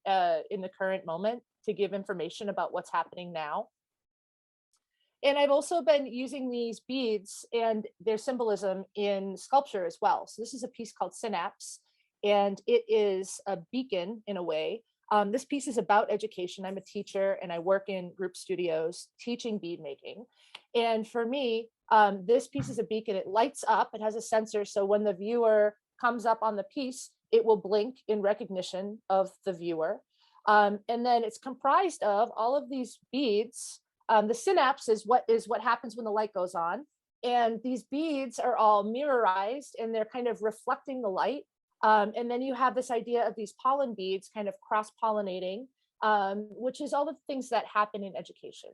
in the current moment to give information about what's happening now. And I've also been using these beads and their symbolism in sculpture as well. So this is a piece called Synapse, and it is a beacon in a way. This piece is about education. I'm a teacher and I work in group studios teaching bead making. And for me, this piece is a beacon. It lights up, it has a sensor. So when the viewer comes up on the piece, it will blink in recognition of the viewer. And then it's comprised of all of these beads. The synapse is what happens when the light goes on. And these beads are all mirrorized and they're kind of reflecting the light. And then you have this idea of these pollen beads kind of cross-pollinating, which is all the things that happen in education,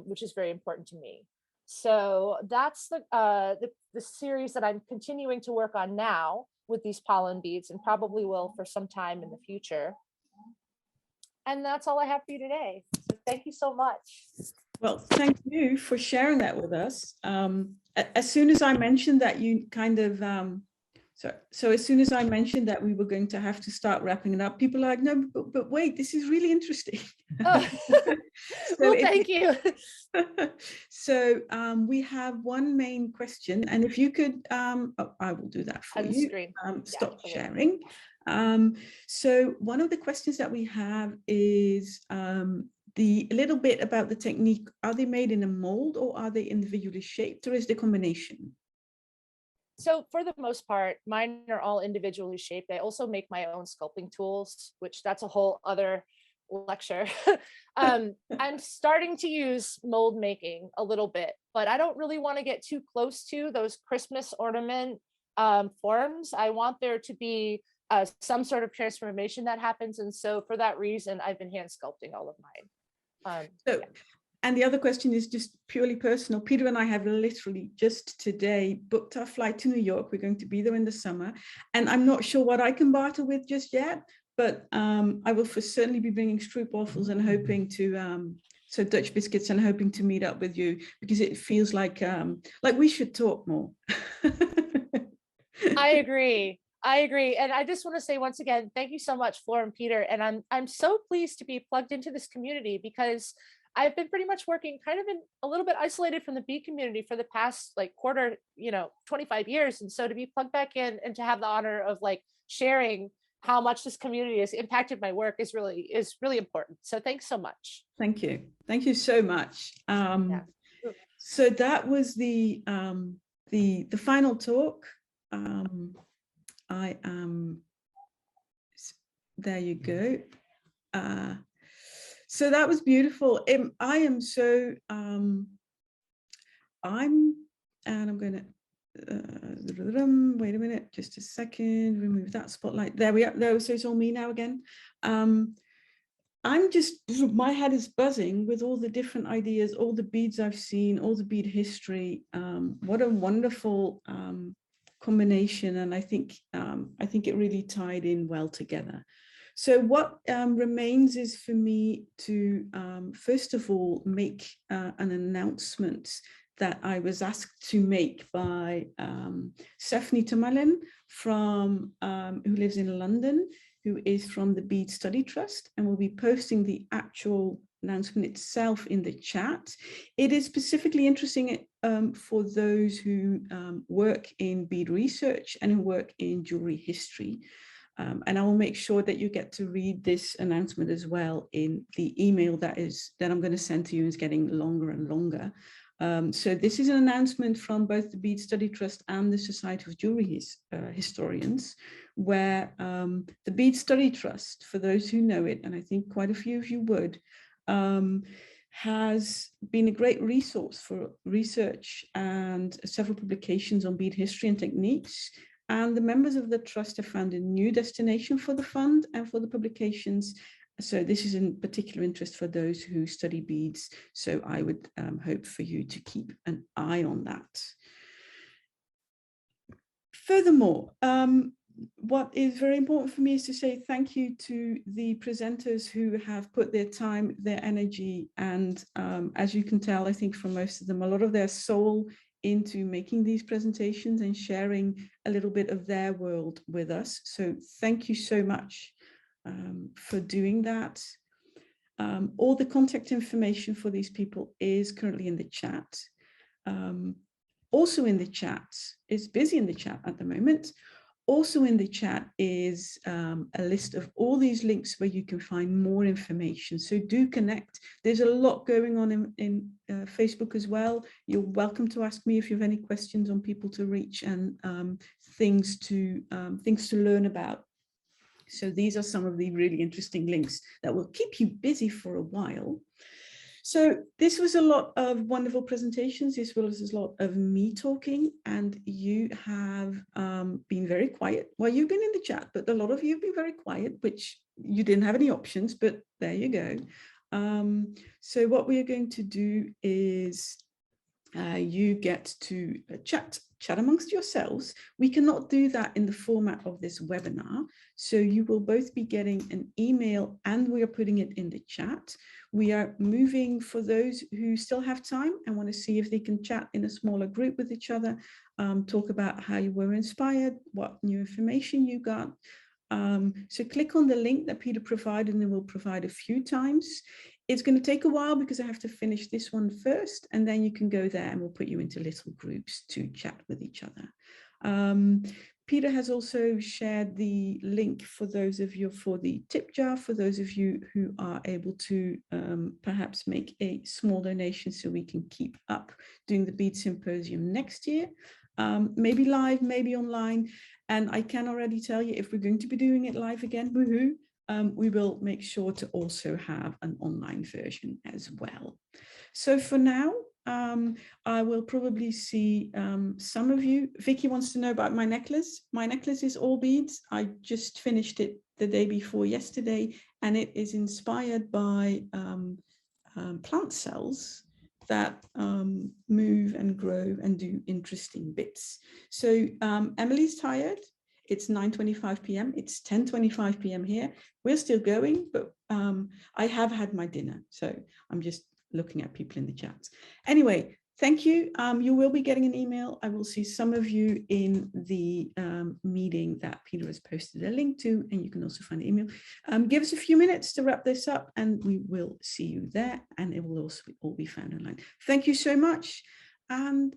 which is very important to me. So that's the series that I'm continuing to work on now with these pollen beads, and probably will for some time in the future. And that's all I have for you today. So thank you so much. Well, thank you for sharing that with us. As soon as I mentioned that you kind of, so as soon as I mentioned that we were going to have to start wrapping it up, people are like, no, but wait, this is really interesting. Oh. Well, thank you. So we have one main question, and if you could, I will do that for you. Stop sharing. So one of the questions that we have is a little bit about the technique. Are they made in a mold or are they individually shaped, or is the combination? So for the most part, mine are all individually shaped. I also make my own sculpting tools, which that's a whole other lecture. I'm starting to use mold making a little bit, but I don't really want to get too close to those Christmas ornament forms. I want there to be some sort of transformation that happens. And so for that reason, I've been hand sculpting all of mine. Yeah. And the other question is just purely personal. Peter and I have literally just today booked our flight to New York. We're going to be there in the summer, and I'm not sure what I can barter with just yet, but I will for certainly be bringing stroopwafels and hoping to, so Dutch biscuits, and hoping to meet up with you, because it feels like we should talk more. I agree. And I just want to say once again, thank you so much, Flor and Peter. And I'm so pleased to be plugged into this community, because I've been pretty much working kind of in a little bit isolated from the bead community for the past 25 years. And so to be plugged back in and to have the honor of sharing how much this community has impacted my work is really important. So thanks so much. Thank you. Thank you so much. So that was the final talk. I am, there you go. So that was beautiful. I am so, and I'm going to, wait a minute, just a second, remove that spotlight. There we are. There, so it's all me now again. I'm just, my head is buzzing with all the different ideas, all the beads I've seen, all the bead history. What a wonderful combination. And I think it really tied in well together. So what remains is for me to, first of all, make an announcement that I was asked to make by Stephanie Tamalin from, who lives in London, who is from the Bead Study Trust, and will be posting the actual announcement itself in the chat. It is specifically interesting for those who work in bead research and who work in jewelry history. And I will make sure that you get to read this announcement as well in the email that I'm going to send to you. Is getting longer and longer. So this is an announcement from both the Bead Study Trust and the Society of Jewelry Historians, where the Bead Study Trust, for those who know it, and I think quite a few of you would, has been a great resource for research and several publications on bead history and techniques. And the members of the trust have found a new destination for the fund and for the publications. So this is in particular interest for those who study beads. So I would hope for you to keep an eye on that. Furthermore, what is very important for me is to say thank you to the presenters who have put their time, their energy, and as you can tell, I think from most of them, a lot of their soul into making these presentations and sharing a little bit of their world with us. So thank you so much for doing that. All the contact information for these people is currently in the chat. Also in the chat, it's busy in the chat at the moment. Also in the chat is a list of all these links where you can find more information. So do connect. There's a lot going on in Facebook as well. You're welcome to ask me if you have any questions on people to reach and things to learn about. So these are some of the really interesting links that will keep you busy for a while. So this was a lot of wonderful presentations, as well as a lot of me talking, and you have been very quiet. Well, you've been in the chat, but a lot of you have been very quiet, which you didn't have any options, but there you go. So what we are going to do is you get to chat amongst yourselves. We cannot do that in the format of this webinar. So you will both be getting an email and we are putting it in the chat. We are moving for those who still have time and want to see if they can chat in a smaller group with each other, talk about how you were inspired, what new information you got. So click on the link that Peter provided and then we'll provide a few times. It's going to take a while because I have to finish this one first, and then you can go there and we'll put you into little groups to chat with each other. Peter has also shared the link for those of you for the tip jar, for those of you who are able to perhaps make a small donation so we can keep up doing the Bead Symposium next year, maybe live, maybe online. And I can already tell you, if we're going to be doing it live again, woohoo, we will make sure to also have an online version as well. So for now, I will probably see some of you. Vicky wants to know about my necklace. My necklace is all beads. I just finished it the day before yesterday, and it is inspired by plant cells that move and grow and do interesting bits. So Emily's tired. It's 9:25 p.m. It's 10:25 p.m. here. We're still going, but I have had my dinner. So I'm just looking at people in the chat. Anyway, thank you. You will be getting an email. I will see some of you in the meeting that Peter has posted a link to, and you can also find the email. Give us a few minutes to wrap this up and we will see you there, and it will also all be found online. Thank you so much, and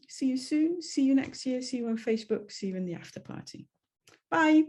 see you soon. See you next year. See you on Facebook. See you in the after party. Bye.